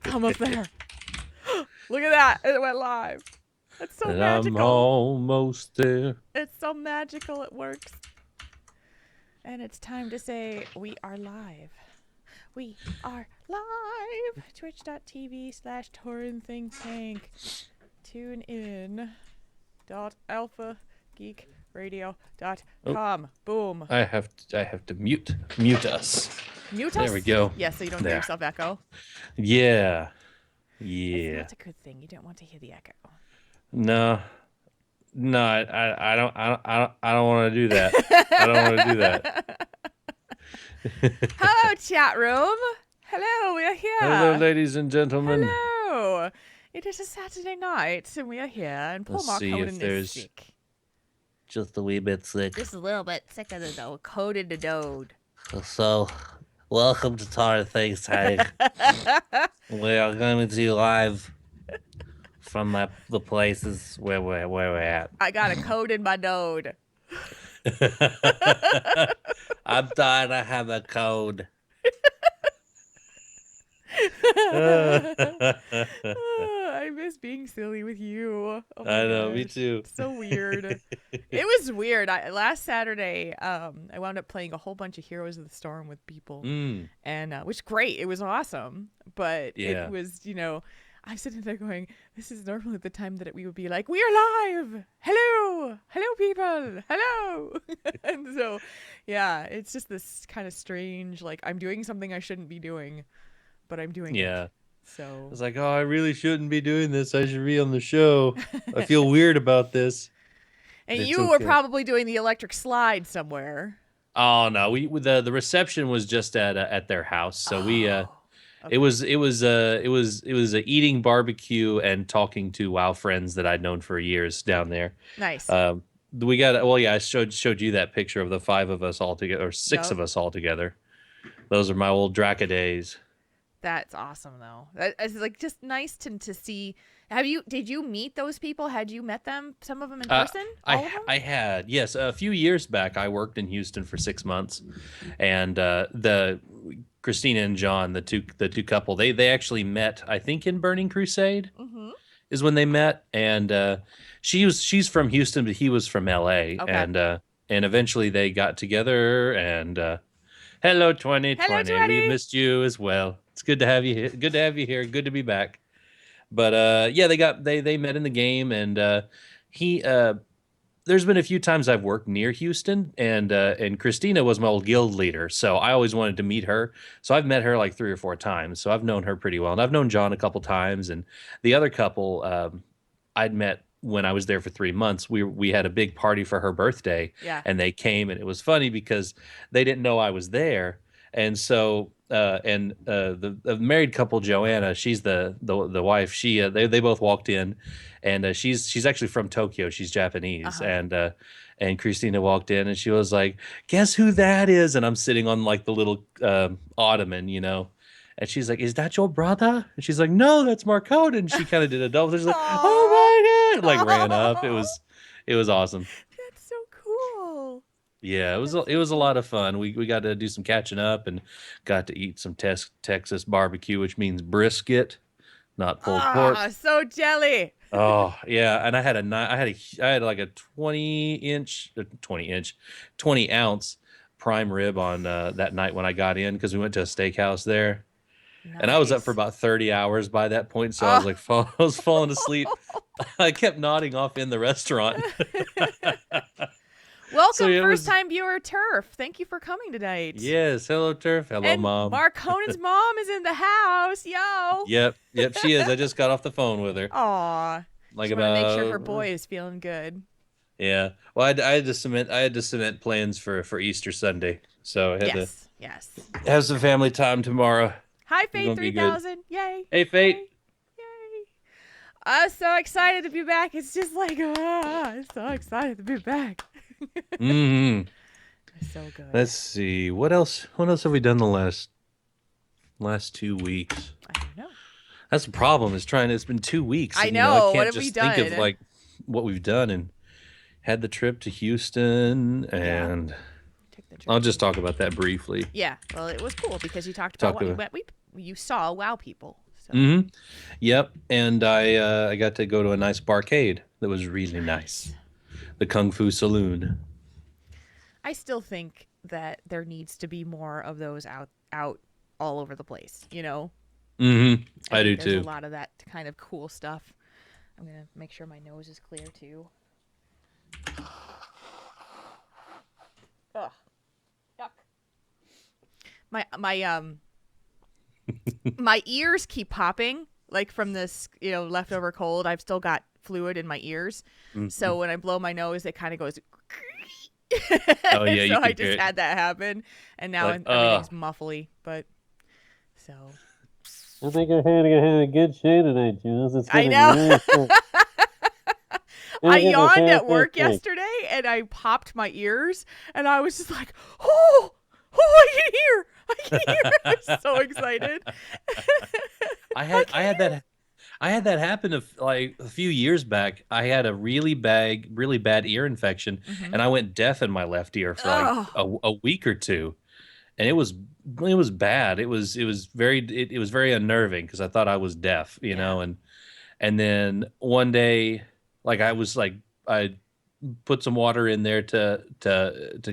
Come up there. Look at that. It went live. It's so And magical. I'm almost there. It's so magical. It works. And it's time to say we are live. We are live. Twitch.tv/Tauren Think Tank. Tune in. alphageekradio.com. Boom. I have to mute us. Mute us? There we go. Yeah, so you don't hear yourself echo. Yeah. That's a good thing. You don't want to hear the echo. No, I don't want to do that. I don't want to do that. Hello, chat room. Hello, we are here. Hello, ladies and gentlemen. Hello. It is a Saturday night, and we are here, and poor Mark Coden is sick. Just a wee bit sick. Just a little bit sick of the dough. Coated the dode. So, welcome to Tauren Think Tank. We are going to do live from the places where we're at. I got a code in my dode. I'm dying to have a code. I miss being silly with you. Oh I know, me too. It's so weird. It was weird. Last Saturday, I wound up playing a whole bunch of Heroes of the Storm with people, and which was great. It was awesome, but it was, I'm sitting there going, this is normally the time that we would be like, we are live. Hello people. Hello. And so, yeah, it's just this kind of strange, like I'm doing something I shouldn't be doing, but I'm doing it. So it's like, oh, I really shouldn't be doing this. I should be on the show. I feel weird about this. And you were probably doing the electric slide somewhere. Oh no, the reception was just at their house. So okay. It was a eating barbecue and talking to WoW friends that I'd known for years down there. Nice. I showed you that picture of the 5 of us all together, or 6 of us all together. Those are my old Draka days. That's awesome though. It's like just nice to see. Did you meet those people? Had you met them? Some of them in person? I had, yes. A few years back, I worked in Houston for 6 months, and the Christina and John, the two couple, they actually met, I think, in Burning Crusade is when they met, and she's from Houston, but he was from LA, and eventually they got together. And hello 2020. Hello, 20. We missed you as well. It's good to have you here. Good to have you here. Good to be back. But they met in the game, and there's been a few times I've worked near Houston, and Christina was my old guild leader, so I always wanted to meet her. So I've met her like 3 or 4 times, so I've known her pretty well. And I've known John a couple times, and the other couple I'd met when I was there for 3 months. We had a big party for her birthday, and they came, and it was funny because they didn't know I was there. And so the married couple, Joanna, she's the wife. They both walked in, and she's actually from Tokyo. She's Japanese, and Christina walked in, and she was like, "Guess who that is?" And I'm sitting on like the little ottoman, and she's like, "Is that your brother?" And she's like, "No, that's Marcode." And she kind of did a double. She's like, "Oh my god!" Like ran up. It was awesome. That's so cool. Yeah, it was a lot of fun. We got to do some catching up and got to eat some Texas barbecue, which means brisket, not pulled pork. Oh, so jelly. Oh yeah, and I had like a 20 ounce prime rib on that night when I got in, because we went to a steakhouse there. Nice. And I was up for about 30 hours by that point, so I was like, I was falling asleep. I kept nodding off in the restaurant. Welcome, first-time viewer Turf. Thank you for coming tonight. Yes, hello Turf. Hello, Mom. Mark Conan's mom is in the house. Yo. Yep, she is. I just got off the phone with her. Aw. Like just want to make sure her boy is feeling good. Yeah. Well, I had to cement plans for Easter Sunday, so I had to have some family time tomorrow. Hi, Fate 3000. Yay. Hey, Fate. Yay. I'm so excited to be back. It's just like, I'm so excited to be back. So good. Let's see. What else have we done the last 2 weeks? I don't know. That's the problem. It's been 2 weeks. I know. I can't what have just we done? think of like what we've done, and had the trip to Houston, and I'll just talk about that briefly. Yeah. Well, it was cool because you talked about you saw wow people. So. Mm-hmm. Yep. And I got to go to a nice barcade that was really nice. The Kung Fu Saloon. I still think that there needs to be more of those out all over the place, you know? Mm-hmm. I do think too. there's a lot of that kind of cool stuff. I'm going to make sure my nose is clear too. Ugh. Yuck. My my ears keep popping like from this, leftover cold. I've still got fluid in my ears. Mm-hmm. So when I blow my nose, it kind of goes oh yeah, so I just had that happen, and now everything's muffly. But so I think I had a good show tonight, Jules. I know. I yawned at work yesterday, and I popped my ears, and I was just like, "Oh, I can hear! I can hear!" I was so excited. I had that happen a few years back. I had a really bad ear infection, and I went deaf in my left ear for like a week or two, and it was bad. It was very unnerving because I thought I was deaf, you know, and then one day, like I put some water in there to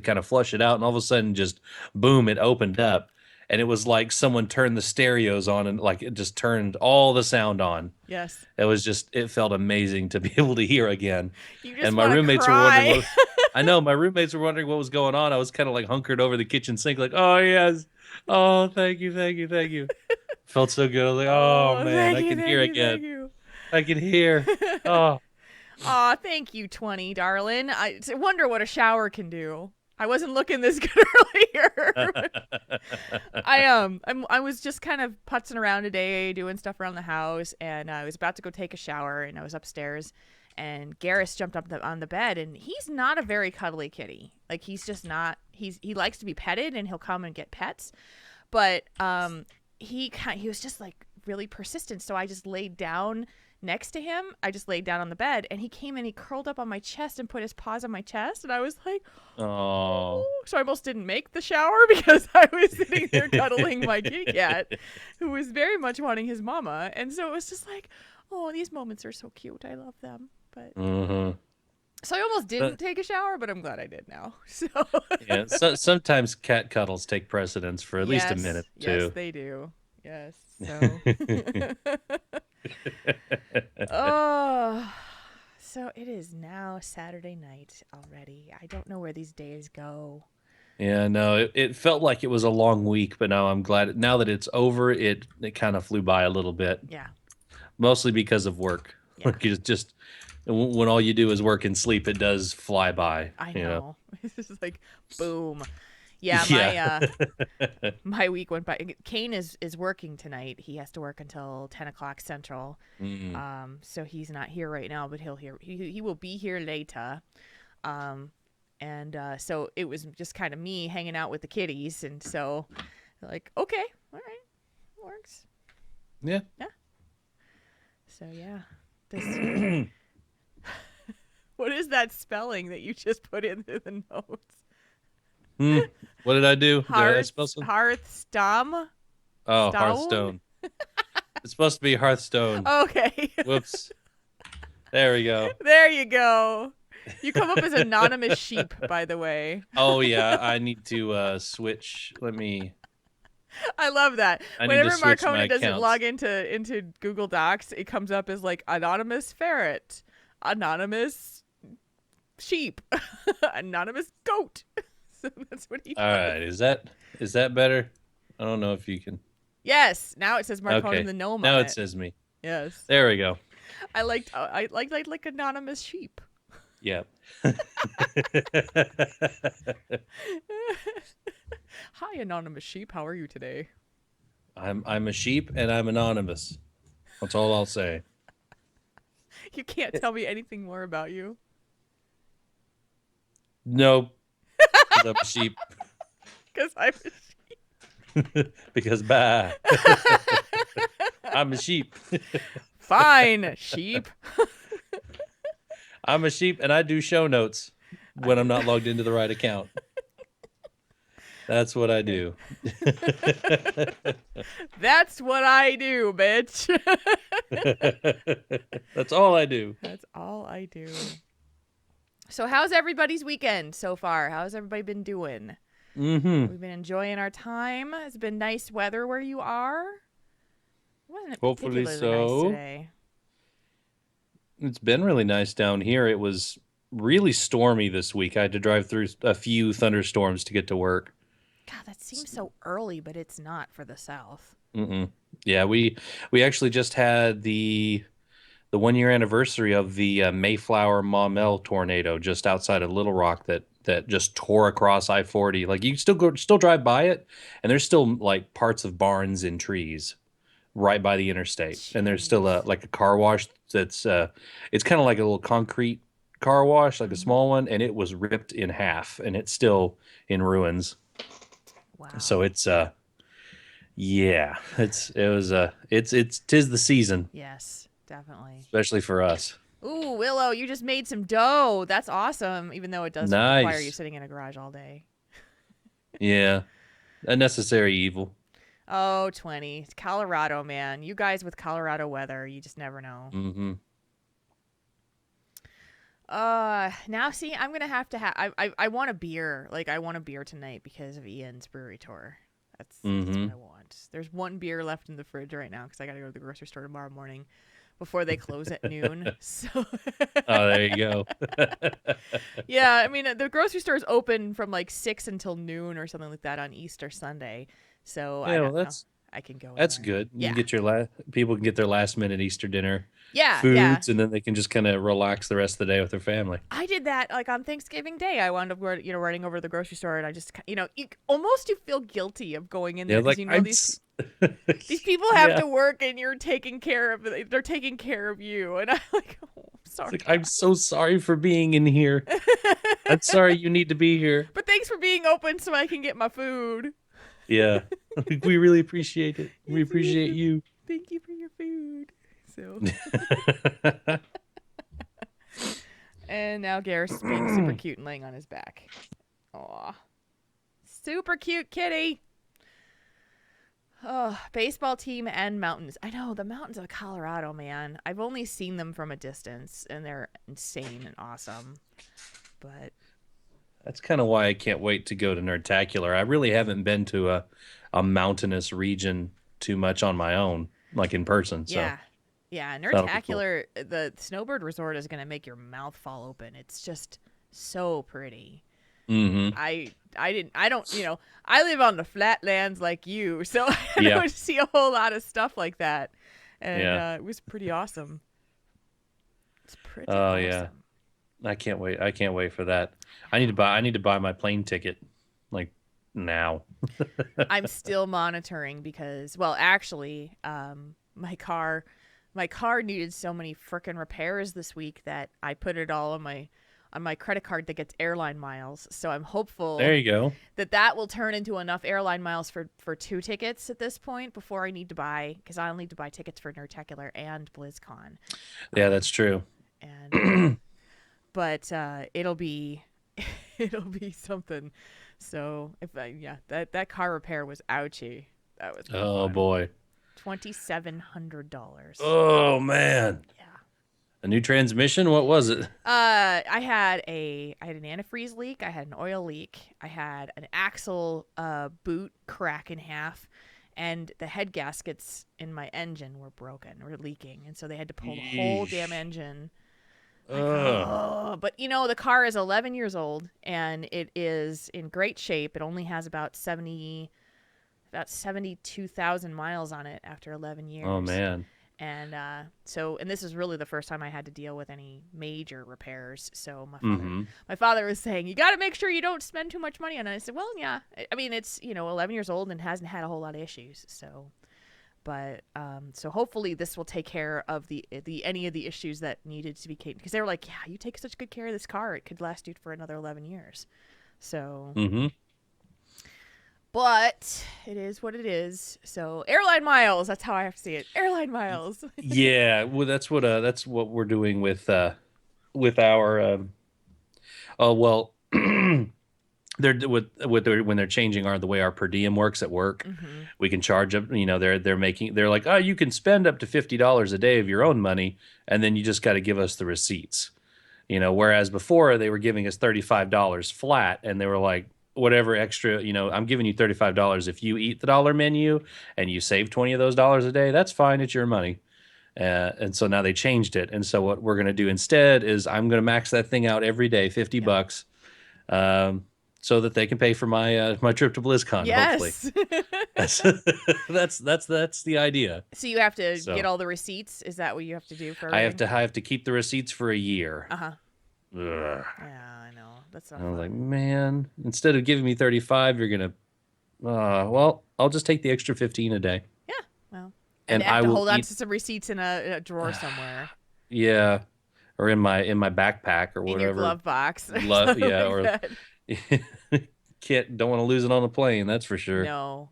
kind of flush it out, and all of a sudden, just boom, it opened up. And it was like someone turned the stereos on and like it just turned all the sound on. Yes. It felt amazing to be able to hear again. You just and my roommates cry. were wondering I know my roommates were wondering what was going on. I was kind of like hunkered over the kitchen sink like, "Oh yes. Oh, thank you." Felt so good. I was like, "Oh man, I can hear again. I can hear." Oh. Aw, thank you, 20, darling. I wonder what a shower can do. I wasn't looking this good earlier. I was just kind of putzing around today, doing stuff around the house, and I was about to go take a shower, and I was upstairs, and Garrus jumped up on the bed, and he's not a very cuddly kitty. Like, he's just not. He likes to be petted, and he'll come and get pets, but he was just like really persistent. So I just laid down next to him. I just laid down on the bed, and he came and he curled up on my chest and put his paws on my chest, and I was like, "Oh!" So I almost didn't make the shower because I was sitting there cuddling my kitty cat, who was very much wanting his mama, and so it was just like, "Oh, these moments are so cute. I love them." But so I almost didn't take a shower, but I'm glad I did now. So yeah, sometimes cat cuddles take precedence for at least a minute too. Yes, they do. Yes. So. Oh, so it is now Saturday night already. I don't know where these days go. Yeah, no, it felt like it was a long week, but now I'm glad now that it's over. It kind of flew by a little bit. Yeah. Mostly because of work. Yeah. Like it's just when all you do is work and sleep, it does fly by. I know. It's just like boom. Yeah, my week went by. Kane is working tonight. He has to work until 10 o'clock Central. So he's not here right now, but he will be here later. And so it was just kind of me hanging out with the kitties, and so like, okay, all right, works. Yeah. So yeah, this. What is that spelling that you just put into the notes? What did I do? Hearthstone. Oh, Hearthstone. It's supposed to be Hearthstone. Okay. Whoops. There we go. There you go. You come up as anonymous sheep, by the way. Oh yeah, I need to switch. I love that. Whenever Marcona doesn't log into Google Docs, it comes up as like anonymous ferret, anonymous sheep, anonymous goat. So that's what he does. All right, is that better? I don't know if you can. Yes, now it says Marcona the gnome. Now it says me. Yes. There we go. I liked anonymous sheep. Yep. Hi, anonymous sheep. How are you today? I'm a sheep and I'm anonymous. That's all I'll say. You can't tell me anything more about you. Nope. I'm a sheep. Because I'm a sheep. Because bye. I'm a sheep. Fine, sheep. I'm a sheep and I do show notes when I'm not logged into the right account. That's what I do. That's what I do, bitch. That's all I do. That's all I do. So how's everybody's weekend so far? How's everybody been doing? We've been enjoying our time. It's been nice weather where you are. Wasn't it Hopefully particularly nice so. today? It's been really nice down here. It was really stormy this week. I had to drive through a few thunderstorms to get to work. God, that seems so early, but it's not for the South. Yeah, we actually just had the 1 year anniversary of the Mayflower Maumelle tornado just outside of Little Rock that just tore across I-40. Like you still drive by it, and there's still like parts of barns and trees right by the interstate. Jeez. And there's still a car wash that's it's kind of like a little concrete car wash, like a small one, and it was ripped in half, and it's still in ruins. Wow. So it's yeah, tis the season. Yes, definitely. Especially for us. Ooh, Willow, you just made some dough. That's awesome, even though it does require you sitting in a garage all day. Yeah, a necessary evil. Oh, 20. It's Colorado, man. You guys with Colorado weather, you just never know. Now see, I'm gonna have to I want a beer. Like I want a beer tonight because of Ian's brewery tour. That's what I want. There's one beer left in the fridge right now because I gotta go to the grocery store tomorrow morning before they close at noon. So oh, there you go. Yeah, I mean the grocery store is open from like 6 until noon or something like that on Easter Sunday. So yeah, I don't well, know. I can go. That's there. good. You Yeah. can get people can get their last minute Easter dinner. Yeah, foods, and then they can just kind of relax the rest of the day with their family. I did that like on Thanksgiving Day. I wound up, running over to the grocery store, and I just, you almost you feel guilty of going in there because these people have to work, and you're taking care of. They're taking care of you, and I'm like, oh, I'm sorry. It's like, I'm so sorry for being in here. I'm sorry you need to be here. But thanks for being open so I can get my food. Yeah, we really appreciate it. We appreciate you. Thank you for your food. So. And now Garrus is being super cute and laying on his back. Aw. Super cute kitty. Oh, baseball team and mountains. I know, the mountains of Colorado, man. I've only seen them from a distance, and they're insane and awesome. But that's kind of why I can't wait to go to Nerdtacular. I really haven't been to a mountainous region too much on my own, like in person. So. Yeah, Nerdtacular, cool. The Snowbird Resort is going to make your mouth fall open. It's just so pretty. I live on the flatlands like you, so I don't see a whole lot of stuff like that. And it was pretty awesome. It's pretty awesome. Yeah. I can't wait. I can't wait for that. I need to buy my plane ticket like now. I'm still monitoring because, well, actually, my car needed so many frickin' repairs this week that I put it all on my credit card that gets airline miles. So I'm hopeful there you go. that will turn into enough airline miles for 2 tickets at this point before I need to buy, because I'll need to buy tickets for Nerdtacular and BlizzCon. Yeah, that's true. And but it'll be something. So if that car repair was ouchie. That was fun. Boy. $2,700. Oh man. Yeah. A new transmission? What was it? I had an antifreeze leak. I had an oil leak. I had an axle boot crack in half, and the head gaskets in my engine were broken or leaking, and so they had to pull the whole damn engine. But the car is 11 years old, and it is in great shape. It only has about 72,000 miles on it after 11 years. Oh man. And and this is really the first time I had to deal with any major repairs. So my father was saying, you got to make sure you don't spend too much money on it. I said, well, yeah. I mean, it's 11 years old and hasn't had a whole lot of issues. So, but so hopefully this will take care of the any of the issues that needed to be taken, because they were like, yeah, you take such good care of this car, it could last you for another 11 years. So. But it is what it is. So airline miles, that's how I have to see it. Airline miles. Yeah, well, that's what we're doing with our they're when they're changing the way our per diem works at work. Mm-hmm. We can charge up. They're like, oh, you can spend up to $50 a day of your own money, and then you just got to give us the receipts. Whereas before they were giving us $35 flat, and they were like, whatever extra, I'm giving you $35 if you eat the dollar menu and you save 20 of those dollars a day. That's fine. It's your money. And so now they changed it. And so what we're going to do instead is I'm going to max that thing out every day, $50. So that they can pay for my my trip to BlizzCon. Yes. Hopefully, that's the idea. So you have to get all the receipts. Is that what you have to do for? I have to keep the receipts for a year. Yeah, I know. That's not. I was like, man, instead of giving me 35, you're gonna. Well, I'll just take the extra 15 a day. Yeah, well, and I have to hold on to some receipts in a drawer somewhere. Yeah, or in my backpack or whatever. In your glove box. Yeah, or. Don't want to lose it on the plane, that's for sure. No.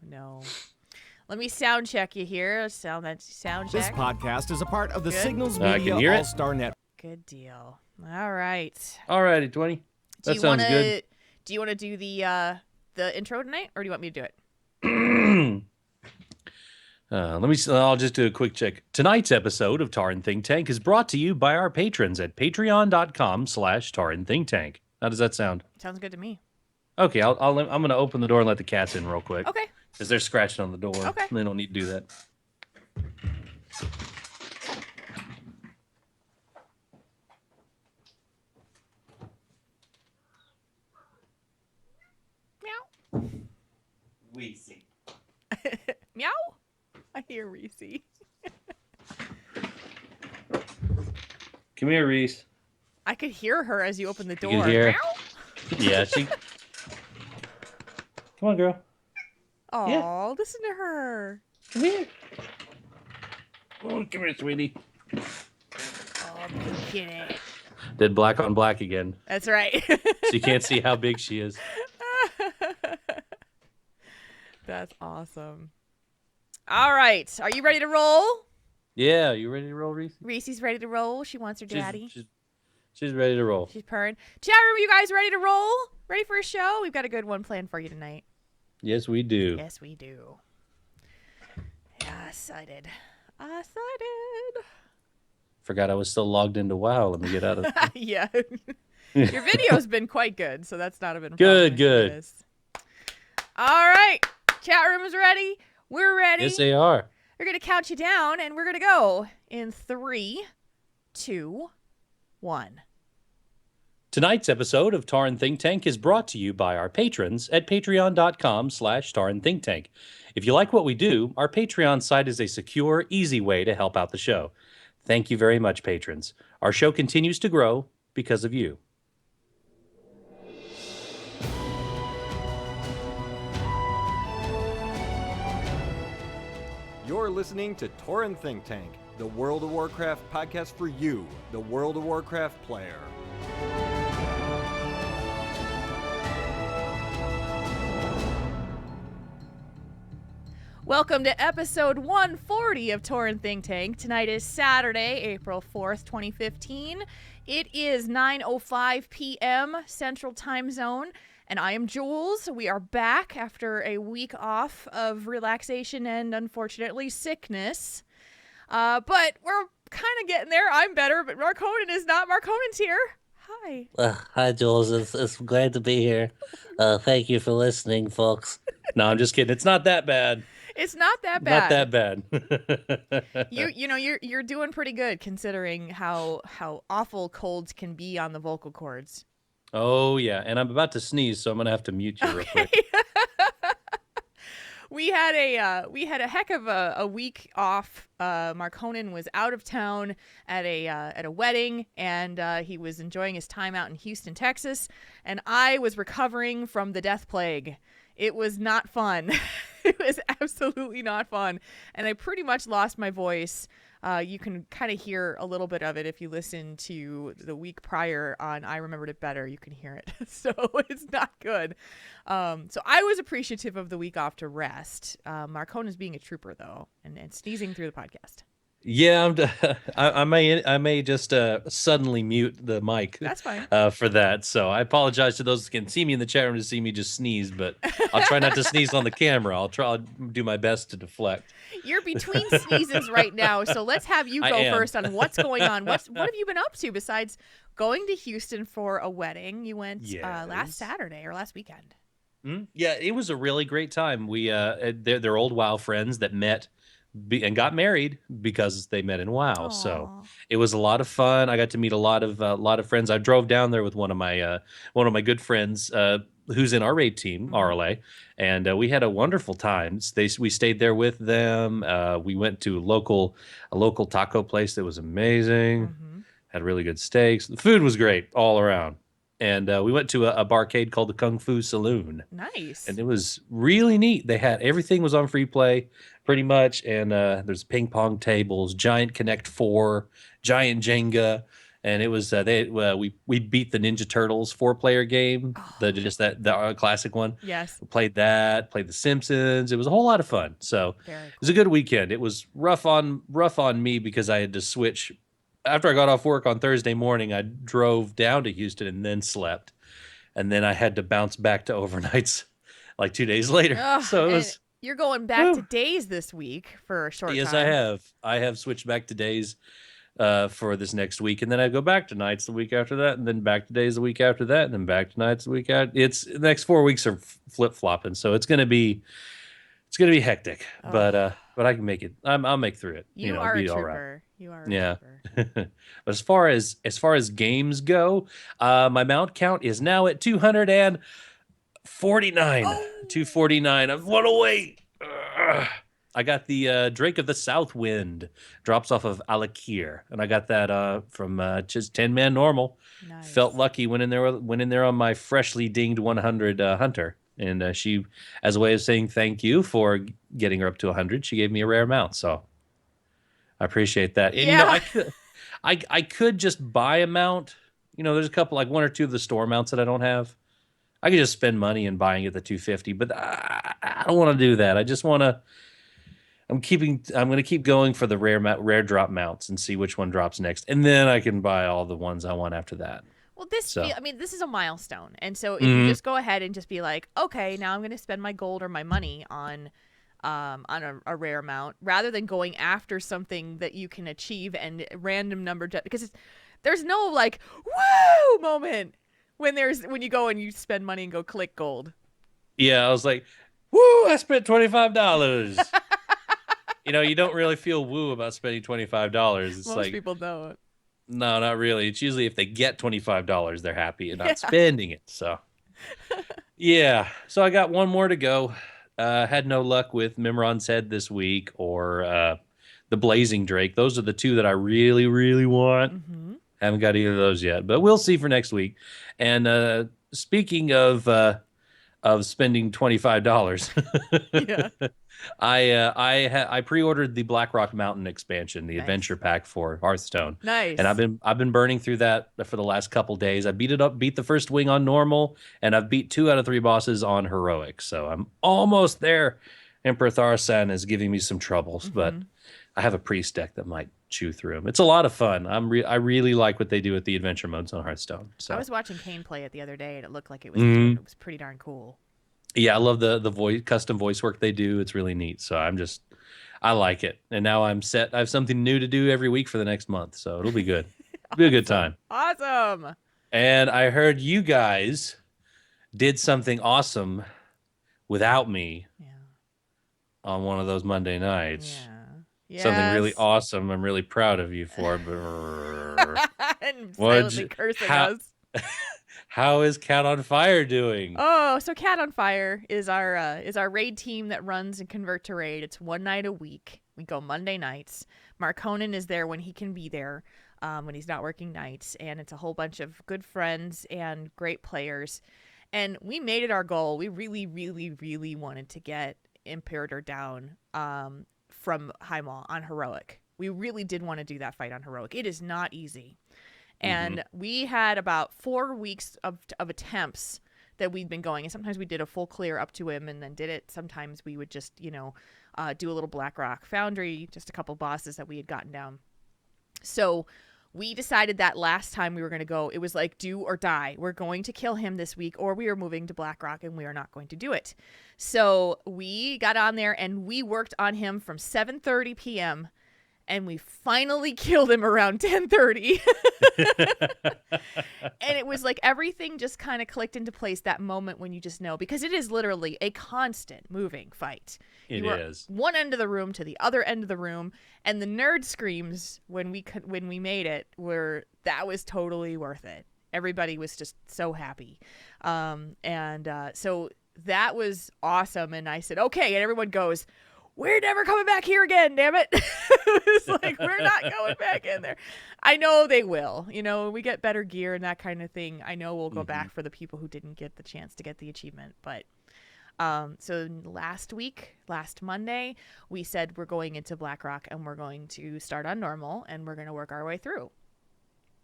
Let me sound check you here. Sound check. This podcast is a part of the Good. Signals Media All-Star Network. Good deal. All right. All righty, 20. That sounds good. Do you want to do the intro tonight, or do you want me to do it? I'll just do a quick check. Tonight's episode of Tauren Think Tank is brought to you by our patrons at patreon.com/Tauren Think Tank. How does that sound? Sounds good to me. Okay, I'm going to open the door and let the cats in real quick. Okay. Because they're scratching on the door. Okay. They don't need to do that. Meow. Reese. Meow? I hear Reese. Come here, Reese. I could hear her as you open the door. You can hear? Meow? Yeah, she... Come on, girl. Oh, yeah. Listen to her. Come here. Oh, come here, sweetie. Oh, big kitty. Did black on black again. That's right. So you can't see how big she is. That's awesome. All right. Are you ready to roll? Yeah, you ready to roll, Reese? Reese's ready to roll. She wants her daddy. She's ready to roll. She's purring. Chat room, you guys ready to roll? Ready for a show? We've got a good one planned for you tonight. Yes, we do. Yes, we do. Yeah, excited. Forgot I was still logged into WoW. Let me get out of Yeah. Your video's been quite good, so that's not a been good. All right. Chat room is ready. We're ready. Yes, they are. We're going to count you down, and we're going to go in 3, 2, 1. Tonight's episode of Tauren Think Tank is brought to you by our patrons at patreon.com/Tauren Think Tank. If you like what we do, our Patreon site is a secure, easy way to help out the show. Thank you very much, patrons. Our show continues to grow because of you. You're listening to Tauren Think Tank, the World of Warcraft podcast for you, the World of Warcraft player. Welcome to episode 140 of Tauren Think Tank. Tonight is Saturday, April 4th, 2015. It is 9:05 p.m. Central Time Zone, and I am Jules. We are back after a week off of relaxation and, unfortunately, sickness. But we're kind of getting there. I'm better, but Marconin is not. Marconin's here. Hi. Hi, Jules. It's glad to be here. Thank you for listening, folks. No, I'm just kidding. It's not that bad. It's not that bad. Not that bad. You're doing pretty good considering how awful colds can be on the vocal cords. Oh yeah, and I'm about to sneeze, so I'm gonna have to mute you real quick. We had a heck of a week off. Marconin was out of town at a wedding, and he was enjoying his time out in Houston, Texas, and I was recovering from the death plague. It was not fun. It was absolutely not fun. And I pretty much lost my voice. You can kind of hear a little bit of it if you listen to the week prior on I Remembered It Better. You can hear it. So it's not good. So I was appreciative of the week off to rest. Marconin's being a trooper, though, and sneezing through the podcast. Yeah, I may just suddenly mute the mic. That's fine. For that. So I apologize to those who can see me in the chat room to see me just sneeze, but I'll try not to sneeze on the camera. I'll do my best to deflect. You're between sneezes right now, so let's have you go first on what's going on. What have you been up to besides going to Houston for a wedding? You went last Saturday or last weekend. Yeah, it was a really great time. We they're old WoW friends that met and got married because they met in WoW. Aww. So it was a lot of fun. I got to meet a lot of friends. I drove down there with one of my good friends who's in our raid team, RLA, and we had a wonderful time. We stayed there with them. We went to a local taco place that was amazing. Had really good steaks. The food was great all around. And we went to a barcade called the Kung Fu Saloon. Nice. And it was really neat. They had everything was on free play pretty much. And there's ping pong tables, giant Connect 4, giant Jenga. And it was we beat the Ninja Turtles 4-player game, the classic one. Yes. We played The Simpsons. It was a whole lot of fun. So Very cool. It was a good weekend. It was rough on me because I had to switch. After I got off work on Thursday morning, I drove down to Houston and then slept. And then I had to bounce back to overnights like 2 days later. So it was. You're going back to days this week for a short time. Yes, I have. I have switched back to days for this next week. And then I go back to nights the week after that. And then back to days the week after that. And then back to nights the week after. The next 4 weeks are flip-flopping. So it's going to be hectic. But I can make it. I'll make through it. You know, are be a trooper. all right. You are a trooper. But as far as games go, my mount count is now at 249. 249. I'm one away. I got the Drake of the Southwind, drops off of Alakir, and I got that from just 10-man normal. Nice. Felt lucky. Went in there on my freshly dinged 100 hunter, and she, as a way of saying thank you for getting her up to 100, she gave me a rare mount. So I appreciate that. And, yeah. I could just buy a mount. There's a couple, like 1 or 2 of the store mounts that I don't have. I could just spend money and buying it at the 250, but I don't want to do that. I just want to. I'm going to keep going for the rare drop mounts and see which one drops next, and then I can buy all the ones I want after that. Well, this is a milestone, and so if you just go ahead and just be like, okay, now I'm going to spend my gold or my money on a rare mount rather than going after something that you can achieve and random number because there's no like woo moment when you go and you spend money and go click gold. Yeah, I was like, woo! I spent $25. You don't really feel woo about spending $25. It's Most people don't. No, not really. It's usually if they get $25, they're happy and not spending it. So, yeah. So I got one more to go. Had no luck with Mimron's Head this week or the Blazing Drake. Those are the 2 that I really, really want. Haven't got either of those yet, but we'll see for next week. And speaking of spending $25, yeah. I pre-ordered the Blackrock Mountain expansion, the adventure pack for Hearthstone. Nice. And I've been burning through that for the last couple days. I beat the first wing on normal, and I've beat 2 out of 3 bosses on heroic. So I'm almost there. Emperor Tharsan is giving me some troubles, but I have a priest deck that might chew through them. It's a lot of fun. I really like what they do with the adventure modes on Hearthstone. So I was watching Kane play it the other day, and it looked like it was pretty darn cool. Yeah, I love the custom voice work they do. It's really neat. So I like it. And now I'm set. I have something new to do every week for the next month. So it'll be good. It'll be a good time. Awesome. And I heard you guys did something awesome without me on one of those Monday nights. Yeah. Yes. Something really awesome. I'm really proud of you for. And silently cursing us. How is Cat on Fire doing? Oh, so Cat on Fire is our raid team that runs and convert to raid. It's 1 night a week. We go Monday nights. Mark Honan is there when he can be there, when he's not working nights, and it's a whole bunch of good friends and great players. And we made it our goal. We really, really, really wanted to get Imperator down from Highmaul on heroic. We really did want to do that fight on heroic. It is not easy. And we had about 4 weeks of attempts that we'd been going. And sometimes we did a full clear up to him and then did it. Sometimes we would just, do a little Black Rock Foundry, just a couple bosses that we had gotten down. So we decided that last time we were going to go, it was like do or die. We're going to kill him this week, or we are moving to Black Rock and we are not going to do it. So we got on there and we worked on him from 7:30 p.m. and we finally killed him around 10:30. And it was like everything just kind of clicked into place that moment when you just know, because it is literally a constant moving fight. It is. One end of the room to the other end of the room, and the nerd screams when we made it that was totally worth it. Everybody was just so happy. So that was awesome. And I said, okay. And everyone goes, we're never coming back here again, damn it. It's like, we're not going back in there. I know they will. You know, we get better gear and that kind of thing. I know we'll go back for the people who didn't get the chance to get the achievement. But so last Monday, we said we're going into Black Rock and we're going to start on normal and we're going to work our way through.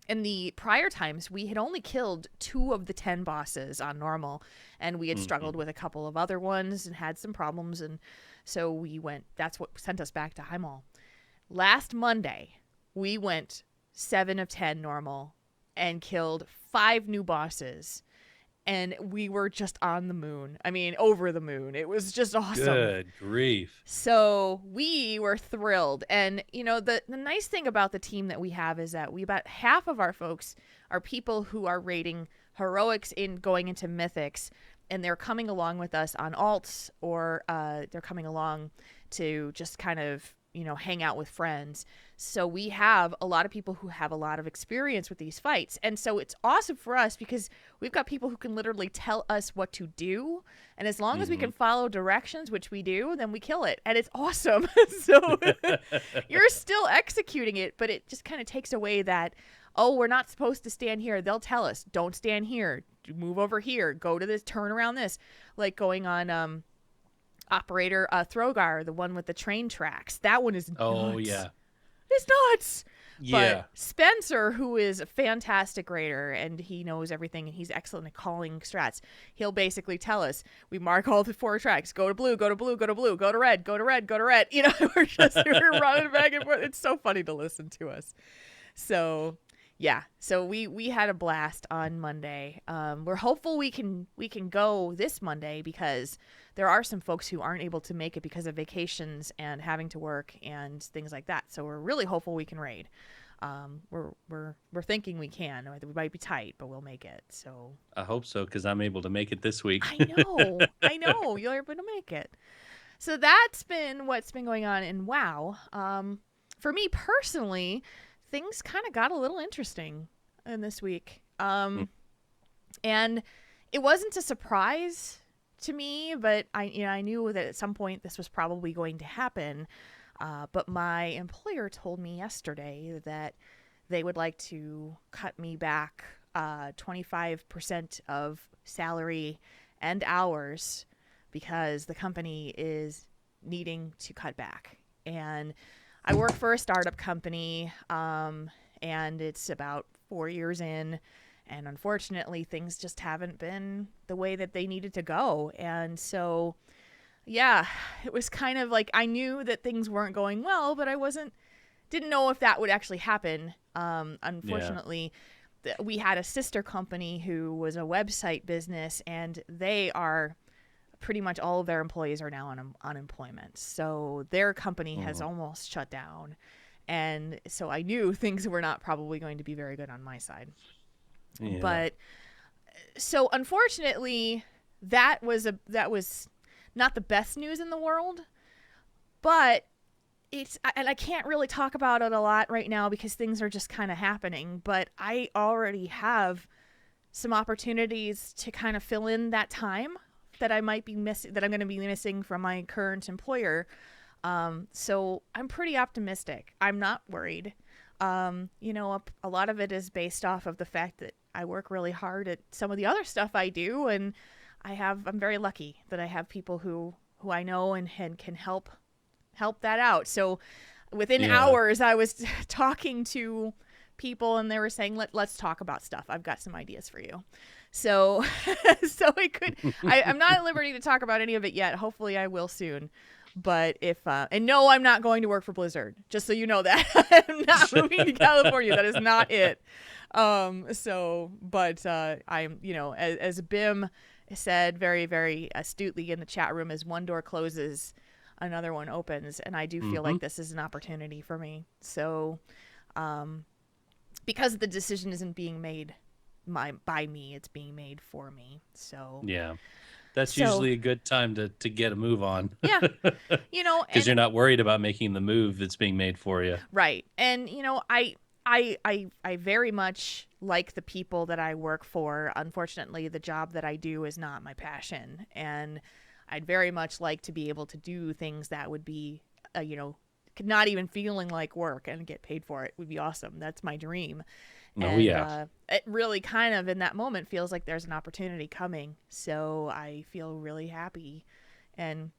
In the prior times, we had only killed 2 of the 10 bosses on normal, and we had struggled with a couple of other ones and had some problems, and so that's what sent us back to High Mall. Last Monday, we went 7 of 10 normal and killed 5 new bosses, and we were just on the moon. I mean, over the moon. It was just awesome. Good grief. So we were thrilled. And, you know, the nice thing about the team that we have is that about half of our folks are people who are rating heroics in going into mythics, and they're coming along with us on alts, or they're coming along to just kind of, you know, hang out with friends. So we have a lot of people who have a lot of experience with these fights. And so it's awesome for us because we've got people who can literally tell us what to do. And as long as we can follow directions, which we do, then we kill it. And it's awesome. So you're still executing it, but it just kind of takes away that, oh, we're not supposed to stand here. They'll tell us, don't stand here, move over here, go to this, turn around this. Like going on Operator Throgar, the one with the train tracks. That one is nuts. Oh, yeah. It's nuts. Yeah. But Spencer, who is a fantastic raider and he knows everything and he's excellent at calling strats, he'll basically tell us, we mark all the 4 tracks, go to blue, go to blue, go to blue, go to red, go to red, go to red. You know, we're running back and forth. It's so funny to listen to us. So yeah, so we had a blast on Monday. We're hopeful we can go this Monday because there are some folks who aren't able to make it because of vacations and having to work and things like that. So we're really hopeful we can raid. We're thinking we can. We might be tight, but we'll make it. So I hope so, because I'm able to make it this week. I know you're able to make it. So that's been what's been going on in WoW. For me personally, things kind of got a little interesting in this week. And it wasn't a surprise to me, but I knew that at some point this was probably going to happen. But my employer told me yesterday that they would like to cut me back 25% of salary and hours because the company is needing to cut back. And I work for a startup company, and it's about 4 years in, and unfortunately things just haven't been the way that they needed to go. And so, yeah, it was kind of like I knew that things weren't going well, but I didn't know if that would actually happen. Unfortunately, we had a sister company who was a website business, and they are pretty much all of their employees are now on unemployment. So their company has almost shut down. And so I knew things were not probably going to be very good on my side. Yeah. But so unfortunately, that was not the best news in the world, but and I can't really talk about it a lot right now because things are just kind of happening, but I already have some opportunities to kind of fill in that time that I might be missing, that I'm going to be missing from my current employer. So I'm pretty optimistic. I'm not worried. A lot of it is based off of the fact that I work really hard at some of the other stuff I do, and I'm very lucky that I have people who I know and can help that out. So within hours, I was talking to people and they were saying, let's talk about stuff. I've got some ideas for you. So I'm not at liberty to talk about any of it yet. Hopefully I will soon. But if and no, I'm not going to work for Blizzard. Just so you know that I'm not moving to California. That is not it. I'm, as Bim said very, very astutely in the chat room, as one door closes, another one opens, and I do feel like this is an opportunity for me. So, because the decision isn't being made by me, it's being made for me. So yeah, that's usually a good time to get a move on. Yeah, because you're not worried about making the move that's being made for you. Right, and I very much like the people that I work for. Unfortunately, the job that I do is not my passion, and I'd very much like to be able to do things that would be, not even feeling like work and get paid for it would be awesome. That's my dream. It really kind of in that moment feels like there's an opportunity coming. So I feel really happy. And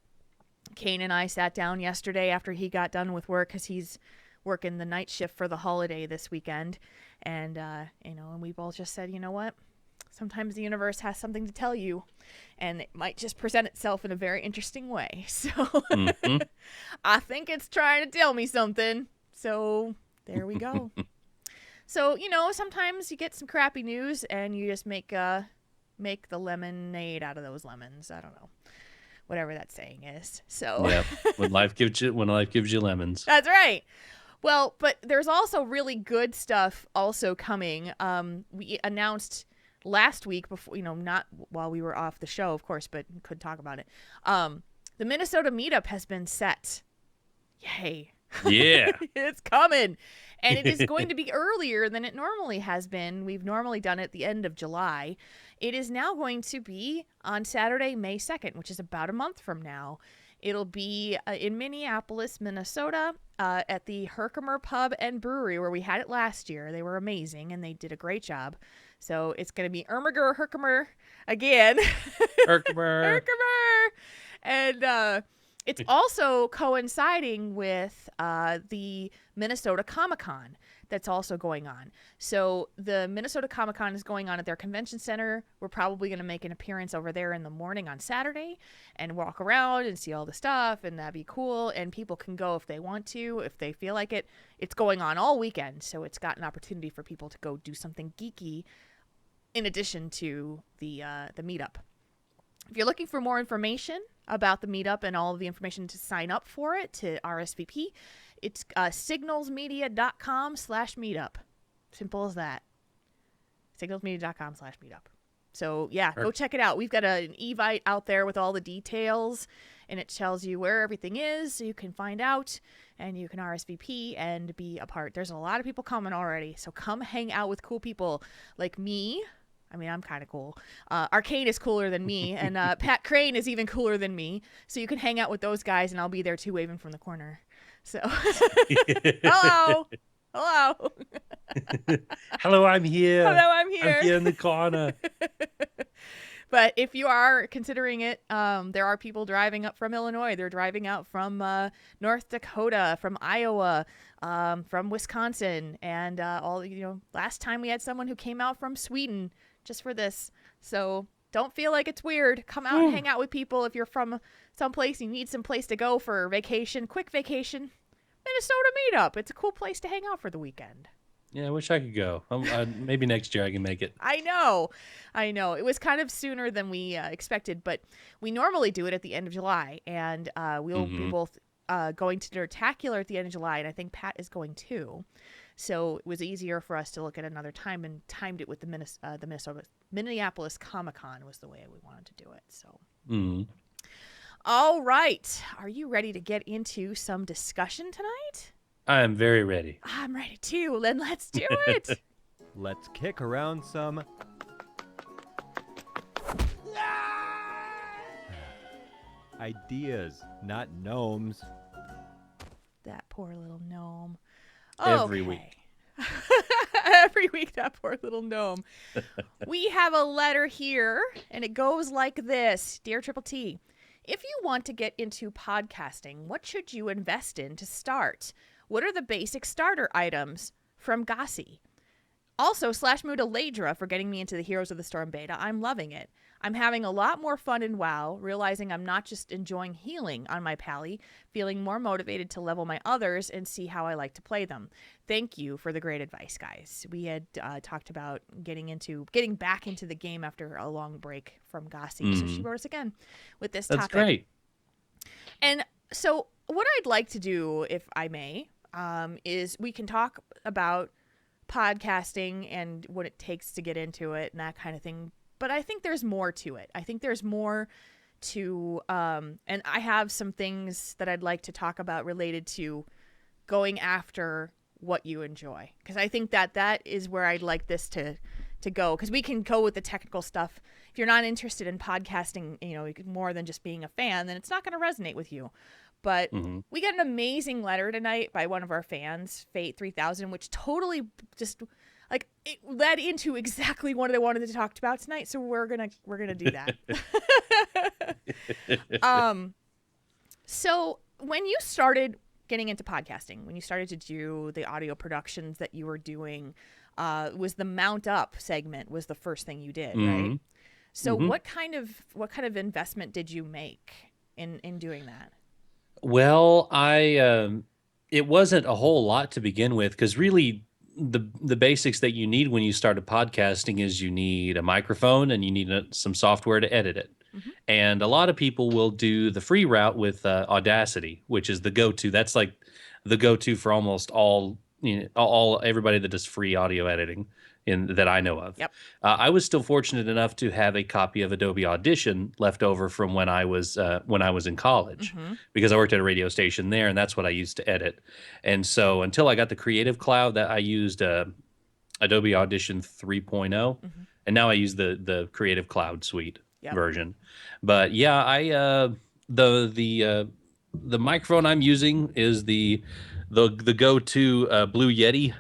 Kane and I sat down yesterday after he got done with work, because he's working the night shift for the holiday this weekend. And, and we both just said, you know what? Sometimes the universe has something to tell you, and it might just present itself in a very interesting way. So I think it's trying to tell me something. So there we go. So, sometimes you get some crappy news and you just make the lemonade out of those lemons. I don't know. Whatever that saying is. So yeah, when life gives you lemons. That's right. Well, but there's also really good stuff also coming. We announced last week, before, not while we were off the show, of course, but could talk about it. The Minnesota meetup has been set. Yay. Yeah. It's coming. And it is going to be earlier than it normally has been. We've normally done it at the end of July. It is now going to be on Saturday, May 2nd, which is about a month from now. It'll be in Minneapolis, Minnesota, at the Herkimer Pub and Brewery, where we had it last year. They were amazing, and they did a great job. So it's going to be Herkimer again. Herkimer. And it's also coinciding with the Minnesota Comic-Con that's also going on. So the Minnesota Comic-Con is going on at their convention center. We're probably going to make an appearance over there in the morning on Saturday and walk around and see all the stuff, and that'd be cool. And people can go if they want to, if they feel like it. It's going on all weekend, so it's got an opportunity for people to go do something geeky in addition to the meetup. If you're looking for more information about the meetup and all of the information to sign up for it, to RSVP, it's signalsmedia.com/meetup. Simple as that. signalsmedia.com/meetup. So yeah, go check it out. We've got an Evite out there with all the details, and it tells you where everything is, so you can find out, and you can RSVP and be a part. There's a lot of people coming already, so come hang out with cool people like me. I mean, I'm kind of cool. Arcane is cooler than me, and Pat Crane is even cooler than me. So you can hang out with those guys, and I'll be there too, waving from the corner. So, hello. Hello, I'm here. I'm here. I'm here in the corner. But if you are considering it, there are people driving up from Illinois. They're driving out from North Dakota, from Iowa, from Wisconsin, and last time we had someone who came out from Sweden just for this. So don't feel like it's weird. Come out and hang out with people. If you're from someplace, you need some place to go for vacation, quick vacation, Minnesota meetup. It's a cool place to hang out for the weekend. Yeah, I wish I could go. Maybe next year I can make it. I know. It was kind of sooner than we expected, but we normally do it at the end of July, and we'll be both going to Nerdtacular at the end of July, and I think Pat is going too. So it was easier for us to look at another time, and timed it with the Minneapolis Comic-Con was the way we wanted to do it. So. All right. Are you ready to get into some discussion tonight? I am very ready. I'm ready too. Then let's do it. Let's kick around some ideas, not gnomes. That poor little gnome. Every week. Every week, that poor little gnome. We have a letter here, and it goes like this. Dear Triple T, if you want to get into podcasting, what should you invest in to start? What are the basic starter items? From Gossi. Also, /Muda Ladra for getting me into the Heroes of the Storm beta. I'm loving it. I'm having a lot more fun in WoW, realizing I'm not just enjoying healing on my pally, feeling more motivated to level my others and see how I like to play them. Thank you for the great advice, guys. We had talked about getting back into the game after a long break from Gossi, so she wrote us again with this topic. That's great. And so what I'd like to do, if I may, is we can talk about podcasting and what it takes to get into it and that kind of thing. But I think there's more to it. I think there's more to, and I have some things that I'd like to talk about related to going after what you enjoy. Because I think that is where I'd like this to go. Because we can go with the technical stuff. If you're not interested in podcasting, more than just being a fan, then it's not going to resonate with you. But we got an amazing letter tonight by one of our fans, Fate 3000, which totally just it led into exactly what I wanted to talk about tonight. So we're gonna do that. So when you started getting into podcasting, when you started to do the audio productions that you were doing, was the Mount Up segment was the first thing you did, right? So what kind of investment did you make in doing that? Well, it wasn't a whole lot to begin with, because really the basics that you need when you start a podcasting is you need a microphone and you need some software to edit it. And a lot of people will do the free route with Audacity, which is the go-to. That's like the go-to for almost everybody that does free audio editing that I know of. Yep. I was still fortunate enough to have a copy of Adobe Audition left over from when I was in college, because I worked at a radio station there, and that's what I used to edit. And so until I got the Creative Cloud, that I used Adobe Audition 3.0, and now I use the Creative Cloud suite version. But yeah, the microphone I'm using is the go-to Blue Yeti,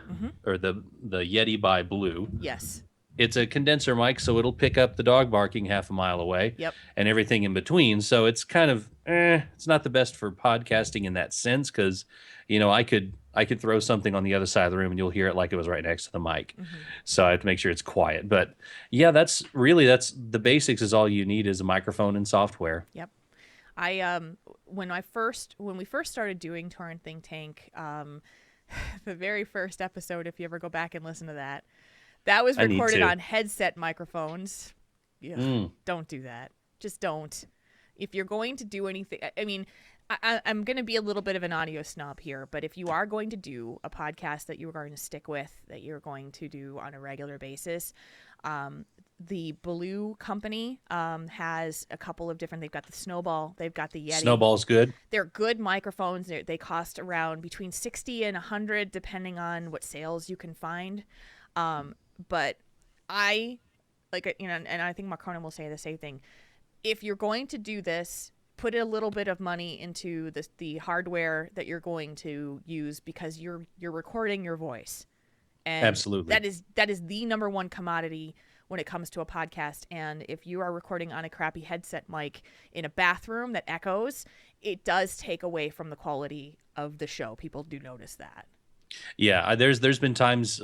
or the Yeti by Blue. Yes. It's a condenser mic, so it'll pick up the dog barking half a mile away, and everything in between. So it's kind of it's not the best for podcasting in that sense, because I could throw something on the other side of the room and you'll hear it like it was right next to the mic. So I have to make sure it's quiet. But yeah, that's the basics. Is all you need is a microphone and software. Yep. I when we first started doing Tauren Think Tank, the very first episode, if you ever go back and listen to that was recorded on headset microphones. Don't do that. Just don't. If you're going to do anything, I mean, I'm going to be a little bit of an audio snob here, but if you are going to do a podcast that you're going to stick with, that you're going to do on a regular basis, the Blue company has a couple of different. They've got the Snowball. They've got the Yeti. Snowball's good. They're good microphones. They cost around between $60 and $100, depending on what sales you can find. But I like, and I think Mark Conan will say the same thing. If you're going to do this, put a little bit of money into the hardware that you're going to use, because you're recording your voice. And absolutely. That is the number one commodity when it comes to a podcast. And if you are recording on a crappy headset mic in a bathroom that echoes, it does take away from the quality of the show. People do notice that. Yeah, there's been times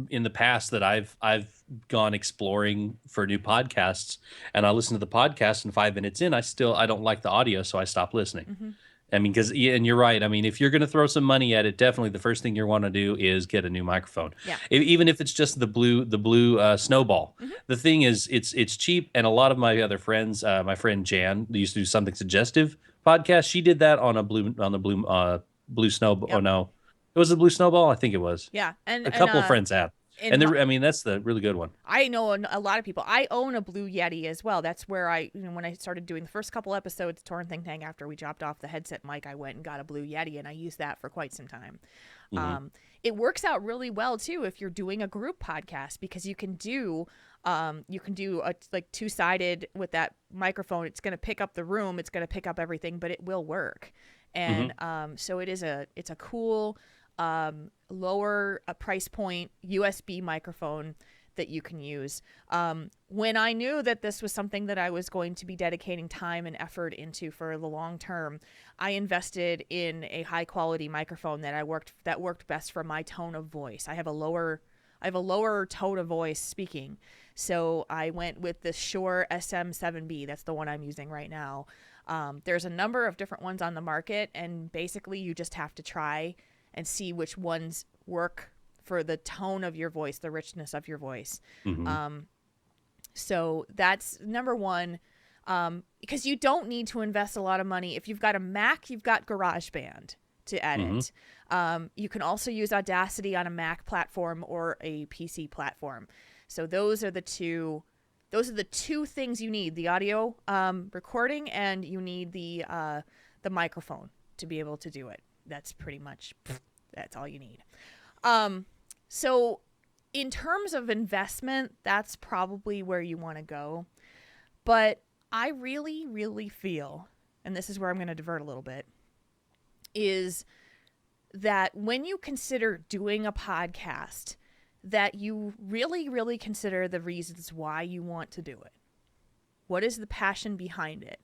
in the past that I've gone exploring for new podcasts, and I listen to the podcast, and 5 minutes in, I don't like the audio, so I stop listening. I mean, and you're right. I mean, if you're going to throw some money at it, definitely the first thing you want to do is get a new microphone. Yeah. Even if it's just the blue Snowball. The thing is, it's cheap, and a lot of my other friends, my friend Jan, who used to do Something Suggestive podcast, she did that on the blue Snowball. Yep. Oh no, it was the blue Snowball. I think it was. Yeah, and a couple of friends have. I mean, that's the really good one. I know a lot of people. I own a Blue Yeti as well. That's where when I started doing the first couple episodes, Tauren Think Tank, after we dropped off the headset mic, I went and got a Blue Yeti, and I used that for quite some time. It works out really well too if you're doing a group podcast, because you can do a like two-sided with that microphone. It's going to pick up the room. It's going to pick up everything, but it will work. And so it's a cool lower price point USB microphone that you can use. When I knew that this was something that I was going to be dedicating time and effort into for the long term, I invested in a high quality microphone that worked best for my tone of voice. I have a lower I have a lower tone of voice speaking. So I went with the Shure SM7B. That's the one I'm using right now. There's a number of different ones on the market, and basically you just have to try and see which ones work for the tone of your voice, the richness of your voice. So that's number one, because you don't need to invest a lot of money. If you've got a Mac, you've got GarageBand to edit. You can also use Audacity on a Mac platform or a PC platform. So those are the two things you need: the audio recording, and you need the microphone to be able to do it. That's pretty much that's all you need. So in terms of investment, that's probably where you want to go. But I really, really feel, and this is where I'm going to divert a little bit, is that when you consider doing a podcast, that you really, really consider the reasons why you want to do it. What is the passion behind it?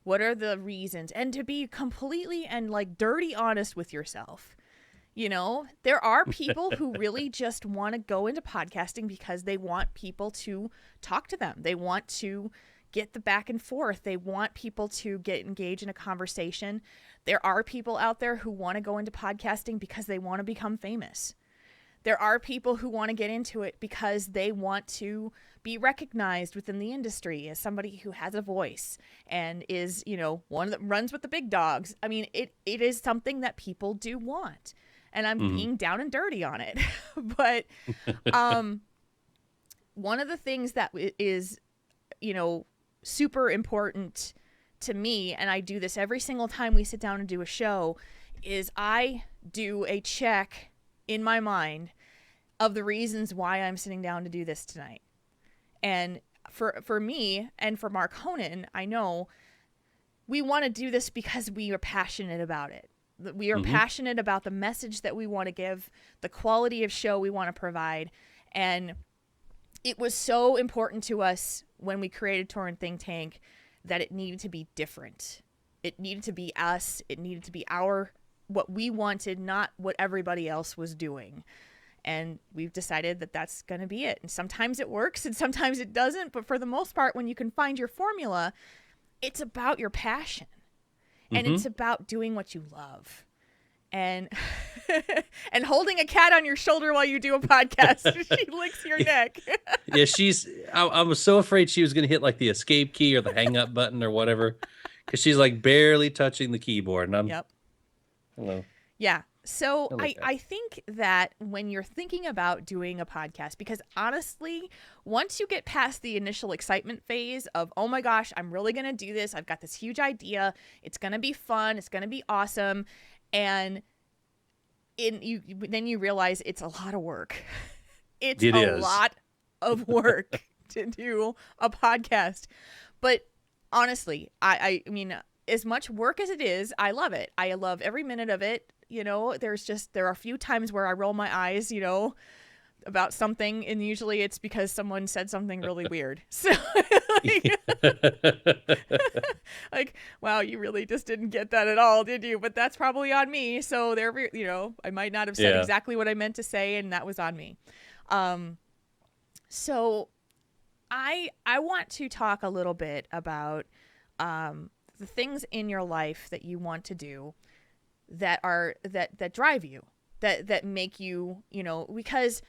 What are the reasons? And to be completely and like dirty honest with yourself. You know, there are people who really just want to go into podcasting because they want people to talk to them. They want to get the back and forth. They want people to get engaged in a conversation. There are people out there who want to go into podcasting because they want to become famous. There are people who want to get into it because they want to be recognized within the industry as somebody who has a voice and is, you know, one that runs with the big dogs. I mean, it is something that people do want. And I'm being down and dirty on it. But one of the things that is, you know, super important to me, and I do this every single time we sit down and do a show, is I do a check in my mind of the reasons why I'm sitting down to do this tonight. And for me and for Mark Honan, I know we want to do this because we are passionate about it. We are passionate about the message that we want to give, the quality of show we want to provide. And it was so important to us when we created Tauren Think Tank that it needed to be different. It needed to be us. It needed to be what we wanted, not what everybody else was doing. And we've decided that that's going to be it. And sometimes it works and sometimes it doesn't. But for the most part, when you can find your formula, it's about your passion. And it's about doing what you love. And and holding a cat on your shoulder while you do a podcast. She licks your neck. Yeah, I was so afraid she was going to hit like the escape key or the hang up button or whatever. Because she's like barely touching the keyboard. And I'm, hello. Yeah. So I think that when you're thinking about doing a podcast, because honestly, once you get past the initial excitement phase of, oh my gosh, I'm really going to do this. I've got this huge idea. It's going to be fun. It's going to be awesome. And then you realize it's a lot of work. It is a lot of work to do a podcast. But honestly, I mean, as much work as it is, I love it. I love every minute of it. You know, there are a few times where I roll my eyes, you know, about something, and usually it's because someone said something really weird. So, like, wow, you really just didn't get that at all, did you? But that's probably on me. So there, you know, I might not have said exactly what I meant to say, and that was on me. So I want to talk a little bit about the things in your life that you want to do that drive you, that make you, you know, because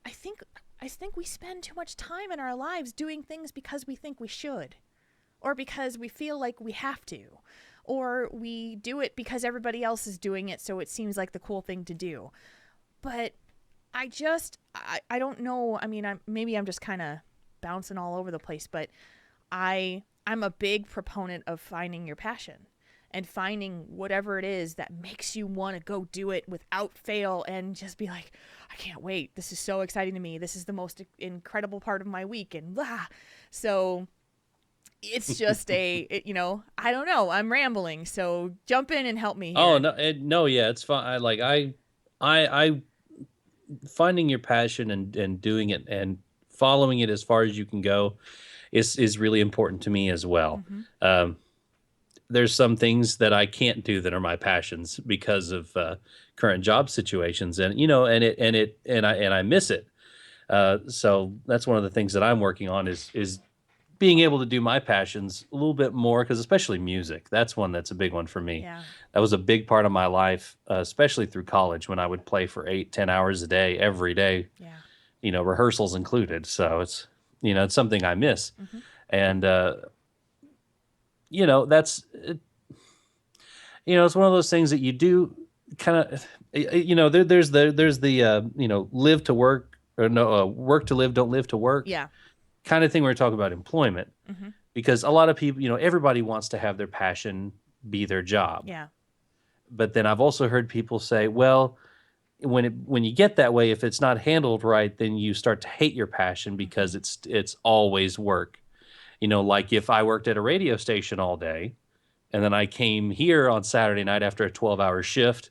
I think we spend too much time in our lives doing things because we think we should, or because we feel like we have to, or we do it because everybody else is doing it, so it seems like the cool thing to do. But I don't know. I mean, maybe I'm just kind of bouncing all over the place, but I'm a big proponent of finding your passion and finding whatever it is that makes you want to go do it without fail and just be like, I can't wait. This is so exciting to me. This is the most incredible part of my week. And blah. So it's just you know, I don't know. I'm rambling. So jump in and help me here. Oh, no. Yeah, it's fine. I finding your passion and doing it and following it as far as you can go is really important to me as well. there's some things that I can't do that are my passions because of current job situations, and I miss it. So that's one of the things that I'm working on is being able to do my passions a little bit more, because especially music, that's one that's a big one for me. Yeah. That was a big part of my life, especially through college, when I would play for 8-10 hours a day every day, Yeah. rehearsals included. So it's something I miss. Mm-hmm. And that's it's one of those things that you do kind of, there's the live to work, or no, work to live, don't live to work, Yeah. kind of thing. We're talking about employment, Mm-hmm. because a lot of people, everybody wants to have their passion be their job. Yeah. But then I've also heard people say, well, when you get that way, if it's not handled right, then you start to hate your passion, because it's always work. Like if I worked at a radio station all day, and then I came here on Saturday night after a 12-hour shift,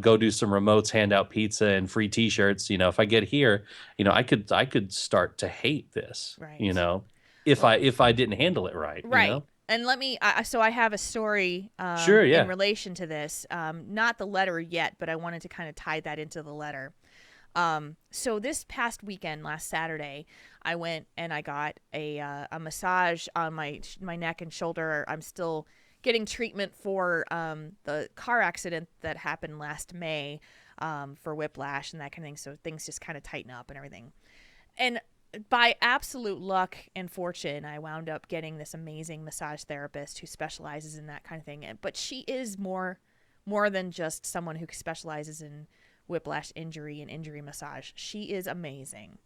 go do some remotes, hand out pizza and free T-shirts. If I get here, I could start to hate this. Right. If I didn't handle it right. Right. And let me, so I have a story Sure, yeah. in relation to this. Not the letter yet, but I wanted to kind of tie that into the letter. So this past weekend, last Saturday, I went and I got a massage on my neck and shoulder. I'm still getting treatment for the car accident that happened last May for whiplash and that kind of thing. So things just kind of tighten up and everything. And by absolute luck and fortune, I wound up getting this amazing massage therapist who specializes in that kind of thing. But she is more than just someone who specializes in whiplash injury and injury massage. She is amazing.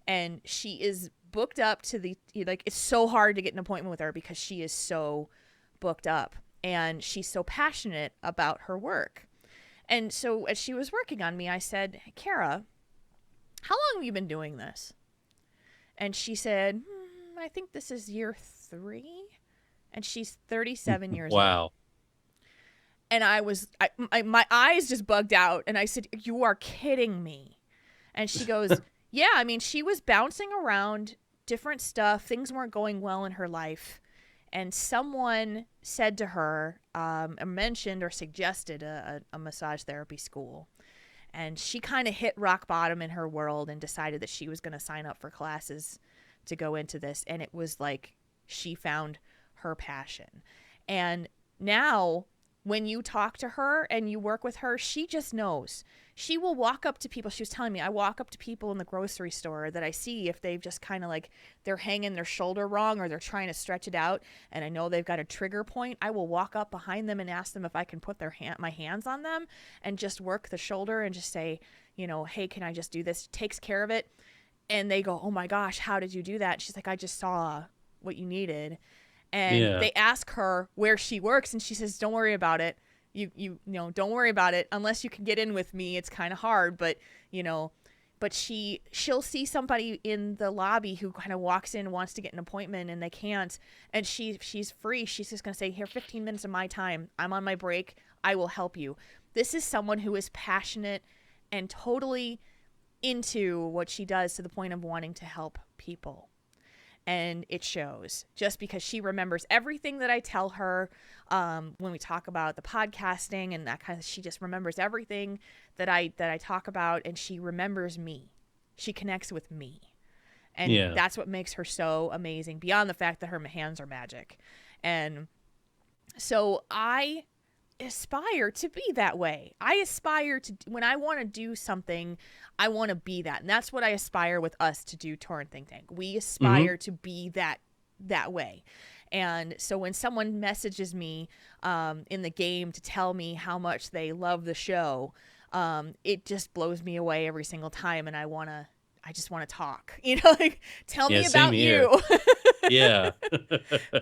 And she is booked up to it's so hard to get an appointment with her because she is so booked up. And she's so passionate about her work. And so as she was working on me, I said, Kara, how long have you been doing this? And she said, I think this is year 3. And she's 37 years old. Wow. And my eyes just bugged out. And I said, you are kidding me. And she goes, yeah, I mean, she was bouncing around different stuff. Things weren't going well in her life. And someone said to her, mentioned or suggested a massage therapy school. And she kind of hit rock bottom in her world and decided that she was going to sign up for classes to go into this. And it was like she found her passion. And now when you talk to her and you work with her, she just knows. She will walk up to people. She was telling me, I walk up to people in the grocery store that I see if they've just kind of they're hanging their shoulder wrong or they're trying to stretch it out. And I know they've got a trigger point. I will walk up behind them and ask them if I can put my hands on them and just work the shoulder and just say, hey, can I just do this? She takes care of it. And they go, oh my gosh, how did you do that? She's like, I just saw what you needed. And they ask her where she works and she says, don't worry about it. Don't worry about it. Unless you can get in with me, it's kind of hard, but she'll see somebody in the lobby who kind of walks in, wants to get an appointment and they can't. And she's free. She's just going to say, here, 15 minutes of my time. I'm on my break. I will help you. This is someone who is passionate and totally into what she does to the point of wanting to help people. And it shows just because she remembers everything that I tell her when we talk about the podcasting and that kind of, she just remembers everything that I talk about, and she remembers me. She connects with me. And that's what makes her so amazing, beyond the fact that her hands are magic. And so I aspire to be that way. I aspire to, when I want to do something, I want to be that. And that's what I aspire with us to do, Tauren Think Tank. We aspire to be that way. And so when someone messages me in the game to tell me how much they love the show, it just blows me away every single time. And I just want to talk, tell me about you. Yeah.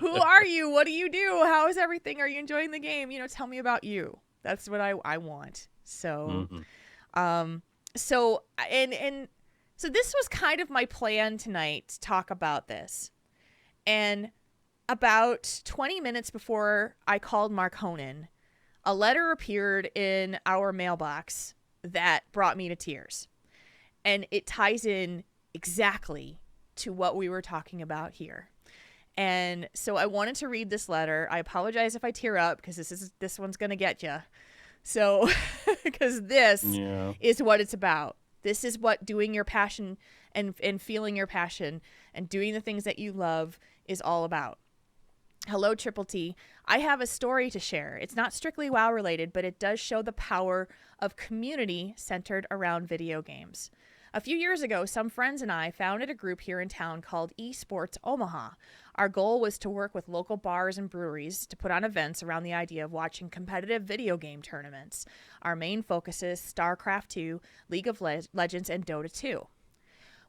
Who are you? What do you do? How is everything? Are you enjoying the game? Tell me about you. That's what I want. So, so this was kind of my plan tonight to talk about this. And about 20 minutes before I called Mark Honan, a letter appeared in our mailbox that brought me to tears. And it ties in exactly to what we were talking about here. And so I wanted to read this letter. I apologize if I tear up because this one's going to get you. So, because this is what it's about. This is what doing your passion and feeling your passion and doing the things that you love is all about. Hello, Triple T. I have a story to share. It's not strictly WoW related, but it does show the power of community centered around video games. A few years ago, some friends and I founded a group here in town called Esports Omaha. Our goal was to work with local bars and breweries to put on events around the idea of watching competitive video game tournaments. Our main focus is StarCraft 2, League of Legends, and Dota 2.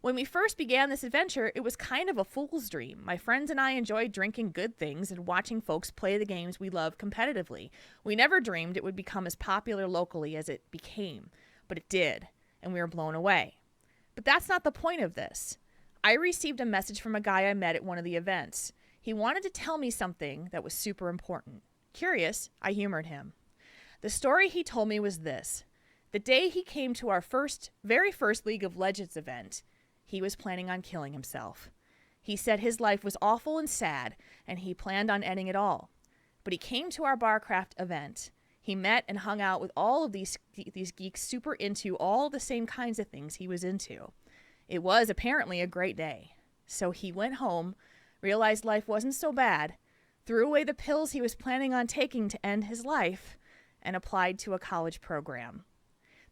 When we first began this adventure, it was kind of a fool's dream. My friends and I enjoyed drinking good things and watching folks play the games we love competitively. We never dreamed it would become as popular locally as it became, but it did, and we were blown away. But that's not the point of this. I received a message from a guy I met at one of the events. He wanted to tell me something that was super important. Curious, I humored him. The story he told me was this. The day he came to our very first League of Legends event, he was planning on killing himself. He said his life was awful and sad, and he planned on ending it all. But he came to our Barcraft event. He met and hung out with all of these geeks super into all the same kinds of things he was into. It was apparently a great day. So he went home, realized life wasn't so bad, threw away the pills he was planning on taking to end his life, and applied to a college program.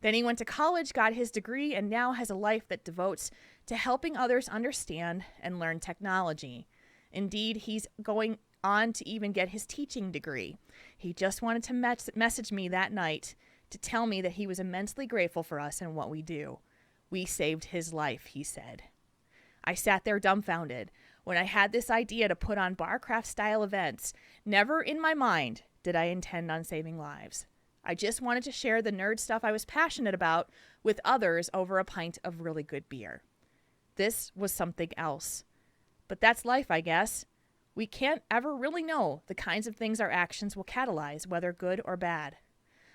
Then he went to college, got his degree, and now has a life that devotes to helping others understand and learn technology. Indeed, he's going on to even get his teaching degree. He just wanted to message me that night to tell me that he was immensely grateful for us and what we do. We saved his life, he said. I sat there dumbfounded. When I had this idea to put on Barcraft-style events, never in my mind did I intend on saving lives. I just wanted to share the nerd stuff I was passionate about with others over a pint of really good beer. This was something else. But that's life, I guess. We can't ever really know the kinds of things our actions will catalyze, whether good or bad.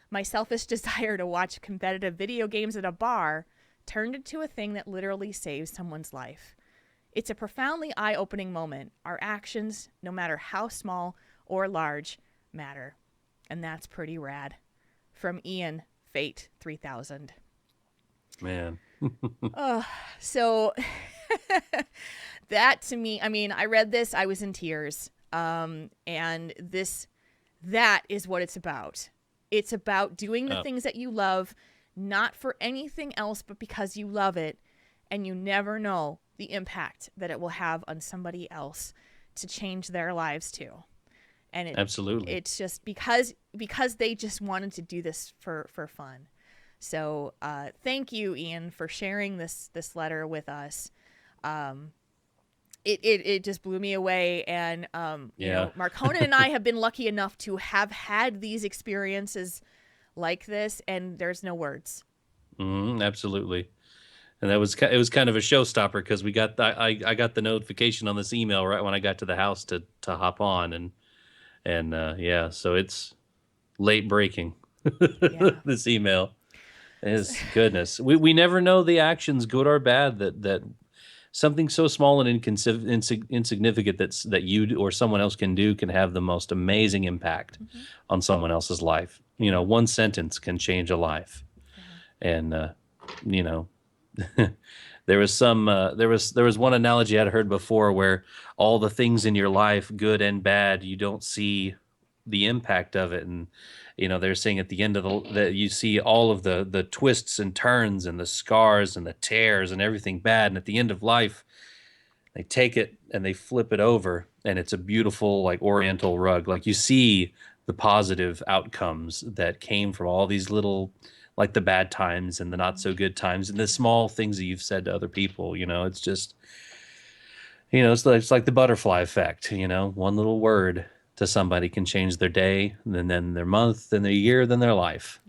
My selfish desire to watch competitive video games at a bar turned into a thing that literally saves someone's life. It's a profoundly eye-opening moment. Our actions, no matter how small or large, matter. And that's pretty rad. From Ian, Fate 3000. Man. So that to me, I mean, I read this, I was in tears. And that is what it's about. It's about doing the things that you love, not for anything else, but because you love it. And you never know the impact that it will have on somebody else to change their lives too. And Absolutely. It's just because they just wanted to do this for fun. So thank you, Ian, for sharing this letter with us. It just blew me away. And, you know, Marcona and I have been lucky enough to have had these experiences like this, and there's no words. Absolutely. And it was kind of a showstopper because I got the notification on this email right when I got to the house to hop on. And so it's late breaking. This email is goodness. We never know the actions, good or bad, that something so small and insignificant that you or someone else can do can have the most amazing impact on someone else's life. You know, one sentence can change a life. And you know, there was one analogy I'd heard before where all the things in your life, good and bad, you don't see the impact of it. And, you know, they're saying at the end of that you see all of the twists and turns and the scars and the tears and everything bad. And at the end of life, they take it and they flip it over and it's a beautiful, like, oriental rug. Like, you see the positive outcomes that came from all these little, like, the bad times and the not so good times and the small things that you've said to other people. You know, it's just, you know, it's like the butterfly effect. You know, one little word to somebody can change their day, and then their month, then their year, then their life.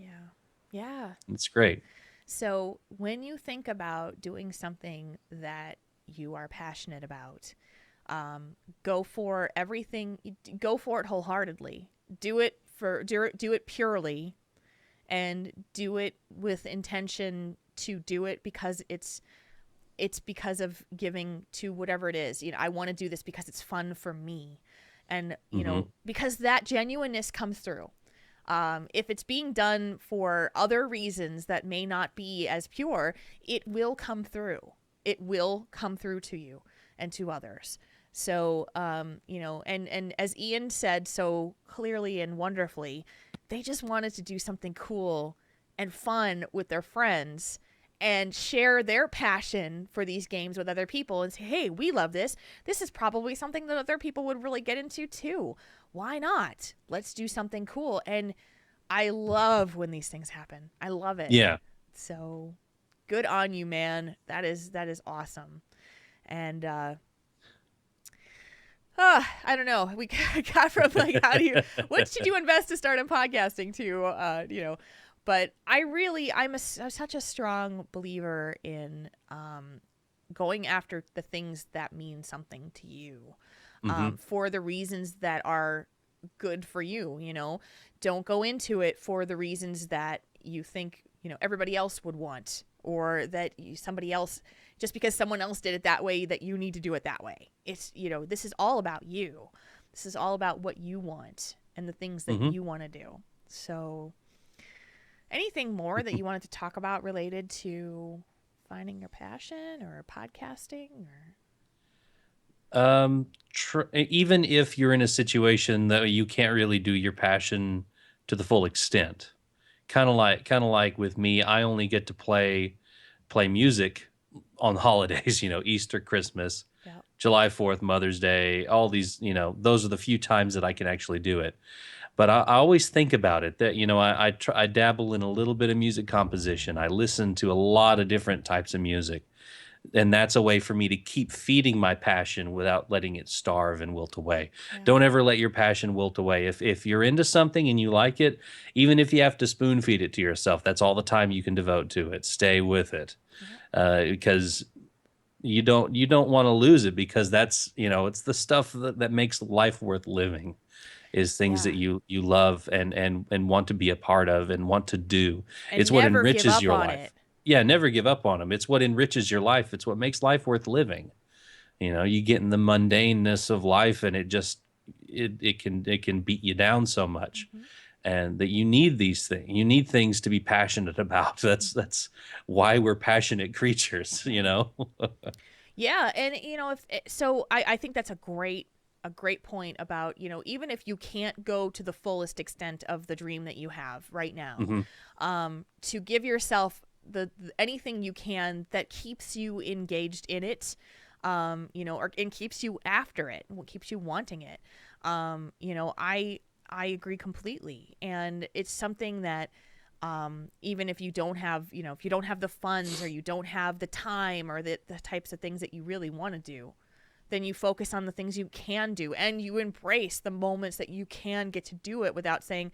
Yeah. It's great. So when you think about doing something that you are passionate about, go for everything. Go for it wholeheartedly. Do it purely, and do it with intention to do it because it's it's because of giving to whatever it is. I want to do this because it's fun for me. And, because that genuineness comes through. If it's being done for other reasons that may not be as pure, it will come through. It will come through to you and to others. So, and as Ian said so clearly and wonderfully, they just wanted to do something cool and fun with their friends and share their passion for these games with other people and say, hey, we love this. This is probably something that other people would really get into too. Why not? Let's do something cool. And I love when these things happen. I love it. Yeah. So good on you, man. That is awesome. And, I don't know. We got from like, what should you invest to start in podcasting to, but I'm such a strong believer in going after the things that mean something to you, for the reasons that are good for you. Don't go into it for the reasons that you think everybody else would want, or that somebody else, just because someone else did it that way, that you need to do it that way. It's this is all about you. This is all about what you want and the things that you want to do. So anything more that you wanted to talk about related to finding your passion or podcasting, or even if you're in a situation that you can't really do your passion to the full extent, kind of like with me, I only get to play music on holidays, Easter, Christmas, July 4th, Mother's Day, all these, those are the few times that I can actually do it. But I always think about it that, I dabble in a little bit of music composition. I listen to a lot of different types of music. And that's a way for me to keep feeding my passion without letting it starve and wilt away. Yeah. Don't ever let your passion wilt away. If you're into something and you like it, even if you have to spoon feed it to yourself, that's all the time you can devote to it. Stay with it, because you don't want to lose it, because that's it's the stuff that makes life worth living. Is things that you love and want to be a part of and want to do. And it's what enriches your life. Yeah, never give up on them. It's what enriches your life. It's what makes life worth living. You get in the mundaneness of life, and it can beat you down so much, and that you need these things. You need things to be passionate about. That's why we're passionate creatures. Yeah, and I think that's a great point about even if you can't go to the fullest extent of the dream that you have right now, to give yourself the anything you can that keeps you engaged in it, and keeps you after it, what keeps you wanting it. I agree completely, and it's something that even if you don't have if you don't have the funds, or you don't have the time, or the types of things that you really want to do, then you focus on the things you can do, and you embrace the moments that you can get to do it without saying,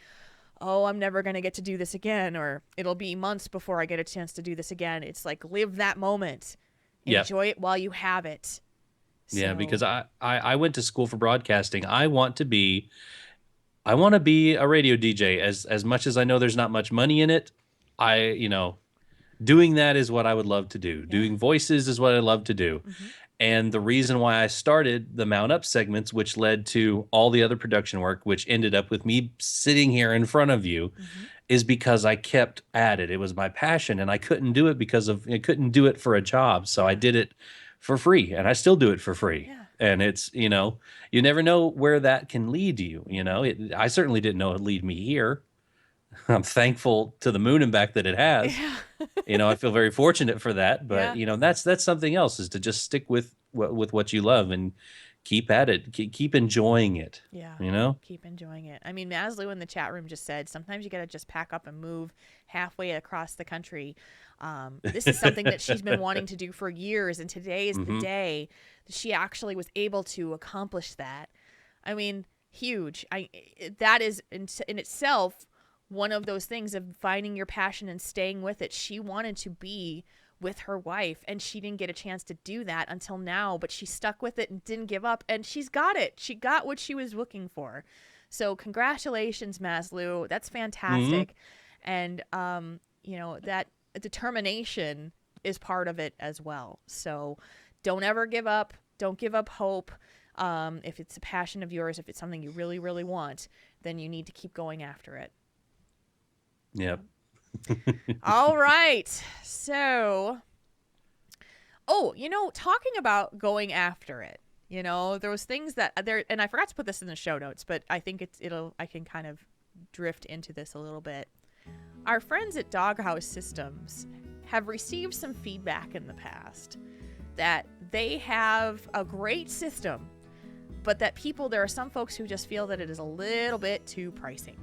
oh, I'm never going to get to do this again, or it'll be months before I get a chance to do this again. It's like, live that moment. Enjoy it while you have it. Yeah, because I went to school for broadcasting. I want to be a radio DJ. As much as I know there's not much money in it, doing that is what I would love to do. Yeah. Doing voices is what I love to do. And the reason why I started the Mount Up segments, which led to all the other production work, which ended up with me sitting here in front of you, is because I kept at it. It was my passion, and I couldn't do it I couldn't do it for a job. So I did it for free, and I still do it for free. Yeah. And it's, you never know where that can lead you. I certainly didn't know it'd lead me here. I'm thankful to the moon and back that it has. Yeah. I feel very fortunate for that. But that's something else, is to just stick with what you love and keep at it. Keep enjoying it. Yeah. Keep enjoying it. I mean, Maslu in the chat room just said sometimes you got to just pack up and move halfway across the country. This is something that she's been wanting to do for years, and today is the day that she actually was able to accomplish that. I mean, huge. That is in itself one of those things of finding your passion and staying with it. She wanted to be with her wife, and she didn't get a chance to do that until now, but she stuck with it and didn't give up, and she's got it. She got what she was looking for. So congratulations, Maslu. That's fantastic. And that determination is part of it as well. So don't ever give up. Don't give up hope. If it's a passion of yours, if it's something you really, really want, then you need to keep going after it. Yep. All right. So, talking about going after it, there was things that there, and I forgot to put this in the show notes, but I think I can kind of drift into this a little bit. Our friends at Doghouse Systems have received some feedback in the past that they have a great system, but that there are some folks who just feel that it is a little bit too pricey.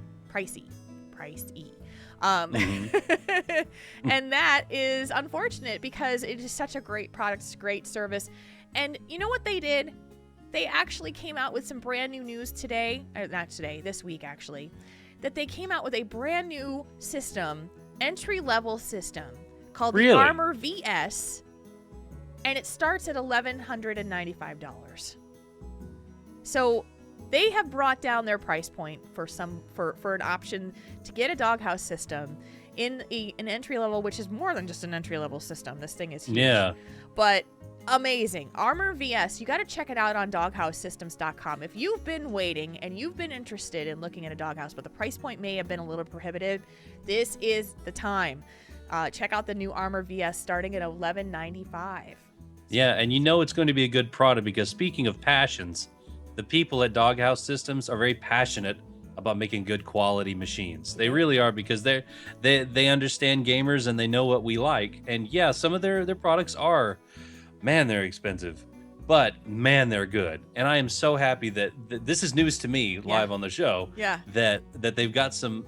And that is unfortunate because it is such a great product, it's a great service. And you know what they did? They actually came out with some brand new news this week actually, that they came out with a brand new system, entry-level system called the Armor VS, and it starts at $1,195. So they have brought down their price point for an option to get a Doghouse system in an entry level, which is more than just an entry level system. This thing is huge. Yeah. But amazing. Armor VS, you got to check it out on doghousesystems.com. If you've been waiting and you've been interested in looking at a doghouse, but the price point may have been a little prohibitive, this is the time. Check out the new Armor VS starting at $1,195. Yeah, and it's going to be a good product because speaking of passions, the people at Doghouse Systems are very passionate about making good quality machines. They really are, because they understand gamers and they know what we like. And yeah, some of their products are, man, they're expensive, but man, they're good. And I am so happy that this is news to me live on the show. Yeah. That they've got some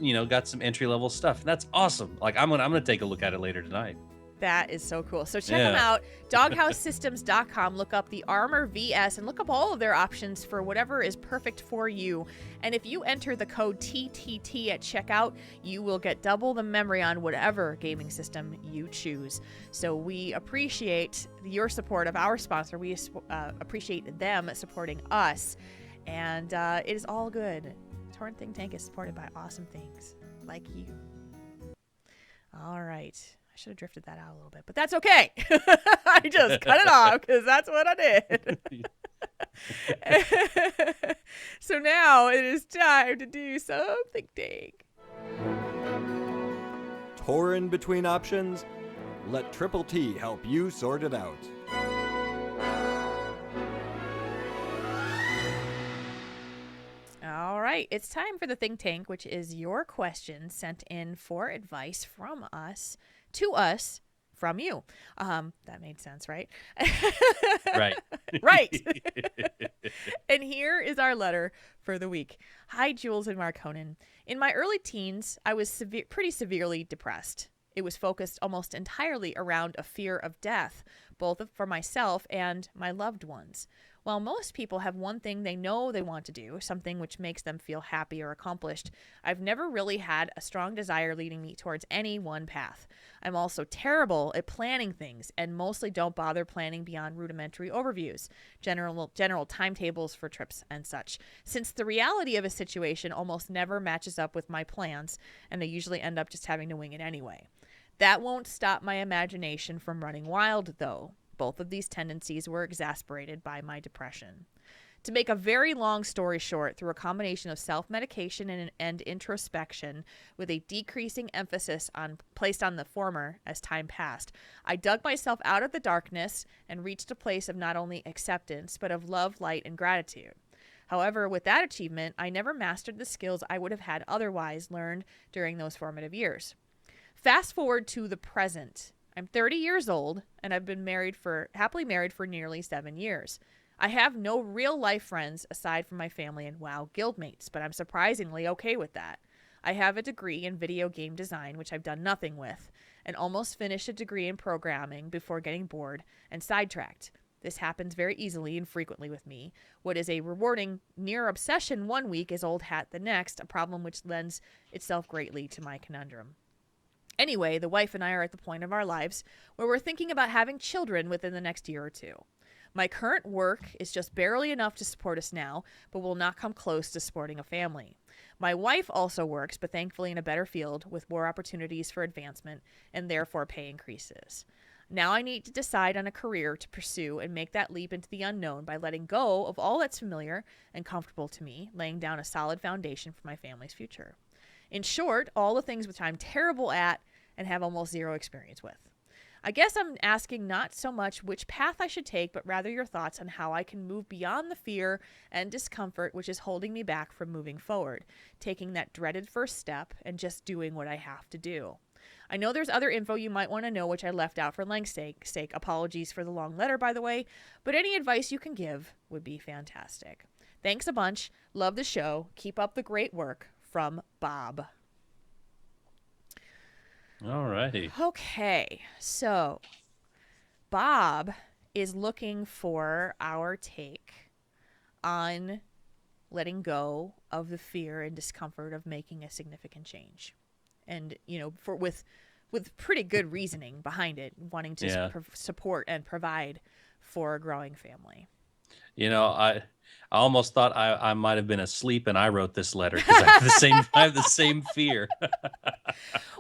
entry level stuff. And that's awesome. Like I'm gonna take a look at it later tonight. That is so cool. So check them out, doghousesystems.com. Look up the Armor VS and look up all of their options for whatever is perfect for you. And if you enter the code TTT at checkout, you will get double the memory on whatever gaming system you choose. So we appreciate your support of our sponsor. We appreciate them supporting us. And it is all good. Tauren Think Tank is supported by awesome things like you. All right. I should have drifted that out a little bit, but that's okay. I just cut it off because that's what I did. So now it is time to do some Think Tank. Tauren between options? Let Triple T help you sort it out. All right, it's time for the Think Tank, which is your questions sent in for advice from us to us from you. That made sense, right? Right. Right. And here is our letter for the week. Hi, Jules and Marconin. In my early teens, I was pretty severely depressed. It was focused almost entirely around a fear of death, both for myself and my loved ones. While most people have one thing they know they want to do, something which makes them feel happy or accomplished, I've never really had a strong desire leading me towards any one path. I'm also terrible at planning things and mostly don't bother planning beyond rudimentary overviews, general timetables for trips and such, since the reality of a situation almost never matches up with my plans, and they usually end up just having to wing it anyway. That won't stop my imagination from running wild, though. Both of these tendencies were exacerbated by my depression. To make a very long story short, through a combination of self-medication and introspection, with a decreasing emphasis placed on the former as time passed, I dug myself out of the darkness and reached a place of not only acceptance, but of love, light, and gratitude. However, with that achievement, I never mastered the skills I would have had otherwise learned during those formative years. Fast forward to the present. I'm 30 years old, and I've been happily married for nearly 7 years. I have no real-life friends aside from my family and WoW guildmates, but I'm surprisingly okay with that. I have a degree in video game design, which I've done nothing with, and almost finished a degree in programming before getting bored and sidetracked. This happens very easily and frequently with me. What is a rewarding near obsession one week is old hat the next, a problem which lends itself greatly to my conundrum. Anyway, the wife and I are at the point of our lives where we're thinking about having children within the next year or two. My current work is just barely enough to support us now, but will not come close to supporting a family. My wife also works, but thankfully in a better field with more opportunities for advancement and therefore pay increases. Now I need to decide on a career to pursue and make that leap into the unknown by letting go of all that's familiar and comfortable to me, laying down a solid foundation for my family's future. In short, all the things which I'm terrible at and have almost zero experience with. I guess I'm asking not so much which path I should take, but rather your thoughts on how I can move beyond the fear and discomfort which is holding me back from moving forward, taking that dreaded first step and just doing what I have to do. I know there's other info you might want to know which I left out for length's sake. Apologies for the long letter, by the way, but any advice you can give would be fantastic. Thanks a bunch. Love the show. Keep up the great work. From Bob. All righty. Okay, so Bob is looking for our take on letting go of the fear and discomfort of making a significant change. And, with pretty good reasoning behind it, wanting to support and provide for a growing family. I almost thought I might have been asleep and I wrote this letter because I have the same fear.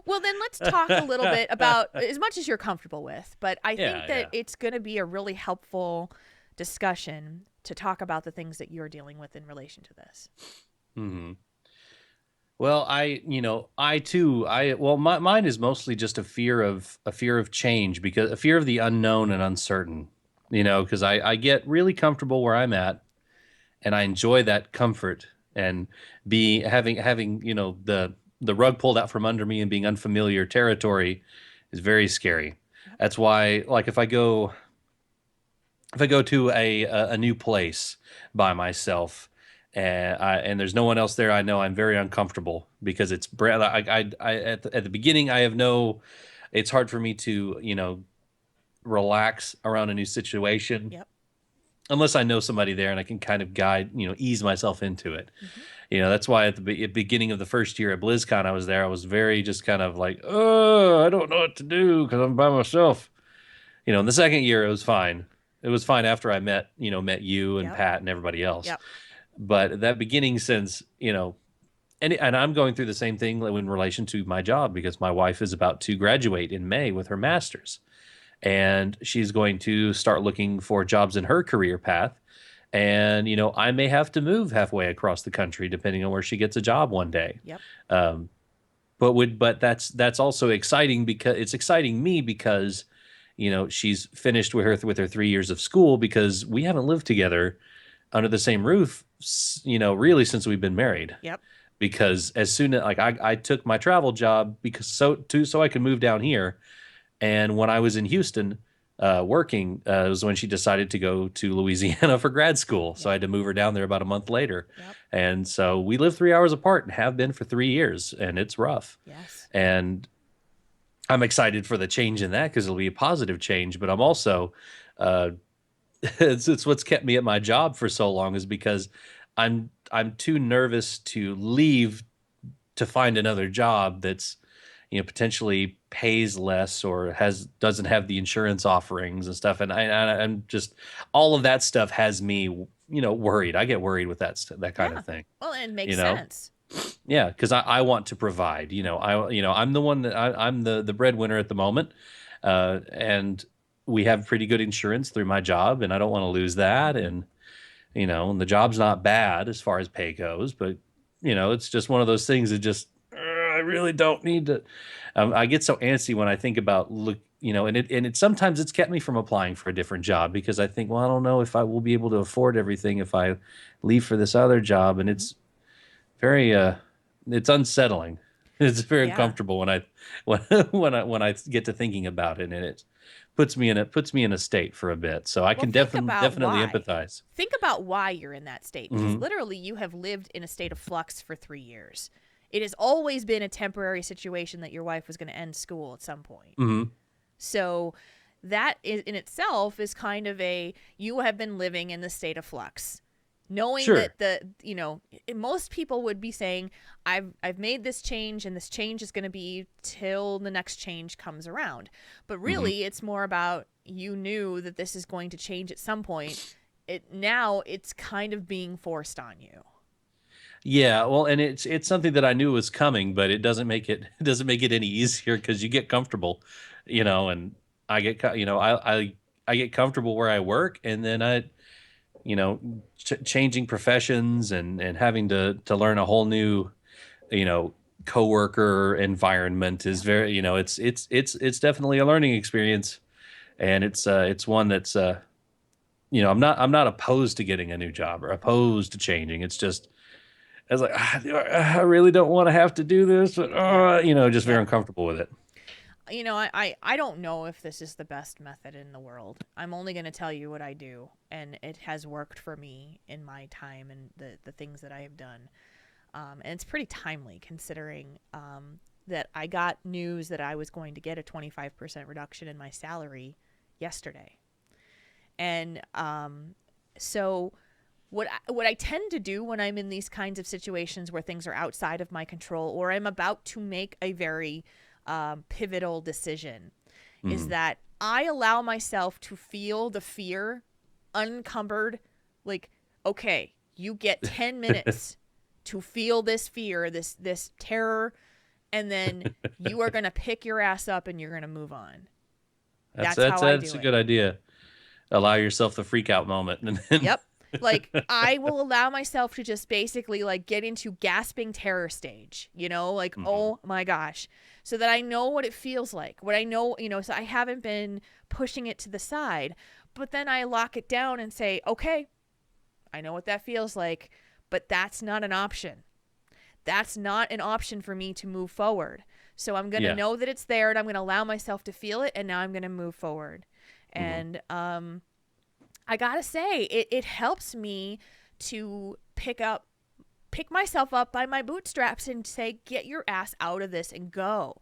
Well, then let's talk a little bit about as much as you're comfortable with, but I think that it's going to be a really helpful discussion to talk about the things that you're dealing with in relation to this. Mm-hmm. Well, mine is mostly just a fear of change, because a fear of the unknown and uncertain, because I get really comfortable where I'm at and I enjoy that comfort, and having the rug pulled out from under me and being unfamiliar territory is very scary. That's why, like, if I go to a new place by myself, and there's no one else there, I know I'm very uncomfortable because it's at the beginning it's hard for me to relax around a new situation. Yep. Unless I know somebody there and I can kind of ease myself into it. Mm-hmm. That's why at the beginning of the first year at BlizzCon I was there, I was very just kind of like, oh, I don't know what to do because I'm by myself. In the second year it was fine. It was fine after I met you and Pat and everybody else. Yep. But that beginning sense, and I'm going through the same thing in relation to my job, because my wife is about to graduate in May with her master's, and she's going to start looking for jobs in her career path. And, I may have to move halfway across the country depending on where she gets a job one day. Yep. But that's also exciting, because it's exciting me because, she's finished with her 3 years of school, because we haven't lived together under the same roof, really since we've been married. Yep. Because as soon as I took my travel job so I could move down here. And when I was in Houston working, it was when she decided to go to Louisiana for grad school. So I had to move her down there about a month later. Yep. And so we live 3 hours apart and have been for 3 years, and it's rough. Yes. And I'm excited for the change in that, because it'll be a positive change. But I'm also, it's what's kept me at my job for so long, is because I'm too nervous to leave to find another job that's potentially pays less or doesn't have the insurance offerings and stuff. And I'm just, all of that stuff has me, worried. I get worried with that kind of thing. Well, it makes sense. Yeah. Cause I want to provide, I'm the one that I'm the breadwinner at the moment. And we have pretty good insurance through my job, and I don't want to lose that. And, and the job's not bad as far as pay goes, but it's just one of those things that just, I really don't need to. I get so antsy when I think about and sometimes it's kept me from applying for a different job, because I think, well, I don't know if I will be able to afford everything if I leave for this other job, and it's very it's unsettling. It's very uncomfortable when I get to thinking about it, and it puts me in a state for a bit. So I can definitely empathize. Think about why you're in that state, because literally you have lived in a state of flux for 3 years. It has always been a temporary situation that your wife was going to end school at some point. Mm-hmm. So that in itself is kind of you have been living in the state of flux, knowing that most people would be saying, I've made this change, and this change is going to be till the next change comes around. But really, it's more about, you knew that this is going to change at some point. Now it's kind of being forced on you. Yeah, well, and it's something that I knew was coming, but it doesn't make it any easier because you get comfortable, and I get I get comfortable where I work, and then you know, changing professions and having to learn a whole new, you know, coworker environment is very, it's definitely a learning experience, and it's one that's I'm not opposed to getting a new job or opposed to changing. It's just I was like, I really don't want to have to do this, but just very uncomfortable with it. I don't know if this is the best method in the world. I'm only going to tell you what I do, and it has worked for me in my time and the things that I have done. And it's pretty timely considering that I got news that I was going to get a 25% reduction in my salary yesterday. And so what I tend to do when I'm in these kinds of situations where things are outside of my control, or I'm about to make a very pivotal decision, is that I allow myself to feel the fear unencumbered. Like, okay, you get 10 minutes to feel this fear, this terror, and then you are going to pick your ass up and you're going to move on. That's how I do it. That's a good idea. Allow yourself the freak out moment. And then Yep. Like, I will allow myself to just basically like get into gasping terror stage, like, oh my gosh, so that I know what it feels like, what I know, so I haven't been pushing it to the side, but then I lock it down and say, okay, I know what that feels like, but that's not an option. That's not an option for me to move forward. So I'm going to know that it's there, and I'm going to allow myself to feel it, and now I'm going to move forward. And I gotta say, it helps me to pick myself up by my bootstraps and say, get your ass out of this and go.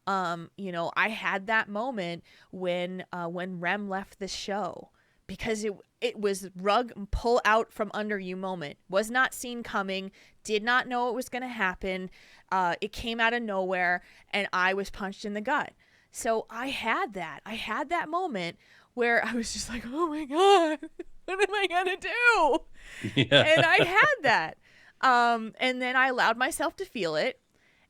I had that moment when Rem left the show, because it was rug pull out from under you moment. Was not seen coming, did not know it was going to happen. It came out of nowhere, and I was punched in the gut. So I had that moment where I was just like, oh my God, what am I going to do? Yeah. And I had that. And then I allowed myself to feel it.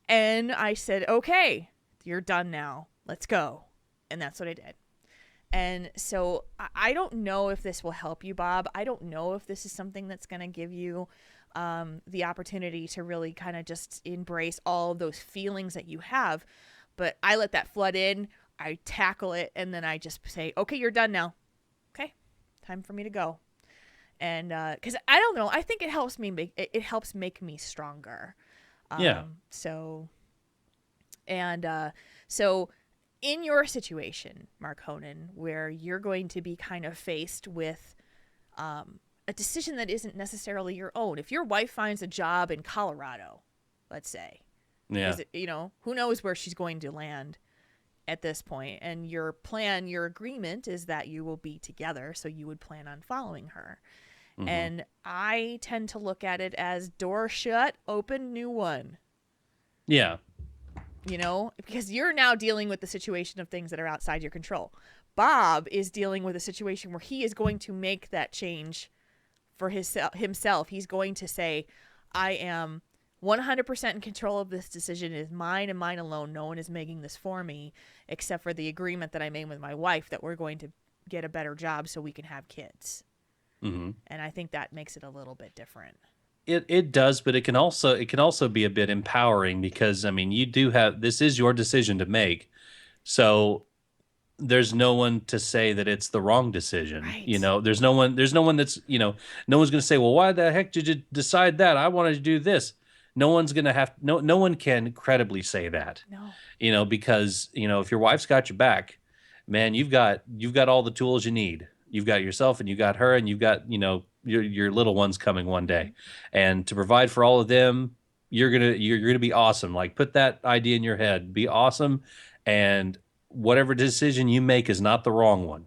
And I said, okay, you're done now. Let's go. And that's what I did. And so I don't know if this will help you, Bob. I don't know if this is something that's going to give you the opportunity to really kind of just embrace all of those feelings that you have. But I let that flood in. I tackle it, and then I just say, okay, you're done now. Okay, time for me to go. And because I don't know, I think it helps make me stronger. So in your situation, Mark Honan, where you're going to be kind of faced with a decision that isn't necessarily your own. If your wife finds a job in Colorado, let's say, who knows where she's going to land at this point, and your agreement is that you will be together, so you would plan on following her. And I tend to look at it as door shut, open, new one. Yeah. Because you're now dealing with the situation of things that are outside your control. Bob is dealing with a situation where he is going to make that change for himself. He's going to say, I am 100% in control of this decision. It is mine and mine alone. No one is making this for me, except for the agreement that I made with my wife that we're going to get a better job so we can have kids. And I think that makes it a little bit different. It does, but it can also be a bit empowering, because you do have, this is your decision to make, so there's no one to say that it's the wrong decision. Right. There's no one that's no one's going to say, well, why the heck did you decide that? I wanted to do this. No one's going to have, no one can credibly say that. No. Because if your wife's got your back, man, you've got all the tools you need. You've got yourself, and you've got her, and you've got your little ones coming one day, and to provide for all of them, you're gonna be awesome. Like, put that idea in your head, be awesome, and whatever decision you make is not the wrong one,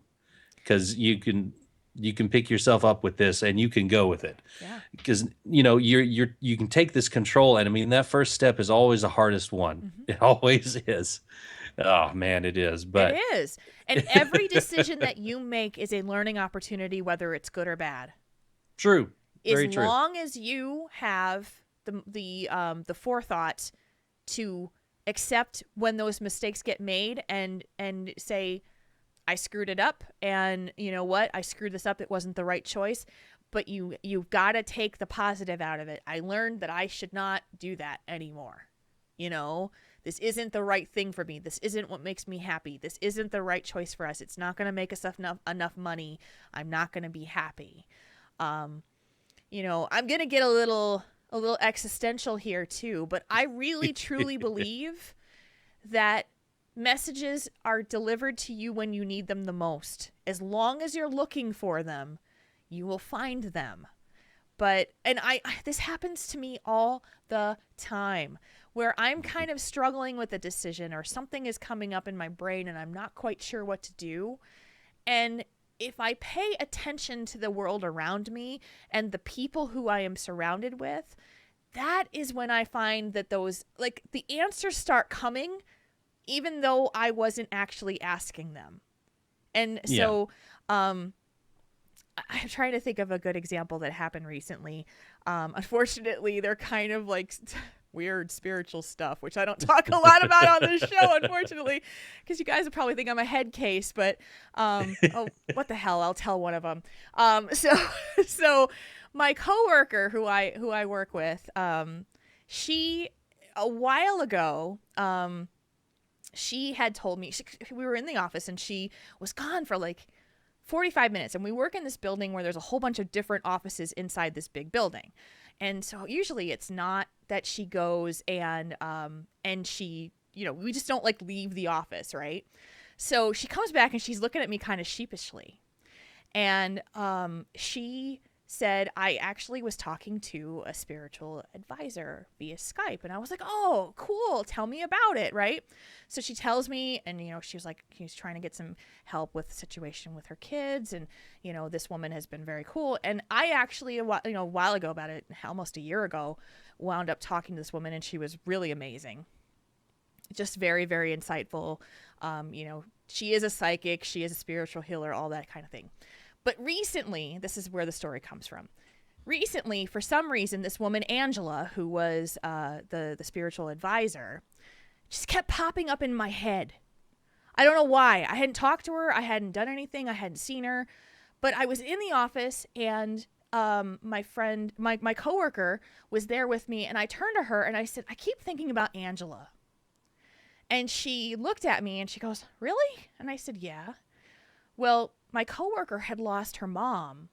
because you can pick yourself up with this, and you can go with it. Yeah. Because you can take this control, and that first step is always the hardest one. It always is. Oh man, it is. But it is. And every decision that you make is a learning opportunity, whether it's good or bad. True. Very as true. long as you have the forethought to accept when those mistakes get made and say, I screwed it up, and you know what? I screwed this up. It wasn't the right choice, but you've got to take the positive out of it. I learned that I should not do that anymore. You know, this isn't the right thing for me. This isn't what makes me happy. This isn't the right choice for us. It's not going to make us enough money. I'm not going to be happy. You know, I'm going to get a little existential here too, but I really truly believe that messages are delivered to you when you need them the most. As long as you're looking for them, you will find them. But, and this happens to me all the time, where I'm kind of struggling with a decision or something is coming up in my brain and I'm not quite sure what to do. And if I pay attention to the world around me and the people who I am surrounded with, that is when I find that those, like, the answers start coming even though I wasn't actually asking them. And so, I'm trying to think of a good example that happened recently. Unfortunately, they're kind of like weird spiritual stuff, which I don't talk a lot about on this show, unfortunately, because you guys will probably think I'm a head case, but oh, what the hell? I'll tell one of them. So my coworker who I work with, she, a while ago, she had told me, we were in the office and she was gone for like 45 minutes, and we work in this building where there's a whole bunch of different offices inside this big building. And so usually it's not that she goes and she, you know, we just don't like leave the office, right? So she comes back and she's looking at me kind of sheepishly. And she said, I actually was talking to a spiritual advisor via Skype. And I was like, oh, cool. Tell me about it, right? So she tells me, and, you know, she was like, he's trying to get some help with the situation with her kids. And, you know, this woman has been very cool. And I actually, a while ago, about it, almost a year ago, wound up talking to this woman, and she was really amazing. Just very, very insightful. You know, she is a psychic. She is a spiritual healer, all that kind of thing. But recently, this is where the story comes from. Recently, for some reason, this woman, Angela, who was the spiritual advisor, just kept popping up in my head. I don't know why. I hadn't talked to her. I hadn't done anything. I hadn't seen her. But I was in the office, and my friend, my coworker was there with me, and I turned to her, and I said, I keep thinking about Angela. And she looked at me, and she goes, really? And I said, yeah. Well, my coworker had lost her mom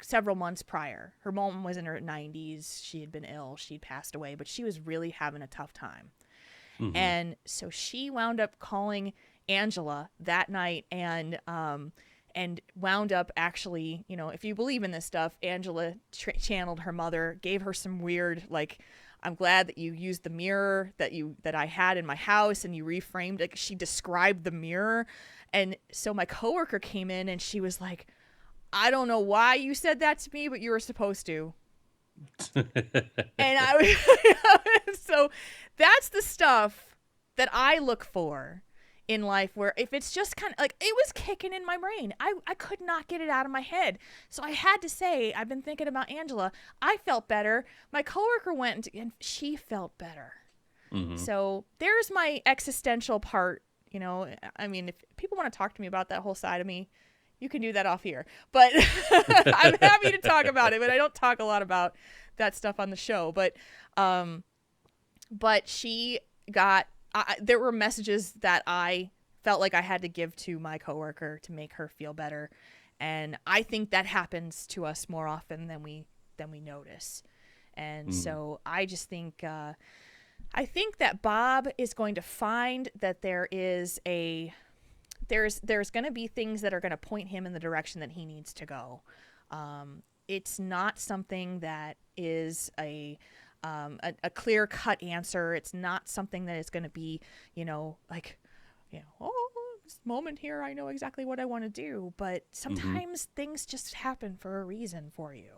several months prior. Her mom was in her 90s. She had been ill. She'd passed away, but she was really having a tough time. Mm-hmm. And so she wound up calling Angela that night and wound up actually, you know, if you believe in this stuff, Angela channeled her mother, gave her some weird, like, I'm glad that you used the mirror that I had in my house and you reframed it. She described the mirror. And so my coworker came in and she was like, I don't know why you said that to me, but you were supposed to. And I was, so that's the stuff that I look for in life, where if it's just kind of like, it was kicking in my brain. I could not get it out of my head. So I had to say, I've been thinking about Angela. I felt better. My coworker went and she felt better. Mm-hmm. So there's my existential part. You know, I mean, if people want to talk to me about that whole side of me, you can do that off here. But I'm happy to talk about it, but I don't talk a lot about that stuff on the show. But she got, there were messages that I felt like I had to give to my coworker to make her feel better. And I think that happens to us more often than we notice. And so I just think, I think that Bob is going to find that there's going to be things that are going to point him in the direction that he needs to go. It's not something that is a clear-cut answer. It's not something that is going to be, like, oh, this moment here, I know exactly what I want to do. But sometimes things just happen for a reason for you.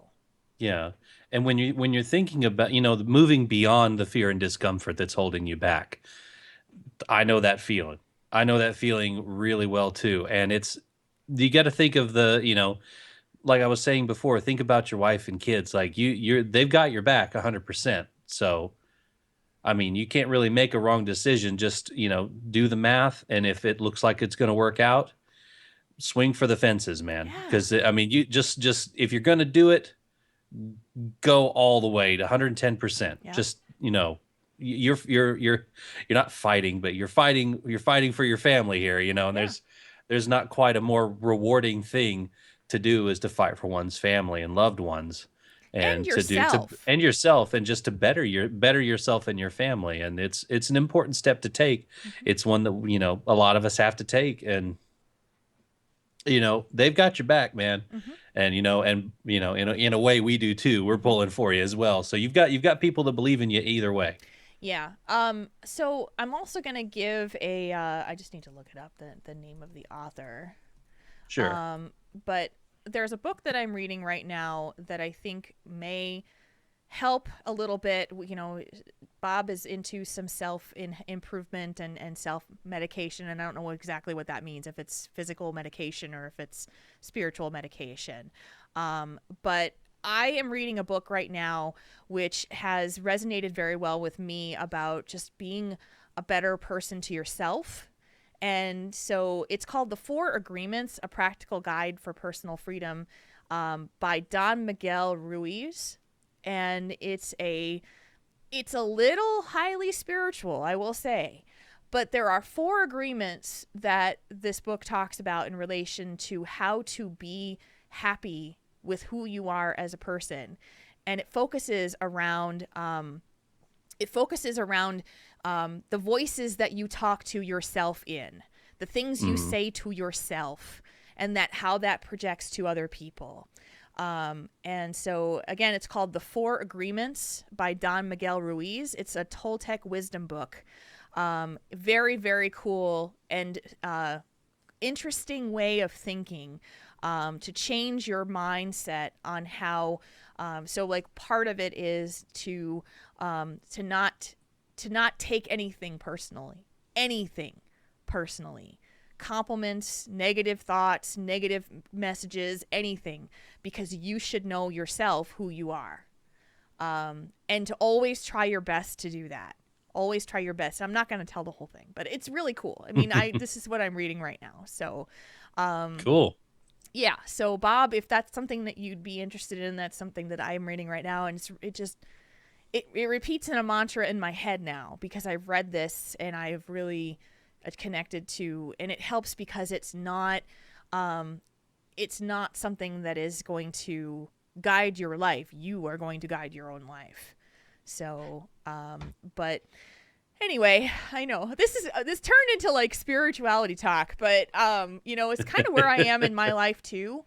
Yeah. And when you're thinking about, moving beyond the fear and discomfort that's holding you back, I know that feeling. I know that feeling really well too. And you got to think of like I was saying before, think about your wife and kids. Like they've got your back 100%. So, I mean, you can't really make a wrong decision. Just, do the math. And if it looks like it's going to work out, swing for the fences, man. Yeah. Because I mean, you just if you're going to do it, go all the way to 110%. Yeah. Just, you're not fighting, but you're fighting for your family here, and there's not quite a more rewarding thing to do is to fight for one's family and loved ones, and yourself, and just to better yourself and your family. And it's an important step to take. It's one that a lot of us have to take, and they've got your back, man. And in a way we do too. We're pulling for you as well. So you've got people that believe in you either way. Yeah. So I'm also gonna give a. I just need to look it up, the name of the author. Sure. But there's a book that I'm reading right now that I think may help a little bit. Bob is into some self-improvement and self-medication, and I don't know exactly what that means, if it's physical medication or if it's spiritual medication. But I am reading a book right now which has resonated very well with me about just being a better person to yourself. And so it's called The 4 Agreements, A Practical Guide for Personal Freedom, by Don Miguel Ruiz. And it's a little highly spiritual, I will say. But there are 4 agreements that this book talks about in relation to how to be happy with who you are as a person. And it focuses around the voices that you talk to yourself in, the things you say to yourself, and how that projects to other people. And so, again, it's called The 4 Agreements by Don Miguel Ruiz. It's a Toltec wisdom book. Very, very cool and interesting way of thinking to change your mindset on how. So, like, part of it is to not take anything personally. Compliments, negative thoughts, negative messages, anything, because you should know yourself who you are. And to always try your best to do that. Always try your best. I'm not going to tell the whole thing, but it's really cool. I mean, this is what I'm reading right now. So, cool. Yeah. So, Bob, if that's something that you'd be interested in, that's something that I'm reading right now. And it repeats in a mantra in my head now because I've read this and I've really connected to, and it helps because it's not something that is going to guide your life. You are going to guide your own life. So, but anyway, I know this turned into like spirituality talk, but it's kind of where I am in my life too.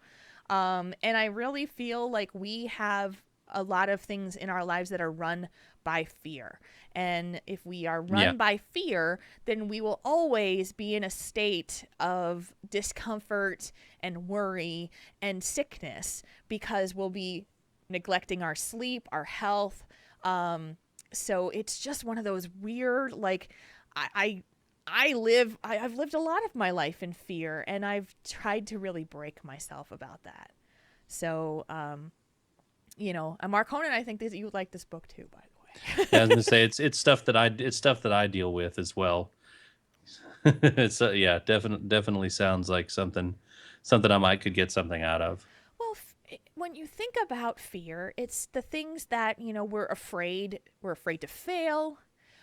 And I really feel like we have a lot of things in our lives that are run by fear. And if we are run by fear, then we will always be in a state of discomfort and worry and sickness because we'll be neglecting our sleep, our health. So it's just one of those weird, like, I've lived a lot of my life in fear, and I've tried to really break myself about that. So, Mark Honan, I think that you would like this book too, by the way. Yeah, I was gonna say it's stuff that I deal with as well. It's definitely sounds like something I could get something out of. Well, when you think about fear, it's the things that we're afraid to fail.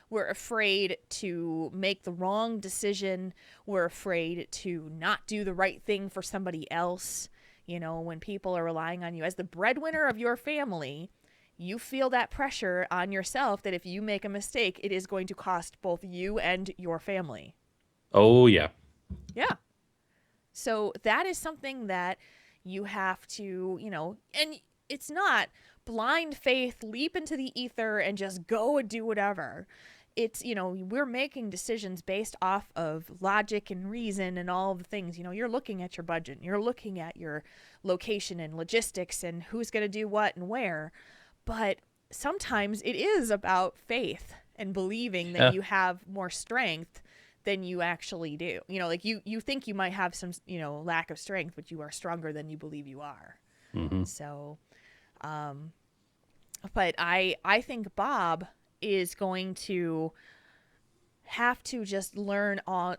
We're afraid to make the wrong decision. We're afraid to not do the right thing for somebody else. When people are relying on you as the breadwinner of your family, you feel that pressure on yourself that if you make a mistake, it is going to cost both you and your family. Oh, yeah. Yeah. So that is something that you have to, and it's not blind faith, leap into the ether and just go and do whatever. It's, we're making decisions based off of logic and reason and all the things. You're looking at your budget, you're looking at your location and logistics and who's going to do what and where. But sometimes it is about faith and believing that you have more strength than you actually do. Like you think you might have some, lack of strength, but you are stronger than you believe you are. So, but I think Bob is going to have to just learn on,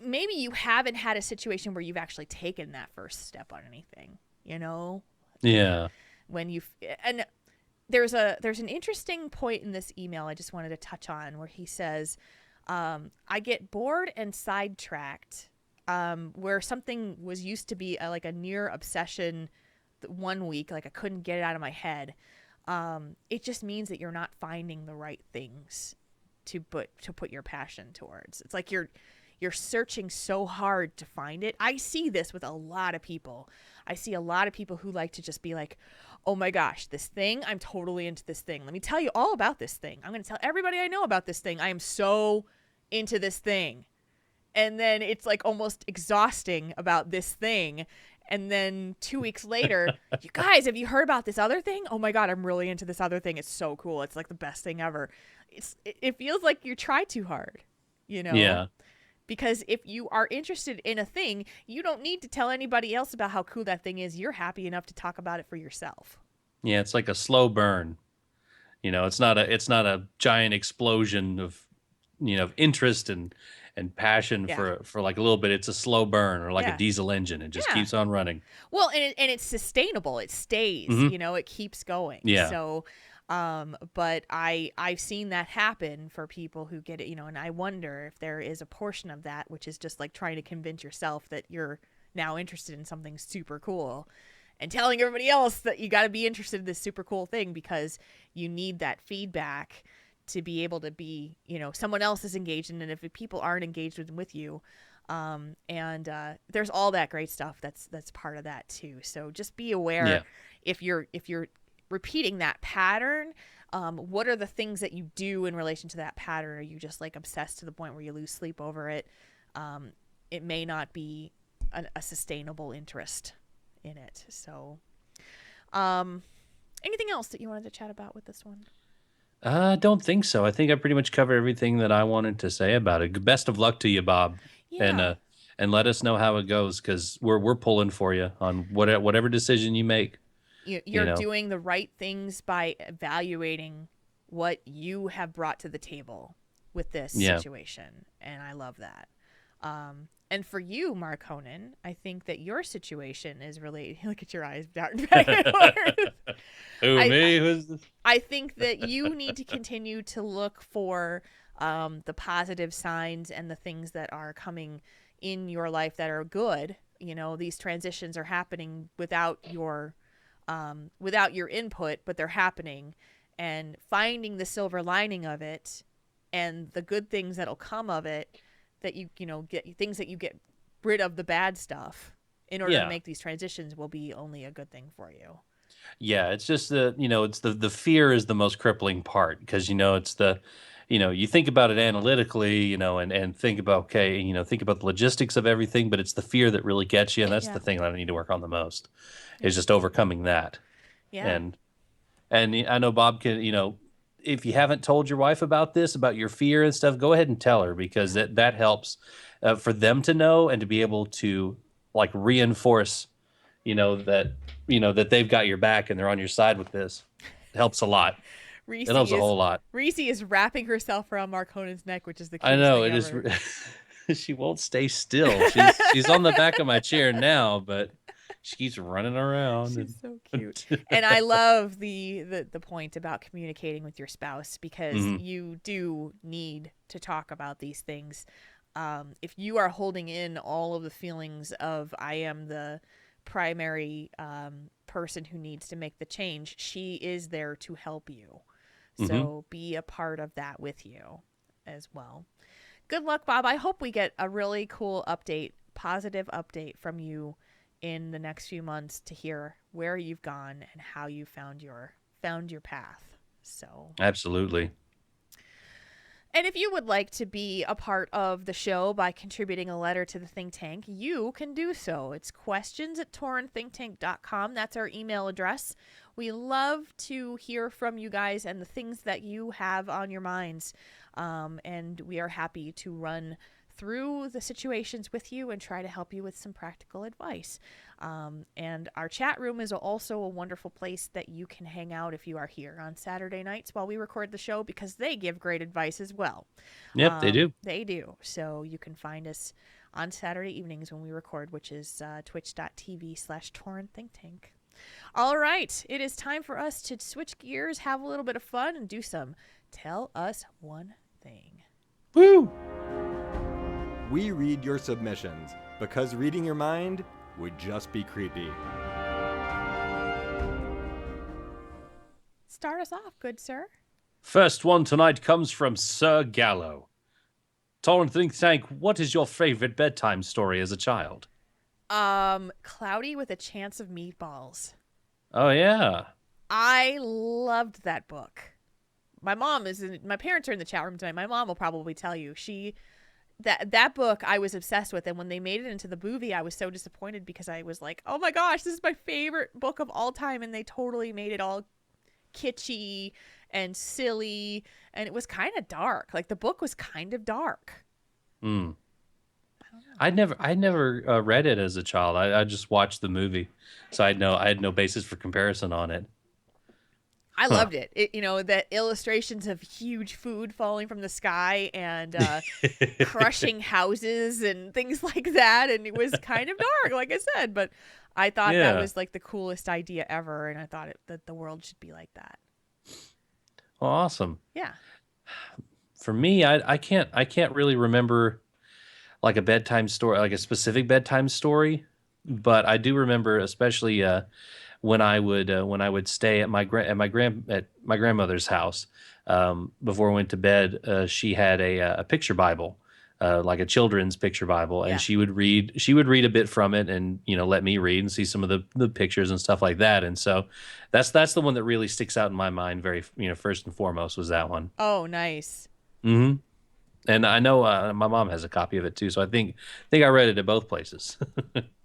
maybe you haven't had a situation where you've actually taken that first step on anything, Yeah. When and there's an interesting point in this email I just wanted to touch on where he says, I get bored and sidetracked, where something was used to be like a near obsession 1 week, like I couldn't get it out of my head. It just means that you're not finding the right things to put your passion towards. It's like you're searching so hard to find it. I see this with a lot of people. I see a lot of people who like to just be like, oh my gosh, this thing, I'm totally into this thing. Let me tell you all about this thing. I'm going to tell everybody I know about this thing. I am so into this thing. And then it's like almost exhausting about this thing. And then 2 weeks later, you guys, have you heard about this other thing? Oh my God, I'm really into this other thing. It's so cool. It's like the best thing ever. It feels like you try too hard, Yeah. Because if you are interested in a thing, you don't need to tell anybody else about how cool that thing is. You're happy enough to talk about it for yourself. Yeah, it's like a slow burn. It's not a giant explosion of interest and passion for like a little bit. It's a slow burn, or like a diesel engine. It just keeps on running. Well, and it's sustainable. It stays, it keeps going. Yeah. So, but I've seen that happen for people who get it, and I wonder if there is a portion of that, which is just like trying to convince yourself that you're now interested in something super cool and telling everybody else that you got to be interested in this super cool thing because you need that feedback to be able to be, someone else is engaged in it. If people aren't engaged with you, there's all that great stuff that's part of that too. So just be aware if you're repeating that pattern, what are the things that you do in relation to that pattern? Are you just like obsessed to the point where you lose sleep over it? It may not be a sustainable interest in it. So, anything else that you wanted to chat about with this one? I don't think so. I think I pretty much covered everything that I wanted to say about it. Best of luck to you, Bob. Yeah. And let us know how it goes, because we're pulling for you on whatever decision you make. You're doing the right things by evaluating what you have brought to the table with this situation, and I love that. And for you, Mark Honan, I think that your situation is really, look at your eyes darting back and forth. Me? Who's this? I think that you need to continue to look for the positive signs and the things that are coming in your life that are good. These transitions are happening without your input, but they're happening, and finding the silver lining of it and the good things that'll come of it, that you get things that you get rid of the bad stuff in order to make these transitions will be only a good thing for you. Yeah, it's just it's the fear is the most crippling part, because it's the you think about it analytically, and think about think about the logistics of everything, but it's the fear that really gets you, and that's the thing that I need to work on the most, is just overcoming that. Yeah. And I know Bob can, if you haven't told your wife about this, about your fear and stuff, go ahead and tell her, because that helps for them to know and to be able to like reinforce, that they've got your back and they're on your side with this. It helps a lot. It helps a whole lot. Reese is wrapping herself around Mark Honan's neck, which is the cutest I know thing it ever. is. She won't stay still. She's on the back of my chair now, but she keeps running around. She's so cute. And I love the point about communicating with your spouse, because you do need to talk about these things. If you are holding in all of the feelings of I am the primary person who needs to make the change, she is there to help you. So be a part of that with you as well. Good luck, Bob. I hope we get a really cool update, positive update from you in the next few months to hear where you've gone and how you found your path. So absolutely. And if you would like to be a part of the show by contributing a letter to the think tank, you can do so. It's questions@taurenThinkTank.com. That's our email address. We love to hear from you guys and the things that you have on your minds. And we are happy to run through the situations with you and try to help you with some practical advice. And our chat room is also a wonderful place that you can hang out if you are here on Saturday nights while we record the show, because they give great advice as well. Yep, they do. They do. So you can find us on Saturday evenings when we record, which is twitch.tv/Tauren Think Tank. All right, it is time for us to switch gears, have a little bit of fun, and do some Tell Us One Thing. Woo! We read your submissions because reading your mind would just be creepy. Start us off, good sir. First one tonight comes from Sir Gallo. Tauren Think Tank, what is your favorite bedtime story as a child? Cloudy with a Chance of Meatballs. Oh, yeah. I loved that book. My parents are in the chat room tonight. My mom will probably tell you. That book I was obsessed with, and when they made it into the movie, I was so disappointed because I was like, oh my gosh, this is my favorite book of all time, and they totally made it all kitschy and silly, and it was kind of dark. Like, the book was kind of dark. I never read it as a child. I just watched the movie, so I had no basis for comparison on it. I loved it. That illustrations of huge food falling from the sky and crushing houses and things like that, and it was kind of dark, like I said. But I thought that was like the coolest idea ever, and I thought that the world should be like that. Well, awesome. Yeah. For me, I can't really remember like a bedtime story, like a specific bedtime story, but I do remember, especially when I would stay at my grandmother's house before I went to bed. She had a picture Bible, like a children's picture Bible, and she would read a bit from it, and let me read and see some of the pictures and stuff like that. And so that's the one that really sticks out in my mind. Very first and foremost was that one. Oh, nice. Mm-hmm. And I know my mom has a copy of it too, so I think I read it at both places.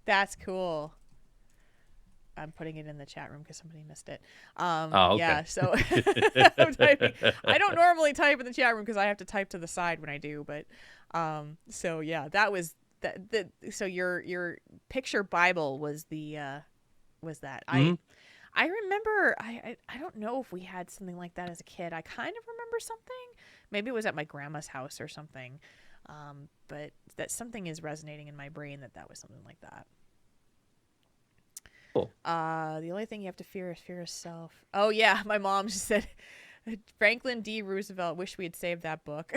That's cool. I'm putting it in the chat room because somebody missed it. Okay. Yeah, so I'm typing. I don't normally type in the chat room because I have to type to the side when I do. But so yeah, that was that. So your picture Bible was that. Mm-hmm. I remember. I don't know if we had something like that as a kid. I kind of remember something. Maybe it was at my grandma's house or something. But that something is resonating in my brain that was something like that. Cool. The only thing you have to fear is fear of self. Oh yeah, my mom just said Franklin D. Roosevelt. Wish we had saved that book.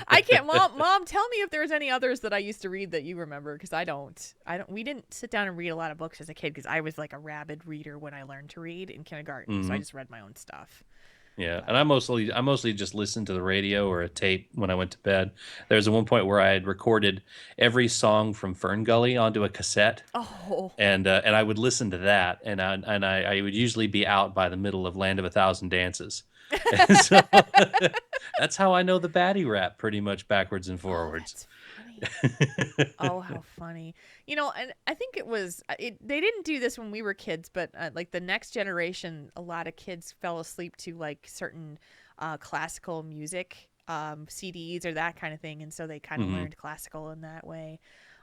I can't. Mom, tell me if there's any others that I used to read that you remember, because I don't. We didn't sit down and read a lot of books as a kid because I was like a rabid reader when I learned to read in kindergarten. Mm-hmm. So I just read my own stuff. Yeah, and I mostly just listened to the radio or a tape when I went to bed. There was one point where I had recorded every song from Fern Gully onto a cassette. Oh. And I would listen to that, and I would usually be out by the middle of Land of a Thousand Dances. And so that's how I know the baddie rap pretty much backwards and forwards. Oh, how funny. And I think they didn't do this when we were kids, but like the next generation, a lot of kids fell asleep to like certain classical music CDs or that kind of thing, and so they kind of learned classical in that way.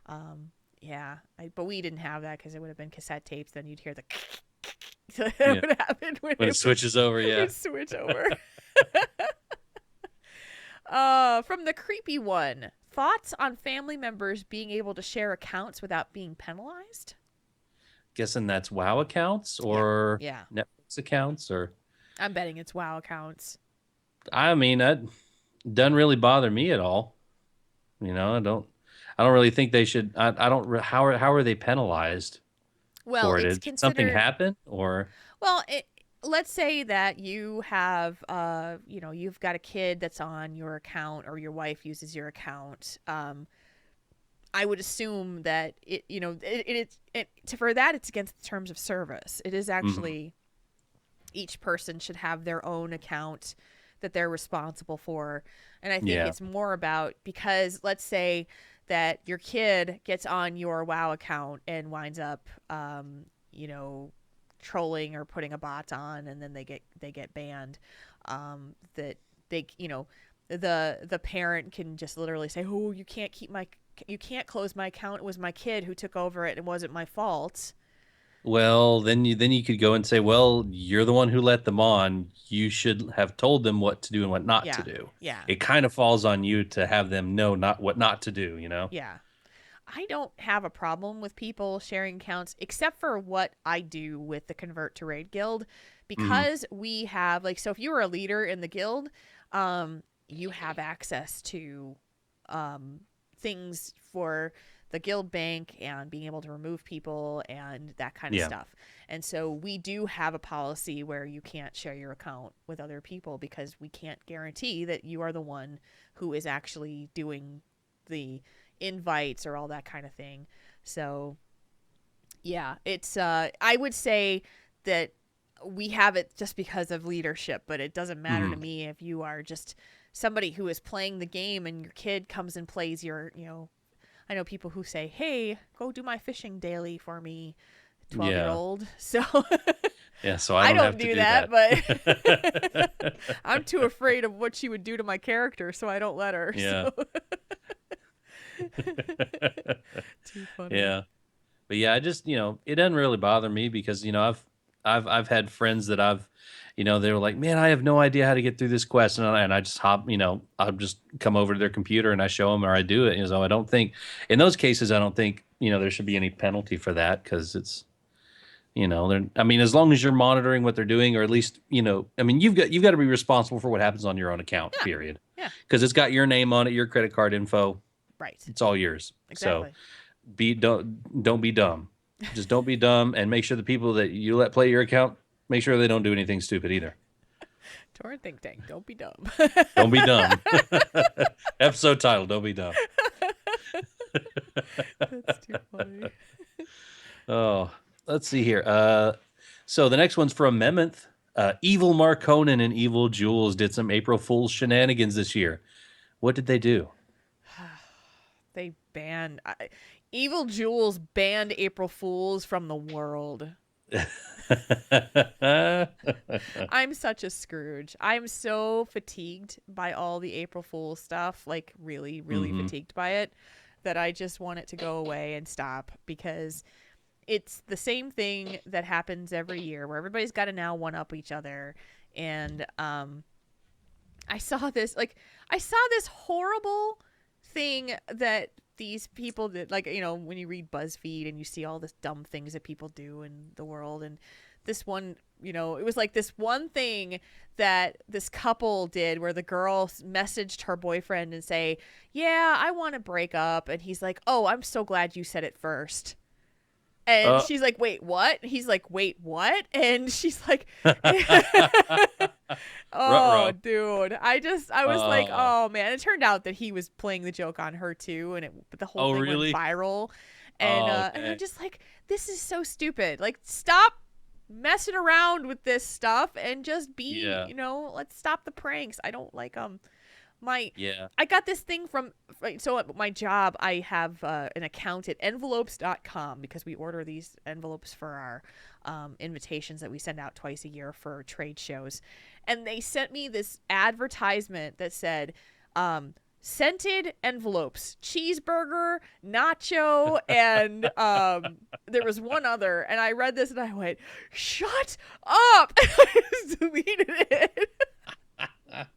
But we didn't have that because it would have been cassette tapes. Then you'd hear the so that would happen when it switches over. Yeah, it would switch over. From the creepy one. Thoughts on family members being able to share accounts without being penalized? Guessing that's WoW accounts or Netflix accounts, or I'm betting it's WoW accounts. I mean, that doesn't really bother me at all. I don't really think they should. I don't. How are they penalized? Well, for it? It's Did considered something happen, or let's say that you have, you've got a kid that's on your account, or your wife uses your account. I would assume that for that, it's against the terms of service. It is actually each person should have their own account that they're responsible for. And I think it's more about, because let's say that your kid gets on your WoW account and winds up, trolling or putting a bot on, and then they get banned, that they the parent can just literally say, "Oh, you can't close my account. It was my kid who took over it. It wasn't my fault." Well, then you could go and say, well, you're the one who let them on. You should have told them what to do and what not to do. Yeah. It kind of falls on you to have them know what not to do, you know? Yeah. I don't have a problem with people sharing accounts except for what I do with the Convert to Raid Guild, because we have, like, so if you were a leader in the guild, you have access to things for the guild bank and being able to remove people and that kind of stuff. And so we do have a policy where you can't share your account with other people because we can't guarantee that you are the one who is actually doing the invites or all that kind of thing. So yeah, it's I would say that we have it just because of leadership, but it doesn't matter to me if you are just somebody who is playing the game and your kid comes and plays your, I know people who say, "Hey, go do my fishing daily for me," 12-year-old. So yeah, so I don't have to do that. But I'm too afraid of what she would do to my character, so I don't let her. Yeah. So. Too funny. Yeah. But yeah, I just, it doesn't really bother me because, I've had friends that they were like, "Man, I have no idea how to get through this quest." And I just hop, I'll just come over to their computer and I show them or I do it. So I don't think in those cases, I don't think, there should be any penalty for that because it's, as long as you're monitoring what they're doing, or at least, you've got to be responsible for what happens on your own account, period. Yeah. Because it's got your name on it, your credit card info. Right. It's all yours. Exactly. So don't be dumb. Just don't be dumb, and make sure the people that you let play your account, make sure they don't do anything stupid either. Tauren Think Tank, don't be dumb. Don't be dumb. Episode title, don't be dumb. That's too funny. Oh, let's see here. So the next one's from Memmonth. Evil Marconin and Evil Jules did some April Fool's shenanigans this year. What did they do? They banned... Evil Jules banned April Fools from the world. I'm such a Scrooge. I'm so fatigued by all the April Fool stuff, like really, really fatigued by it, that I just want it to go away and stop, because it's the same thing that happens every year where everybody's got to now one-up each other. And I saw this horrible thing that these people did, like, when you read BuzzFeed and you see all this dumb things that people do in the world, and this one, it was like this one thing that this couple did where the girl messaged her boyfriend and say, "Yeah, I want to break up," and he's like, "Oh, I'm so glad you said it first." And she's like, "Wait, what?" He's like, "Wait, what?" And she's like, "Oh, dude." I was like, "Oh, man." It turned out that he was playing the joke on her too, and the whole thing went viral. And and I'm just like, this is so stupid. Like, stop messing around with this stuff and just be, let's stop the pranks. I don't like I got this thing so at my job, I have an account at envelopes.com because we order these envelopes for our invitations that we send out twice a year for trade shows. And they sent me this advertisement that said, scented envelopes, cheeseburger, nacho, and there was one other. And I read this and I went, "Shut up." I just deleted it.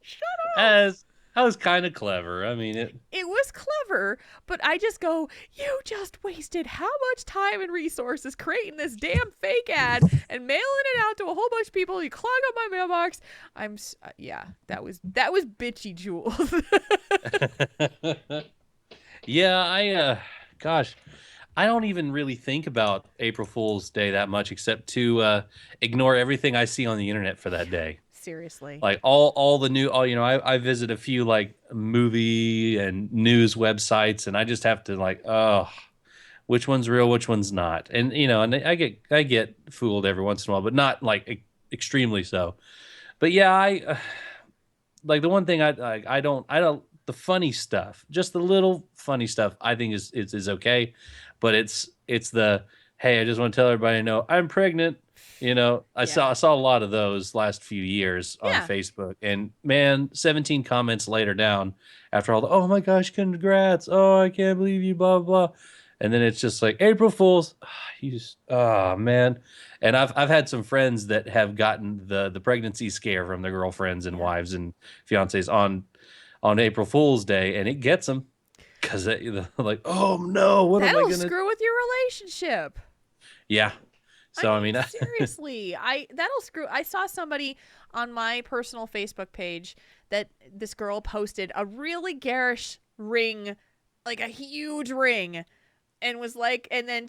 Shut up. That was kind of clever. I mean, it was clever, but I just go, you just wasted how much time and resources creating this damn fake ad and mailing it out to a whole bunch of people. You clog up my mailbox. That was bitchy, Jules. Yeah, I don't even really think about April Fool's Day that much, except to ignore everything I see on the internet for that day. Seriously. Like all the new, I visit a few like movie and news websites, and I just have to which one's real, which one's not. And, and I get fooled every once in a while, but not like extremely so. But yeah, I like the one thing I don't, the funny stuff, just the little funny stuff I think is okay. But it's the, "Hey, I just want to tell everybody, I'm pregnant. I saw a lot of those last few years on Yeah. Facebook, and man, 17 comments later down after all the, oh my gosh, congrats. Oh, I can't believe you, blah, blah. And then it's just like April Fools. Oh man. And I've had some friends that have gotten the pregnancy scare from their girlfriends and wives and fiancés on April Fool's Day, and it gets them because they're like, oh no, what am I That'll gonna screw with your relationship. Yeah. So I mean, seriously, that'll screw. I saw somebody on my personal Facebook page that this girl posted a really garish ring, like a huge ring, and was like, and then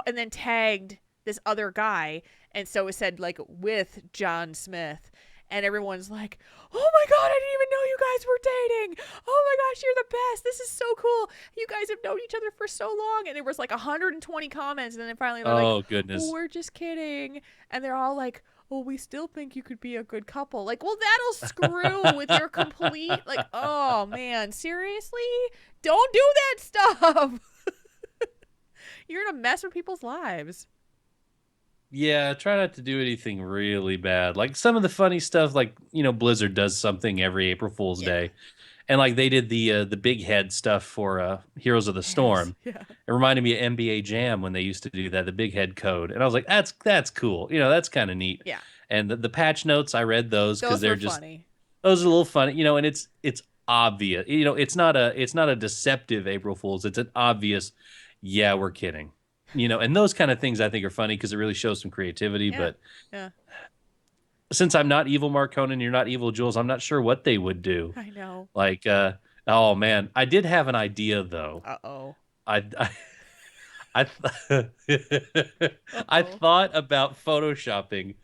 and then tagged this other guy, and so it said like with John Smith, and everyone's like, oh my god, I didn't even know you guys were dating. Oh my gosh, you're the best. This is so cool. You guys have known each other for so long. And there was like 120 comments, and then finally they're like, goodness, oh, we're just kidding. And they're all like, oh, we still think you could be a good couple. Like, well, that'll screw with your complete, like, oh man, seriously? Don't do that stuff. You're gonna mess with people's lives. Yeah, try not to do anything really bad. Like some of the funny stuff, like Blizzard does something every April Fool's Day, and like they did the big head stuff for Heroes of the Storm. Yeah. It reminded me of NBA Jam when they used to do that, the big head code, and I was like, that's cool. That's kind of neat. Yeah. And the patch notes, I read those because they're just funny. Those are a little funny, and it's obvious. It's not a deceptive April Fool's. It's an obvious, yeah, we're kidding. And those kind of things I think are funny because it really shows some creativity. Yeah. But since I'm not evil Mark Conan, you're not evil Jules, I'm not sure what they would do. I know. Like, oh man, I did have an idea though. Uh-oh. I thought about photoshopping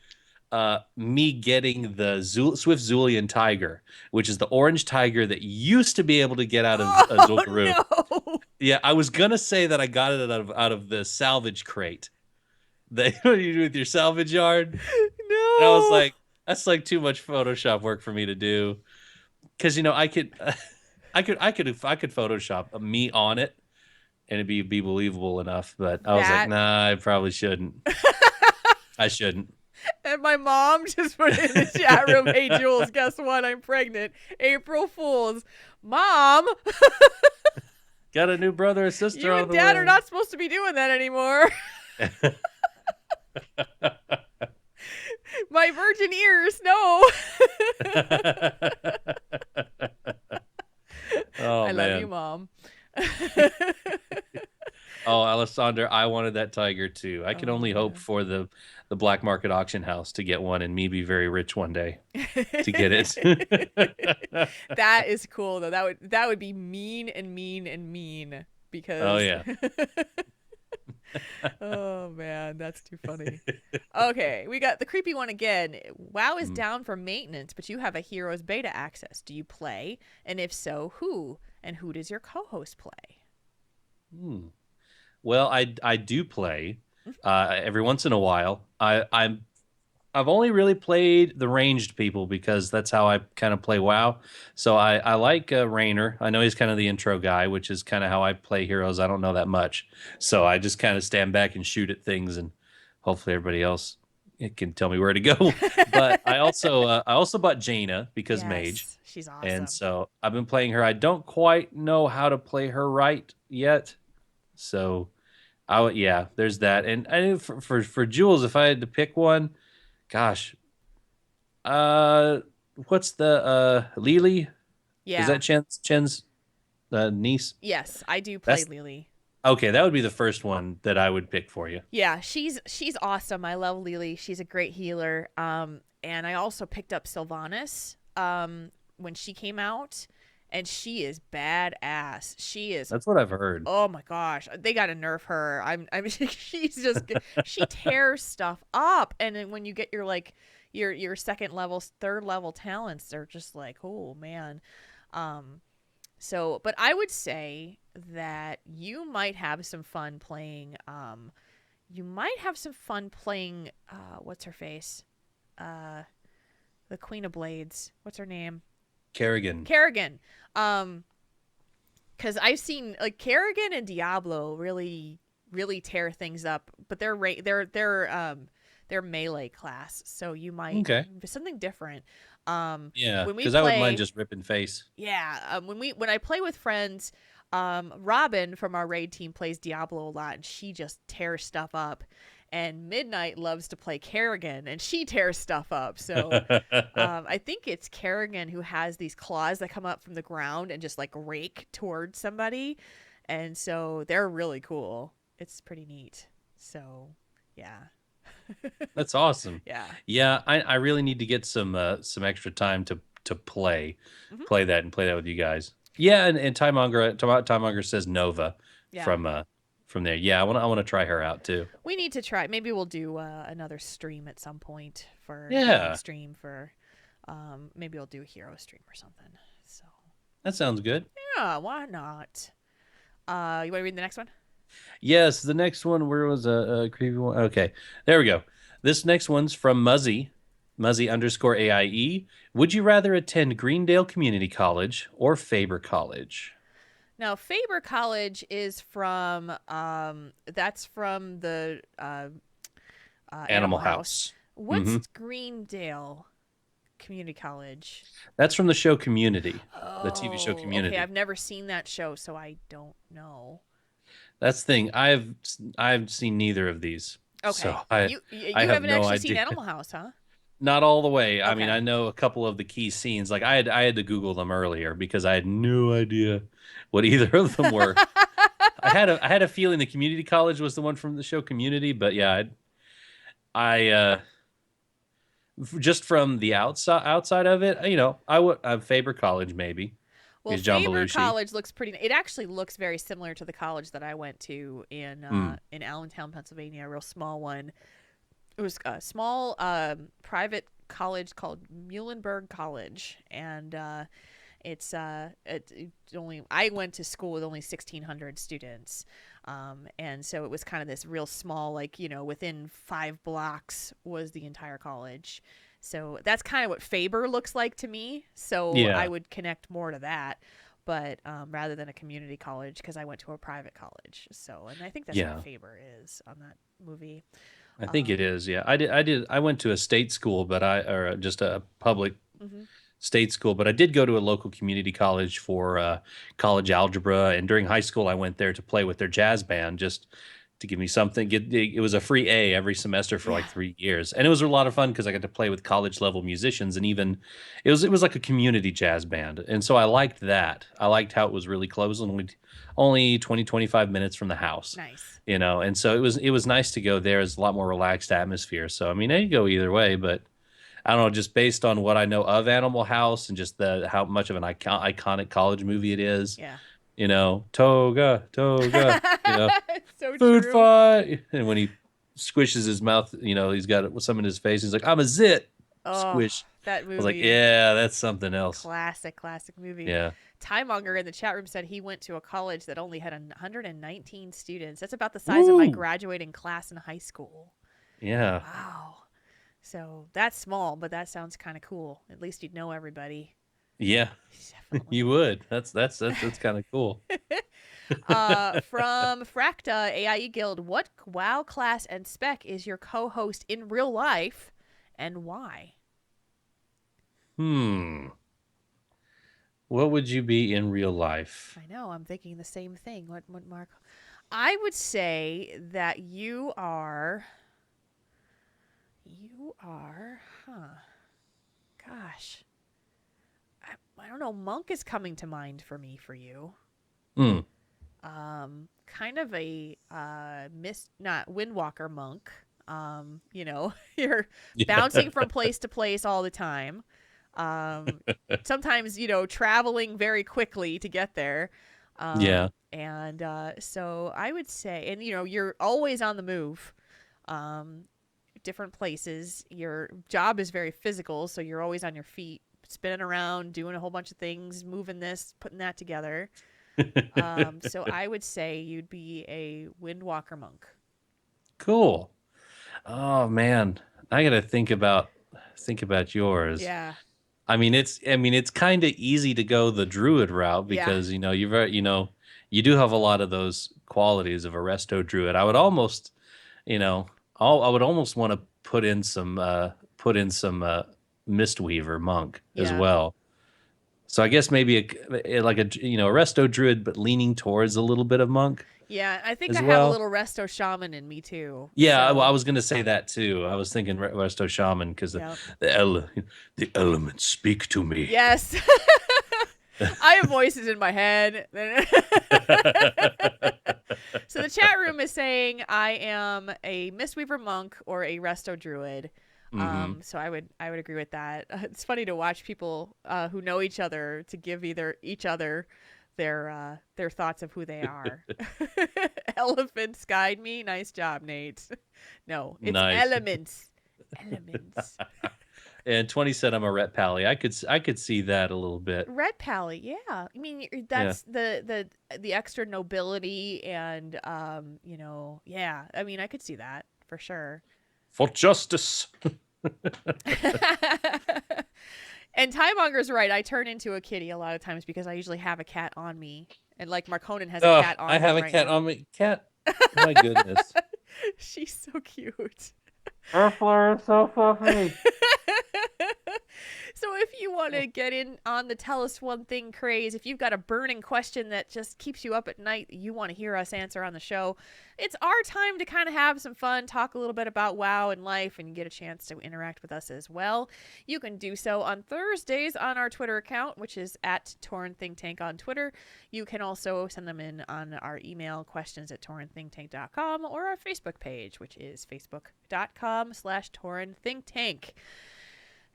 me getting the Swift Zulian tiger, which is the orange tiger that used to be able to get out of Zul'Gurub. No. Yeah, I was gonna say that I got it out of the salvage crate. What do you do with your salvage yard? No. And I was like, that's like too much Photoshop work for me to do, because I could Photoshop me on it, and it'd be believable enough. But I was like, nah, I probably shouldn't. I shouldn't. And my mom just put in the chat room, hey, Jules, guess what? I'm pregnant. April Fools. Mom. Got a new brother or sister you on and the Dad way. are not supposed to be doing that anymore. My virgin ears, no. Oh, I man. love you, Mom. Oh, Alessandra, I wanted that tiger too. I can only hope for the black market auction house to get one and me be very rich one day to get it. That is cool though. That would be mean and mean and mean because Oh yeah. Oh man, that's too funny. Okay, we got the creepy one again. WoW is down for maintenance, but you have a Heroes beta access. Do you play? And if so, who? And who does your co-host play? Well, I do play every once in a while. I've only really played the ranged people because that's how I kind of play WoW. So I like Raynor. I know he's kind of the intro guy, which is kind of how I play Heroes. I don't know that much. So I just kind of stand back and shoot at things, and hopefully everybody else can tell me where to go. But I also bought Jaina because mage. She's awesome. And so I've been playing her. I don't quite know how to play her right yet. So there's that. And I knew for Jules, if I had to pick one, gosh, what's the Lily? Yeah. Is that Chen's niece? Yes, I do play Lily. Okay, that would be the first one that I would pick for you. Yeah, she's awesome. I love Lily. She's a great healer. And I also picked up Sylvanas when she came out, and she is badass. She is. That's what I've heard. Oh my gosh, they got to nerf her. I mean, she's just she tears stuff up, and then when you get your second level, third level talents, they're just like, oh man. So, but I would say that you might have some fun playing. What's her face? The Queen of Blades. What's her name? Kerrigan. Because I've seen like Kerrigan and Diablo really tear things up, but their their melee class, so you might something different. Yeah, when we because play, I wouldn't mind just ripping face. Yeah, when I play with friends, Robin from our raid team plays Diablo a lot, and she just tears stuff up. And Midnight loves to play Kerrigan, and she tears stuff up. So I think it's Kerrigan who has these claws that come up from the ground and just like rake towards somebody. And so they're really cool. It's pretty neat. So, yeah. That's awesome. Yeah. Yeah, I really need to get some extra time to play that with you guys. Yeah, and Time says Nova from there. Yeah, I want to try her out too. We need to try. Maybe we'll do another stream at some point for stream for maybe we'll do a hero stream or something. So that sounds good. Yeah, why not? You want to read the next one? Yes, the next one. Where was a creepy one? Okay, there we go. This next one's from Muzzy _AIE. Would you rather attend Greendale Community College or Faber College? Now, Faber College is from that's from the Animal House. What's Greendale Community College? That's from the show Community, the TV show Community. Okay, I've never seen that show, so I don't know. That's the thing. I've seen neither of these. Okay, so you haven't actually seen Animal House, huh? Not all the way. I mean, I know a couple of the key scenes. Like I had to Google them earlier because I had no idea what either of them were. I had a feeling the Community College was the one from the show Community, but yeah, I just from the outside of it, I would Faber College maybe. Well, Faber College looks pretty. It actually looks very similar to the college that I went to in Allentown, Pennsylvania, a real small one. It was a small private college called Muhlenberg College, and it's only. I went to school with only 1,600 students, and so it was kind of this real small, like within 5 blocks was the entire college. So that's kind of what Faber looks like to me. So I would connect more to that, but rather than a community college, because I went to a private college. So, and I think that's what Faber is on that movie. I think it is. Yeah, I went to a state school, or just a public state school, but I did go to a local community college for college algebra. And during high school, I went there to play with their jazz band, just to give me something. It was a free A every semester for like 3 years, and it was a lot of fun because I got to play with college level musicians, and even it was like a community jazz band, and so I liked that. I liked how it was really close, and only 20-25 minutes from the house. Nice. And so it was nice to go there. It's a lot more relaxed atmosphere. So I mean, I could go either way, but I don't know, just based on what I know of Animal House and just how much of an iconic college movie it is. Yeah. Toga, so food true. fight. And when he squishes his mouth, he's got some in his face. He's like, I'm a zit. Squish. That movie. I was like, yeah, that's something else. Classic movie. Yeah. Tiemonger in the chat room said he went to a college that only had 119 students. That's about the size of my graduating class in high school. Yeah. Wow. So that's small, but that sounds kind of cool. At least you'd know everybody. Yeah. Definitely. You would. That's kind of cool. From Fracta AIE Guild, what WoW class and spec is your co-host in real life, and why? What would you be in real life? I know, I'm thinking the same thing. What Mark? I would say that you are, gosh. I don't know, monk is coming to mind for you. Kind of a not windwalker monk. You're bouncing from place to place all the time. Sometimes, traveling very quickly to get there. And so I would say, and you're always on the move. Different places. Your job is very physical, so you're always on your feet, spinning around, doing a whole bunch of things, moving this, putting that together. So I would say you'd be a windwalker monk. Cool. Oh man, I gotta think about yours. Yeah. I mean, it's kind of easy to go the druid route because you do have a lot of those qualities of a resto druid. I would almost, I would almost want to put in some Mistweaver monk as well. So I guess maybe a resto druid, but leaning towards a little bit of monk. Yeah, I think I have a little resto shaman in me too. Yeah, so. I was going to say that too. I was thinking resto shaman because the elements speak to me. Yes. I have voices in my head. So the chat room is saying I am a Mistweaver monk or a resto druid. So I would agree with that. It's funny to watch people who know each other to give each other their thoughts of who they are. Elephants guide me. Nice job, Nate. No, it's elements. Elements. And 20 said I'm a Ret Pally. I could see that a little bit. Ret Pally, yeah. I mean, that's the extra nobility and yeah. I mean, I could see that for sure. For justice. And Tiemonger's right. I turn into a kitty a lot of times because I usually have a cat on me. And like Marconin has a cat on me. I have a cat on me. Cat. My goodness. She's so cute. Her fur is so fluffy. So if you want to get in on the Tell Us One Thing craze, if you've got a burning question that just keeps you up at night that you want to hear us answer on the show, it's our time to kind of have some fun, talk a little bit about WoW and life, and get a chance to interact with us as well. You can do so on Thursdays on our Twitter account, which is at Tauren Think Tank on Twitter. You can also send them in on our email, questions@taurenthinktank.com, or our Facebook page, which is facebook.com/TaurenThinkTank.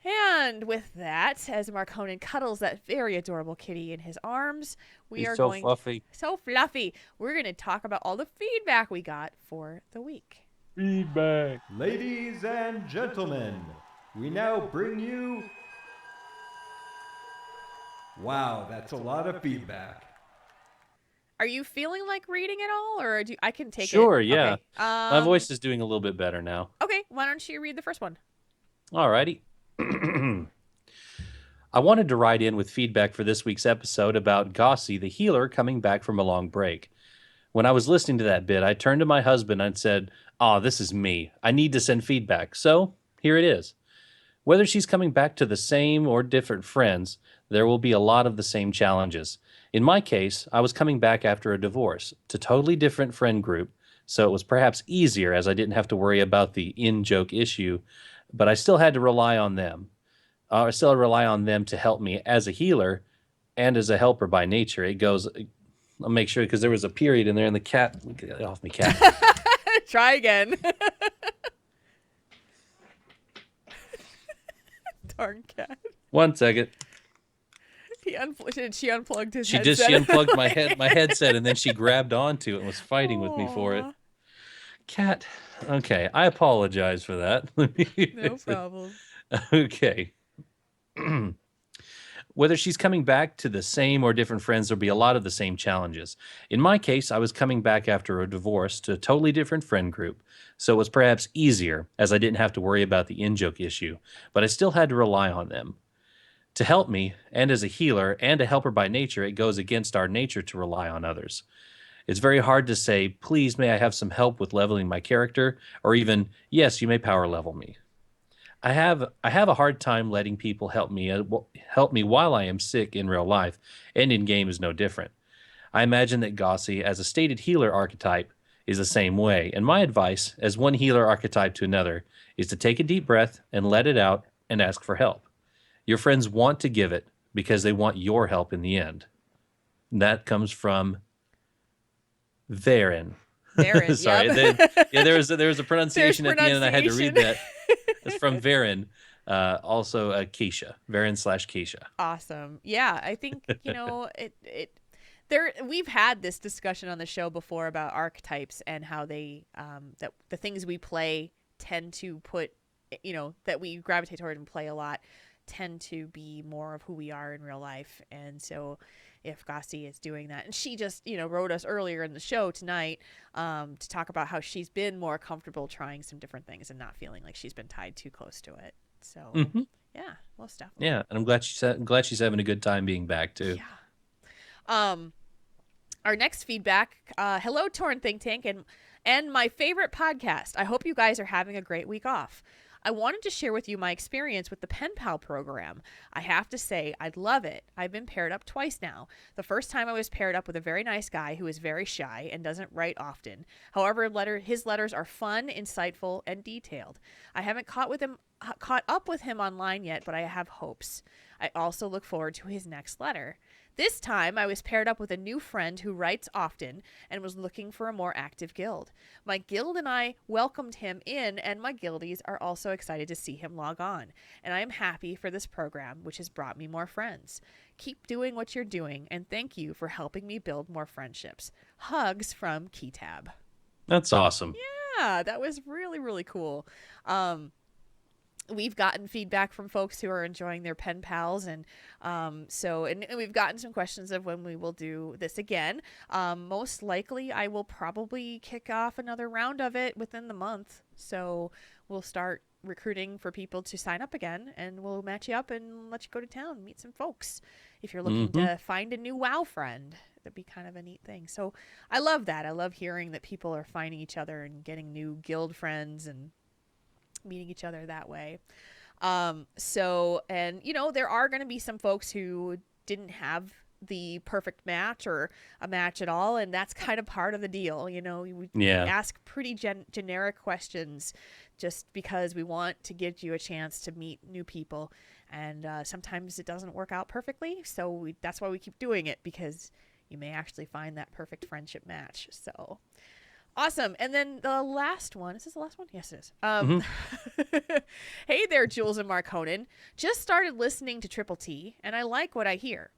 And with that, as Marconin cuddles that very adorable kitty in his arms, He's so fluffy. So fluffy. We're going to talk about all the feedback we got for the week. Feedback. Ladies and gentlemen, we now bring you... Wow, that's a lot of feedback. Are you feeling like reading it all, or I can take it? Sure, yeah. Okay. My voice is doing a little bit better now. Okay, why don't you read the first one? Alrighty. I wanted to write in with feedback for this week's episode about Gossi, the healer, coming back from a long break. When I was listening to that bit, I turned to my husband and said, this is me. I need to send feedback. So, here it is. Whether she's coming back to the same or different friends, there will be a lot of the same challenges. In my case, I was coming back after a divorce to totally different friend group, so it was perhaps easier as I didn't have to worry about the in-joke issue, but I still had to rely on them. I still rely on them to help me as a healer and as a helper by nature. It goes, I'll make sure, because there was a period in there and the cat, get off me, cat. Try again. Darn cat. 1 second. She unplugged his headset. She unplugged my headset, and then she grabbed onto it and was fighting with me for it. Cat. Okay, I apologize for that. No problem. Okay. Whether she's coming back to the same or different friends, there'll be a lot of the same challenges. In my case, I was coming back after a divorce to a totally different friend group, so it was perhaps easier as I didn't have to worry about the in-joke issue, but I still had to rely on them to help me, and as a healer and a helper by nature, it goes against our nature to rely on others. It's very hard to say, please, may I have some help with leveling my character, or even, yes, you may power level me. I have a hard time letting people help me while I am sick in real life, and in game is no different. I imagine that Gossi, as a stated healer archetype, is the same way, and my advice, as one healer archetype to another, is to take a deep breath and let it out and ask for help. Your friends want to give it because they want your help in the end. And that comes from Varen. Sorry, yep. there was a pronunciation at the end, and I had to read that. It's from Varen, also Keisha. Varen/Keisha. Awesome. Yeah, I think we've had this discussion on the show before about archetypes and how they that the things we play tend to put, that we gravitate toward and play a lot, tend to be more of who we are in real life. And so if Gossi is doing that, and she just wrote us earlier in the show tonight to talk about how she's been more comfortable trying some different things and not feeling like she's been tied too close to it. So yeah, most definitely. Yeah, and I'm glad she's having a good time being back too. Yeah. Our next feedback, hello Tauren Think Tank and my favorite podcast. I hope you guys are having a great week off. I wanted to share with you my experience with the Pen Pal program. I have to say, I love it. I've been paired up twice now. The first time I was paired up with a very nice guy who is very shy and doesn't write often. However, his letters are fun, insightful, and detailed. I haven't caught up with him online yet, but I have hopes. I also look forward to his next letter. This time, I was paired up with a new friend who writes often and was looking for a more active guild. My guild and I welcomed him in, and my guildies are also excited to see him log on. And I am happy for this program, which has brought me more friends. Keep doing what you're doing, and thank you for helping me build more friendships. Hugs from Keytab. That's awesome. Yeah, that was really, really cool. We've gotten feedback from folks who are enjoying their pen pals, and we've gotten some questions of when we will do this again. Most likely, I will probably kick off another round of it within the month. So we'll start recruiting for people to sign up again, and we'll match you up and let you go to town, meet some folks. If you're looking to find a new WoW friend, that'd be kind of a neat thing. So I love that. I love hearing that people are finding each other and getting new guild friends and meeting each other that way. And there are going to be some folks who didn't have the perfect match or a match at all, and that's kind of part of the deal. We ask pretty generic questions just because we want to give you a chance to meet new people, and sometimes it doesn't work out perfectly, so that's why we keep doing it, because you may actually find that perfect friendship match. So awesome. And then the last one. Is this the last one? Yes, it is. Hey there, Jules and Marconin. Just started listening to Triple T, and I like what I hear.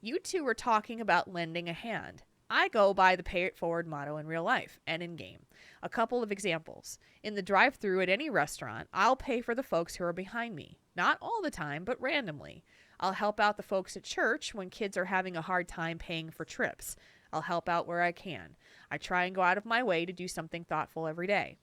You two were talking about lending a hand. I go by the pay it forward motto in real life and in game. A couple of examples. In the drive-thru at any restaurant, I'll pay for the folks who are behind me. Not all the time, but randomly. I'll help out the folks at church when kids are having a hard time paying for trips. I'll help out where I can. I try and go out of my way to do something thoughtful every day.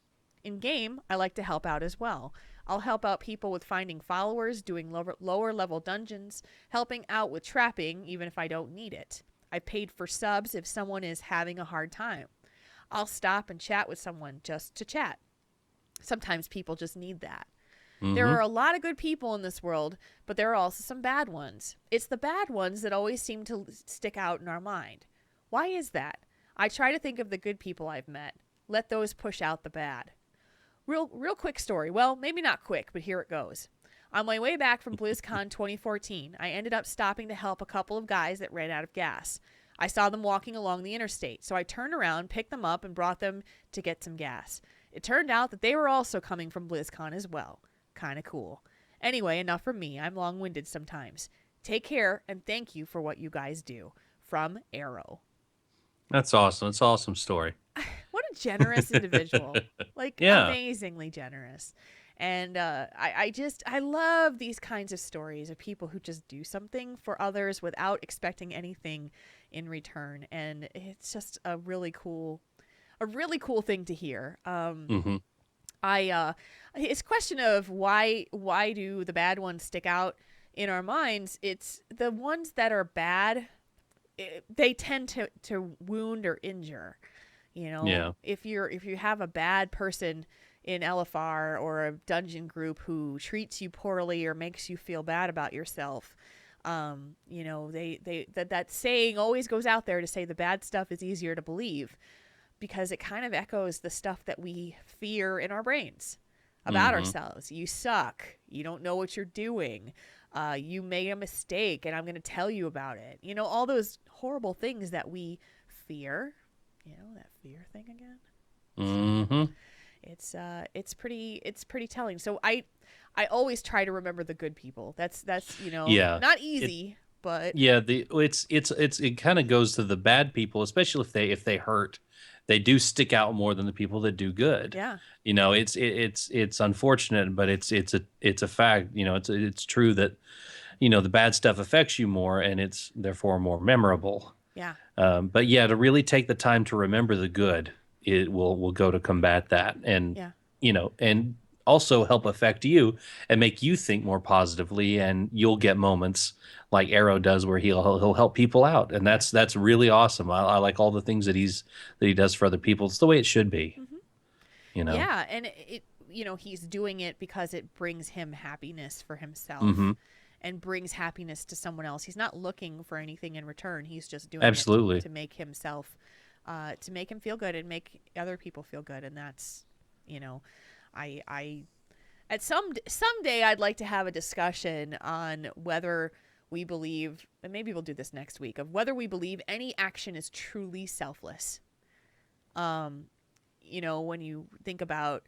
In game, I like to help out as well. I'll help out people with finding followers, doing lower level dungeons, helping out with trapping even if I don't need it. I paid for subs if someone is having a hard time. I'll stop and chat with someone just to chat. Sometimes people just need that. There are a lot of good people in this world, but there are also some bad ones. It's the bad ones that always seem to stick out in our mind. Why is that? I try to think of the good people I've met. Let those push out the bad. Real quick story. Well, maybe not quick, but here it goes. On my way back from BlizzCon 2014, I ended up stopping to help a couple of guys that ran out of gas. I saw them walking along the interstate, so I turned around, picked them up, and brought them to get some gas. It turned out that they were also coming from BlizzCon as well. Kind of cool. Anyway, enough from me. I'm long-winded sometimes. Take care, and thank you for what you guys do. From Arrow. That's awesome. It's an awesome story. What a generous individual. Amazingly generous. And I love these kinds of stories of people who just do something for others without expecting anything in return. And it's just a really cool thing to hear. It's a question of why do the bad ones stick out in our minds? It's the ones that are bad. They tend to wound or injure. If you have a bad person in LFR or a dungeon group who treats you poorly or makes you feel bad about yourself, that saying always goes out there to say the bad stuff is easier to believe, because it kind of echoes the stuff that we fear in our brains about ourselves. You suck. You don't know what you're doing. You made a mistake and I'm going to tell you about it. All those horrible things that we fear. That fear thing again. It's pretty telling. So I always try to remember the good people. That's not easy, but it kind of goes to the bad people, especially if they hurt. They do stick out more than the people that do good. Yeah. It's unfortunate, but it's a fact. It's true that the bad stuff affects you more, and it's therefore more memorable. Yeah. But to really take the time to remember the good, it will go to combat that, and and also help affect you and make you think more positively, and you'll get moments like Arrow does where he'll help people out, and that's really awesome. I like all the things that he does for other people. It's the way it should be. Mm-hmm. you know. Yeah, and he's doing it because it brings him happiness for himself. And brings happiness to someone else. He's not looking for anything in return. He's just doing it to make himself, to make him feel good and make other people feel good. And that's, I at someday I'd like to have a discussion on whether we believe, and maybe we'll do this next week, of whether we believe any action is truly selfless. When you think about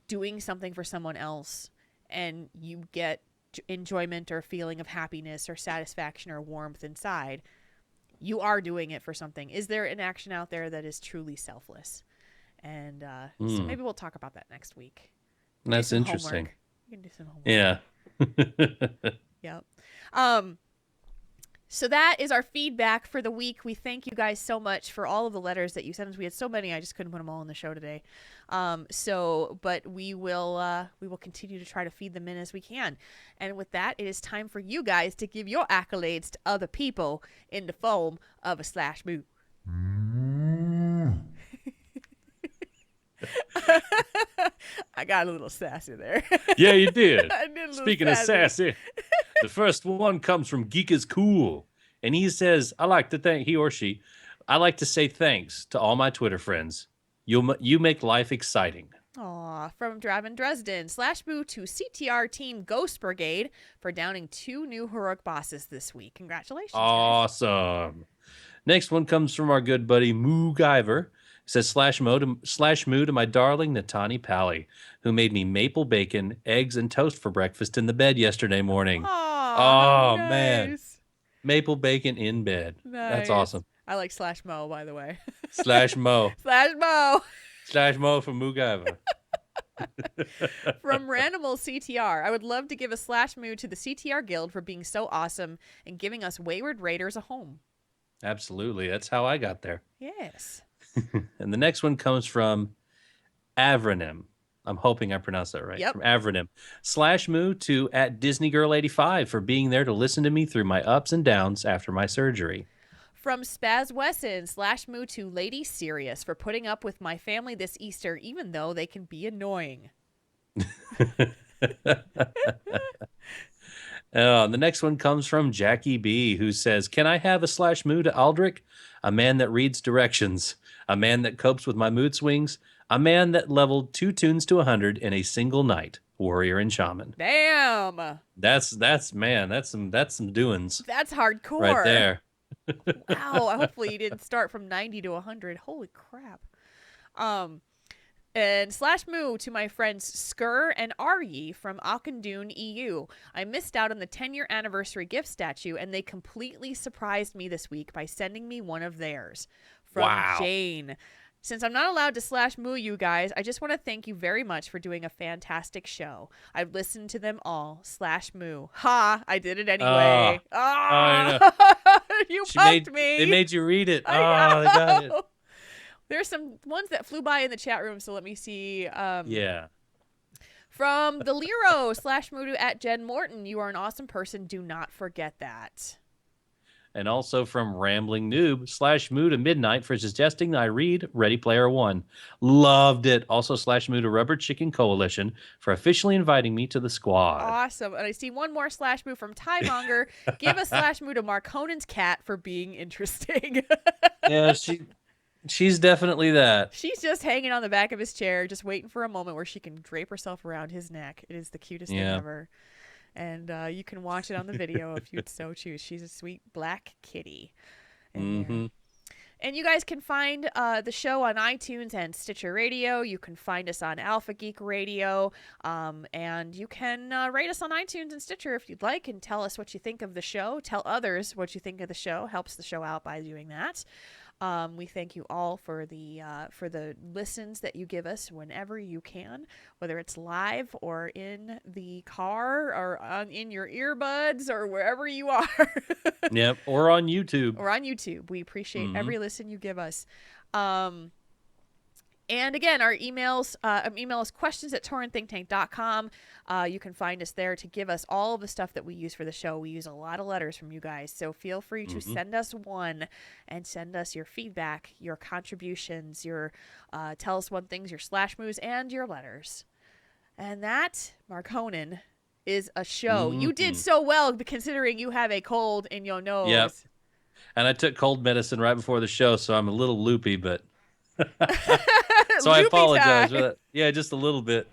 doing something for someone else and you get enjoyment or feeling of happiness or satisfaction or warmth inside, you are doing it for something. Is there an action out there that is truly selfless? And so maybe we'll talk about that next week. That's interesting. We can do some homework. Yeah. Yep. So that is our feedback for the week. We thank you guys so much for all of the letters that you sent us. We had so many, I just couldn't put them all in the show today. But we will continue to try to feed them in as we can. And with that, it is time for you guys to give your accolades to other people in the form of a slash moo. I got a little sassy there. Yeah, you did. Speaking of sassy, the first one comes from Geek is Cool. And he says, I like to say thanks to all my Twitter friends. You make life exciting. Aw, from Draven Dresden, slash moo to CTR Team Ghost Brigade for downing 2 new heroic bosses this week. Congratulations, guys. Awesome. Next one comes from our good buddy Moo Guyver. It says slash moo to my darling Natani Pally, who made me maple bacon, eggs, and toast for breakfast in the bed yesterday morning. Aww, nice. Man. Maple bacon in bed. Nice. That's awesome. I like slash mo, by the way. Slash mo. Slash mo. Slash mo from Moo Guyver. From Randomal CTR, I would love to give a slash moo to the CTR Guild for being so awesome and giving us Wayward Raiders a home. Absolutely. That's how I got there. Yes. And the next one comes from Avranim. I'm hoping I pronounced that right. Yep. From Avranim. Slash moo to at DisneyGirl85 for being there to listen to me through my ups and downs after my surgery. From Spaz Wesson, slash moo to Lady Serious for putting up with my family this Easter, even though they can be annoying. The next one comes from Jackie B, who says, can I have a slash moo to Aldrich? A man that reads directions. A man that copes with my mood swings. A man that leveled 2 tunes to 100 in a single night. Warrior and shaman. Damn. That's some doings. That's hardcore. Right there. Wow. Hopefully you didn't start from 90 to 100. Holy crap. And slash moo to my friends Skur and Aryi from Auchindoun EU. I missed out on the 10-year anniversary gift statue, and they completely surprised me this week by sending me one of theirs. From Jane. Since I'm not allowed to slash moo you guys, I just want to thank you very much for doing a fantastic show. I've listened to them all. Slash moo. Ha! I did it anyway. You punked me. They made you read it. They got it. There's some ones that flew by in the chat room, so let me see. Yeah. From the Lero slash moo at Jen Morton. You are an awesome person. Do not forget that. And also from Rambling Noob slash moo to Midnight for suggesting I read Ready Player One. Loved it. Also slash moo to Rubber Chicken Coalition for officially inviting me to the squad. Awesome. And I see one more slash moo from Ty Monger. Give a slash moo to Mark Honan's cat for being interesting. Yeah, she's definitely that. She's just hanging on the back of his chair, just waiting for a moment where she can drape herself around his neck. It is the cutest thing ever. And you can watch it on the video if you'd so choose. She's a sweet black kitty. And you guys can find the show on iTunes and Stitcher Radio. You can find us on Alpha Geek Radio. And you can rate us on iTunes and Stitcher if you'd like and tell us what you think of the show. Tell others what you think of the show. Helps the show out by doing that. We thank you all for the listens that you give us whenever you can, whether it's live or in the car or in your earbuds or wherever you are. Yep, or on YouTube. We appreciate every listen you give us. And again, our email is questions@taurenThinkTank.com. You can find us there to give us all of the stuff that we use for the show. We use a lot of letters from you guys, so feel free to send us one and send us your feedback, your contributions, your tell us one things, your slash moves, and your letters. And that, Marconin, is a show. You did so well considering you have a cold in your nose. Yep. And I took cold medicine right before the show, so I'm a little loopy, but so I apologize for that. Yeah, just a little bit.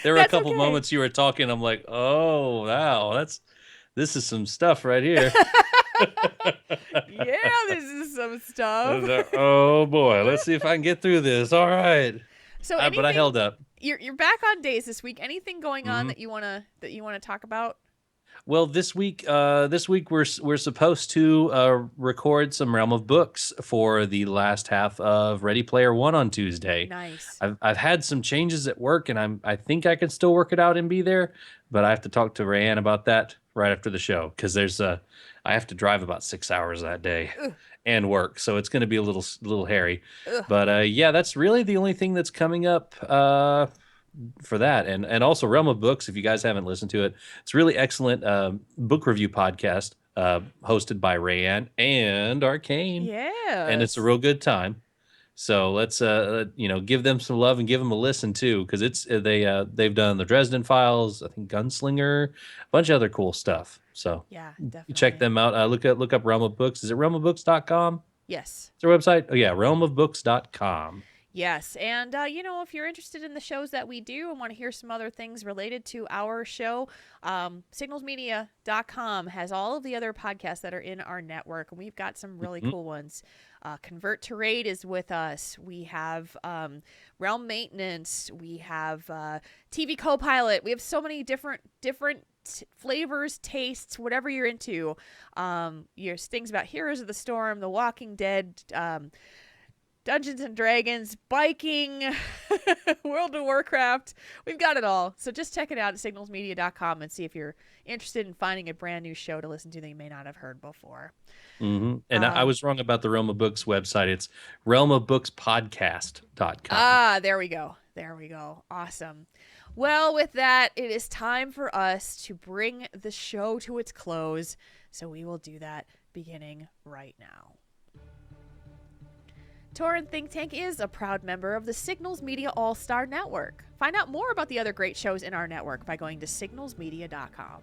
There were a couple moments you were talking, I'm like, oh wow, this is some stuff right here. Yeah, this is some stuff. Oh boy, let's see if I can get through this. All right. So but I held up. You're back on days this week. Anything going on that you wanna talk about? Well, this week we're supposed to record some Realm of Books for the last half of Ready Player One on Tuesday. Nice. I've had some changes at work, and I think I can still work it out and be there, but I have to talk to Rayanne about that right after the show because I have to drive about 6 hours that day. Ugh. And work, so it's going to be a little hairy. Ugh. But yeah, that's really the only thing that's coming up for that, and also Realm of Books. If you guys haven't listened to it, it's a really excellent book review podcast hosted by Rayanne and Arcane. Yeah, and it's a real good time. So let's give them some love and give them a listen too, because they've done the Dresden Files, I think Gunslinger, a bunch of other cool stuff. So yeah, definitely check them out. Look up Realm of Books. Is it realmofbooks.com? Yes. It's their website. Oh yeah, realmofbooks.com. Yes, and if you're interested in the shows that we do and want to hear some other things related to our show, signalsmedia.com has all of the other podcasts that are in our network, and we've got some really cool ones. Convert to Raid is with us. We have Realm Maintenance. We have TV Copilot. We have so many different flavors, tastes, whatever you're into. Your things about Heroes of the Storm, The Walking Dead, Dungeons and Dragons, biking, World of Warcraft. We've got it all. So just check it out at signalsmedia.com and see if you're interested in finding a brand new show to listen to that you may not have heard before. Mm-hmm. And I was wrong about the Realm of Books website. It's realmofbookspodcast.com. Ah, there we go. Awesome. Well, with that, it is time for us to bring the show to its close. So we will do that beginning right now. Tauren Think Tank is a proud member of the Signals Media All-Star Network. Find out more about the other great shows in our network by going to signalsmedia.com.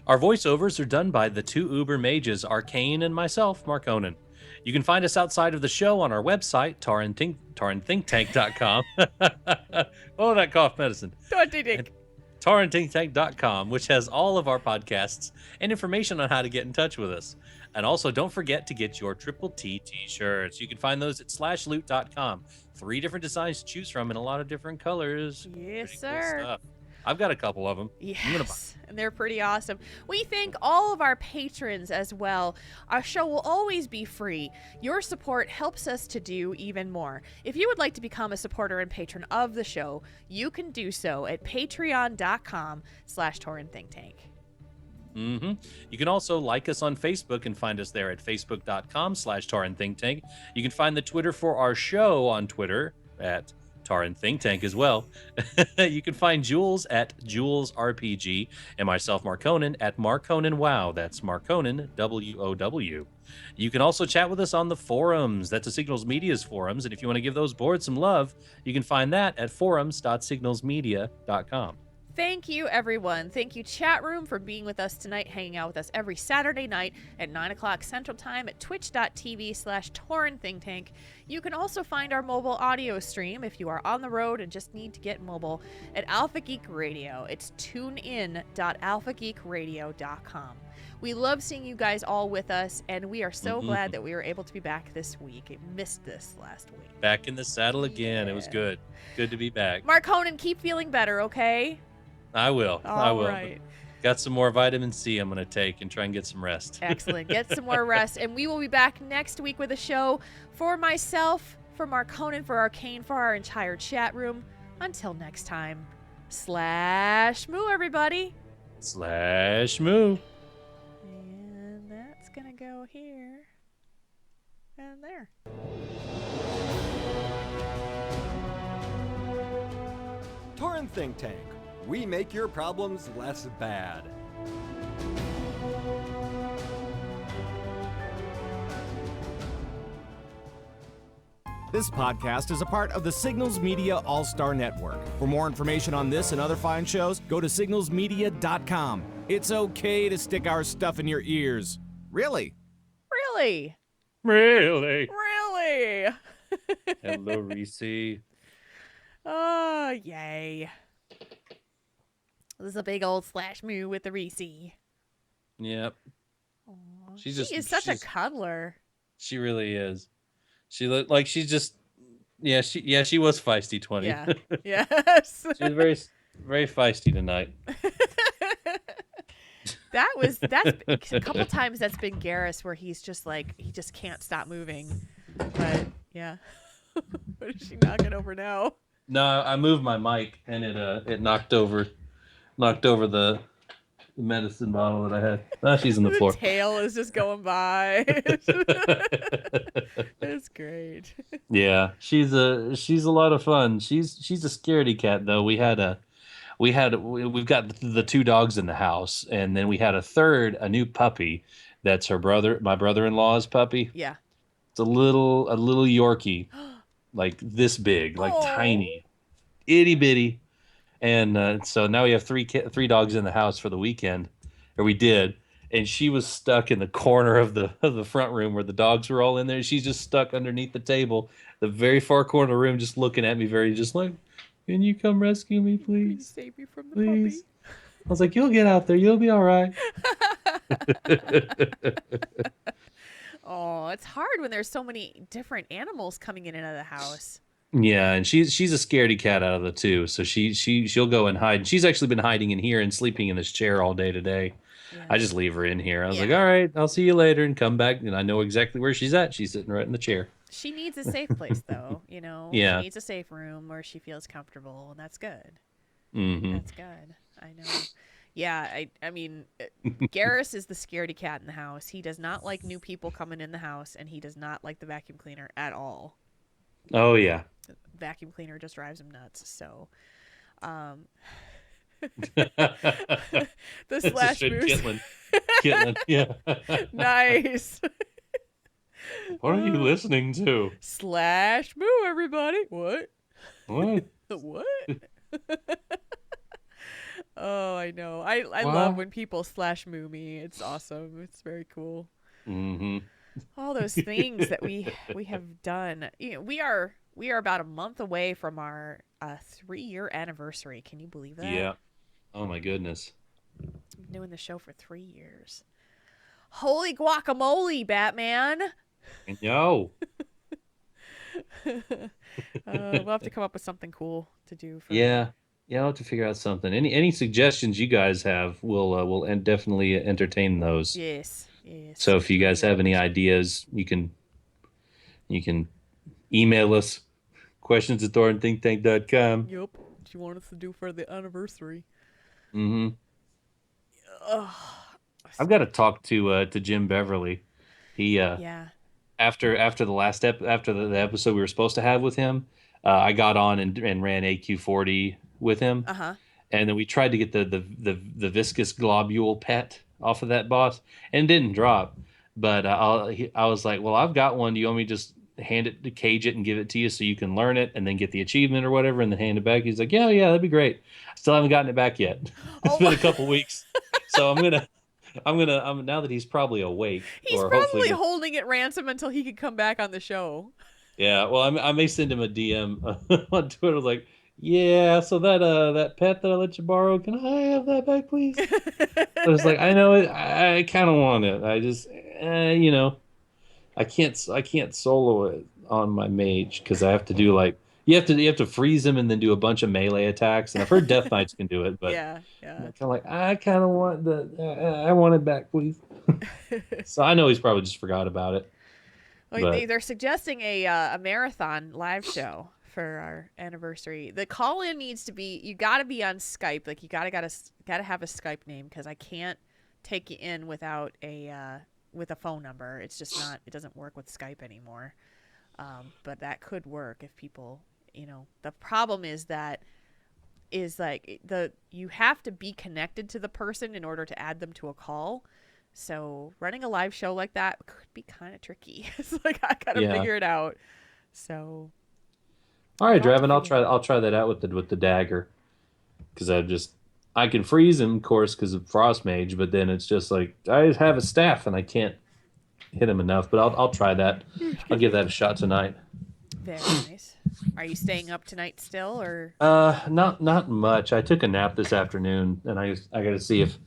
Our voiceovers are done by the two uber mages, Arcane and myself, Marconin. You can find us outside of the show on our website, taurenThinkTank.com. Oh, that cough medicine. taurenThinkTank.com, which has all of our podcasts and information on how to get in touch with us. And also, don't forget to get your Triple T t-shirts. You can find those at slashloot.com. 3 different designs to choose from in a lot of different colors. Yes, pretty sir. Cool stuff. I've got a couple of them. Yes, and they're pretty awesome. We thank all of our patrons as well. Our show will always be free. Your support helps us to do even more. If you would like to become a supporter and patron of the show, you can do so at patreon.com/TaurenThinkTank. Mm-hmm. You can also like us on Facebook and find us there at facebook.com/TaurenThinkTank. You can find the Twitter for our show on Twitter at Tauren Think Tank as well. You can find Jules at Jules RPG and myself, Marconin, at Marconin Wow. That's Marconin, WOW. You can also chat with us on the forums. That's the Signals Media's forums. And if you want to give those boards some love, you can find that at forums.signalsmedia.com. Thank you, everyone. Thank you, chat room, for being with us tonight, hanging out with us every Saturday night at 9 o'clock Central Time at twitch.tv/TaurenThinkTank. You can also find our mobile audio stream if you are on the road and just need to get mobile at Alpha Geek Radio. It's tunein.alphageekradio.com. We love seeing you guys all with us, and we are so glad that we were able to be back this week. I missed this last week. Back in the saddle again. Yeah. It was good. Good to be back. Marconin, keep feeling better, okay? I will. I will. Right. Got some more vitamin C I'm going to take and try and get some rest. Excellent. Get some more rest. And we will be back next week with a show for myself, for Marconin, for Arcane, for our entire chat room. Until next time, /moo, everybody. /moo. And that's going to go here and there. Tauren Think Tank. We make your problems less bad. This podcast is a part of the Signals Media All-Star Network. For more information on this and other fine shows, go to signalsmedia.com. It's okay to stick our stuff in your ears. Really? Really? Really? Really? Hello, Reese. Oh, yay. This is a big old slash moo with the Reese. Yep. Aww. She is such a cuddler. She really is. She looked like she's just she was feisty 20. Yeah. Yes. She was very very feisty tonight. That's a couple times that's been Garrus where he's just like he just can't stop moving. But yeah. What is she knocking over now? No, I moved my mic and it knocked over the medicine bottle that I had. Ah, she's on the floor. Tail is just going by. That's great. Yeah, she's a lot of fun. She's a scaredy cat though. We've got the two dogs in the house, and then we had a new puppy. That's my brother-in-law's puppy. Yeah. It's a little Yorkie, like this big, like tiny, itty bitty. And so now we have three dogs in the house for the weekend, or we did. And she was stuck in the corner of the front room where the dogs were all in there. She's just stuck underneath the table, the very far corner of the room, just looking at me, just like, "Can you come rescue me, please? Save me from the please." puppy. I was like, "You'll get out there. You'll be all right." Oh, it's hard when there's so many different animals coming in and out of the house. Yeah, and she's a scaredy cat out of the two, so she'll go and hide. She's actually been hiding in here and sleeping in this chair all day today. Yeah. I just leave her in here. I was like, "All right, I'll see you later," and come back, and I know exactly where she's at. She's sitting right in the chair. She needs a safe place, though. Yeah. She needs a safe room where she feels comfortable, and that's good. Mm-hmm. That's good. I know. Yeah, I mean, Garrus is the scaredy cat in the house. He does not like new people coming in the house, and he does not like the vacuum cleaner at all. Oh, yeah. The vacuum cleaner just drives him nuts, so... the slash moves. Kitlin. Yeah. Nice. What are you listening to? Slash moo, everybody. What? What? What? Oh, I know. I love when people slash moo me. It's awesome. It's very cool. Mm-hmm. All those things that we have done. We are about a month away from our 3-year anniversary. Can you believe that? Yeah. Oh my goodness. I've been doing the show for 3 years. Holy guacamole, Batman! No. We'll have to come up with something cool to do. Yeah, I'll have to figure out something. Any suggestions you guys have, we'll definitely entertain those. Yes. So if you guys have any ideas, you can email us questions@thorinThinkTank.com. Yep. What you want us to do for the anniversary? Mm-hmm. I've got to talk to Jim Beverly. He after the episode we were supposed to have with him, I got on and ran AQ40 with him. Uh-huh. And then we tried to get the viscous globule pet off of that boss, and it didn't drop. But I was like, "Well, I've got one. Do you want me to just cage it and give it to you so you can learn it and then get the achievement or whatever and then hand it back?" He's like, yeah, that'd be great. I still haven't gotten it back yet. It's been a couple weeks. So I'm gonna now that he's probably awake. He's probably holding it ransom until he can come back on the show. Yeah, well, I may send him a DM on Twitter like, "Yeah, so that pet that I let you borrow, can I have that back, please?" I was like, I know it. I kind of want it. I just, I can't solo it on my mage because I have to do like you have to freeze him and then do a bunch of melee attacks. And I've heard Death Knights can do it, but yeah. I'm kind of like I kind of want I want it back, please. So I know he's probably just forgot about it. Well, they're suggesting a marathon live show for our anniversary. The call-in needs to be you got to be on Skype. Like you gotta have a Skype name because I can't take you in without a phone number. It's just not. It doesn't work with Skype anymore. But that could work if people. The problem is that is like you have to be connected to the person in order to add them to a call. So running a live show like that could be kind of tricky. It's like I gotta figure it out. So, all right, Draven, I'll try that out with the dagger, because I can freeze him, of course, because of Frost Mage, but then it's just like I have a staff and I can't hit him enough. But I'll try that. I'll give that a shot tonight. Very nice. Are you staying up tonight still, or? Not much. I took a nap this afternoon, and I got to see if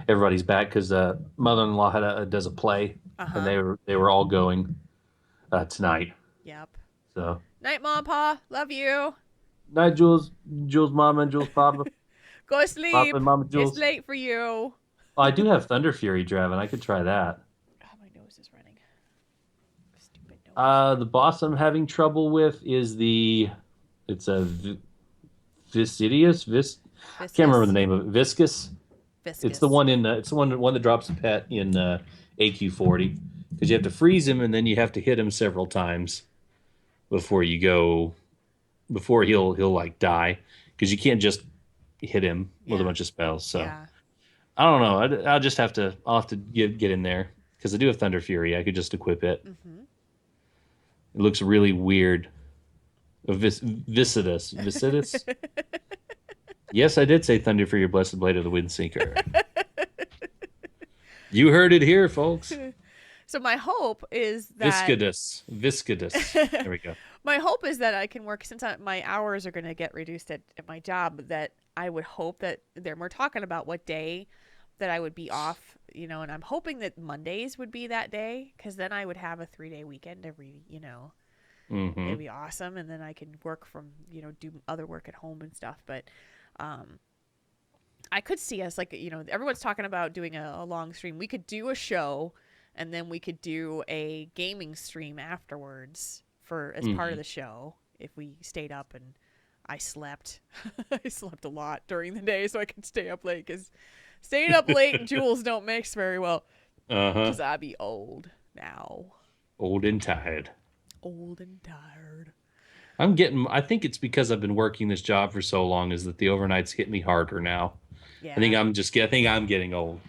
everybody's back, because mother-in-law does a play, and they were all going tonight. Yep. So. Night, Mom, Pa. Love you. Night, Jules. Jules, Mama, and Jules, Papa. Go to sleep. Papa and Mama, Jules. It's late for you. Oh, I do have Thunder Fury, Draven. I could try that. Oh, my nose is running. Stupid nose. The boss I'm having trouble with is it's a Visidius. I can't remember the name of it. Viscous. It's the one it's the one that drops a pet in AQ40, because you have to freeze him and then you have to hit him several times before he'll like die, because you can't just hit him with a bunch of spells. So I don't know. I'll have to get in there, because I do have Thunder Fury. I could just equip it. Mm-hmm. It looks really weird. Vicidus. Yes, I did say Thunder Fury, Blessed Blade of the Windseeker. You heard it here, folks. So my hope is that Viscidus. There we go. My hope is that I can work, since my hours are going to get reduced at my job, that I would hope that we're talking about what day that I would be off, and I'm hoping that Mondays would be that day, because then I would have a 3-day weekend Mm-hmm. It'd be awesome. And then I can work from, do other work at home and stuff. But I could see us, like, everyone's talking about doing a long stream. We could do a show, and then we could do a gaming stream afterwards as part of the show, if we stayed up. And I slept. I slept a lot during the day, so I could stay up late, because staying up late and Jules don't mix very well. Because I'd be old now. Old and tired. Old and tired. I think it's because I've been working this job for so long, is that the overnights hit me harder now. Yeah. I think I'm getting old.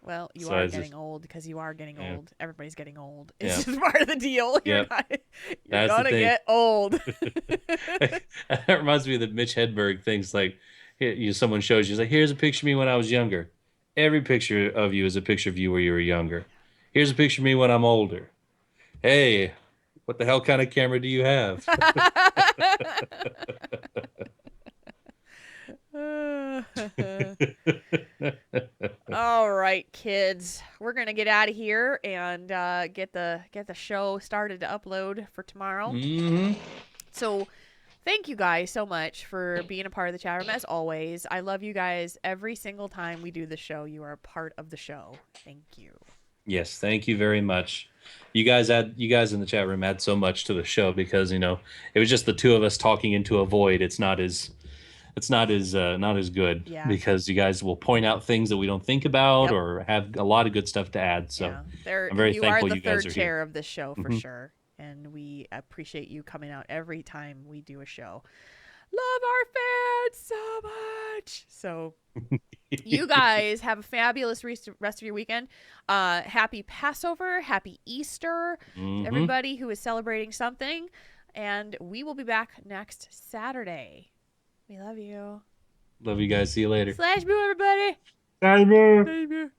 Well, you are getting old, because you are getting old. Everybody's getting old. It's just part of the deal. You're gonna get old. That reminds me of the Mitch Hedberg things. Like, someone shows you, like, here's a picture of me when I was younger. Every picture of you is a picture of you where you were younger. Here's a picture of me when I'm older. Hey, what the hell kind of camera do you have? All right, kids, we're gonna get out of here and get the show started to upload for tomorrow. Mm-hmm. So thank you guys so much for being a part of the chat room. As always, I love you guys. Every single time we do the show, you are a part of the show. Thank you. Yes, thank you very much. You guys in the chat room add so much to the show, because it was just the two of us talking into a void. It's not as good, because you guys will point out things that we don't think about, or have a lot of good stuff to add. So I'm very thankful you guys are here. You are the third chair of this show for sure, and we appreciate you coming out every time we do a show. Love our fans so much. So you guys have a fabulous rest of your weekend. Happy Passover, happy Easter, everybody who is celebrating something, and we will be back next Saturday. We love you. Love you guys. See you later. /boo, everybody. /boo.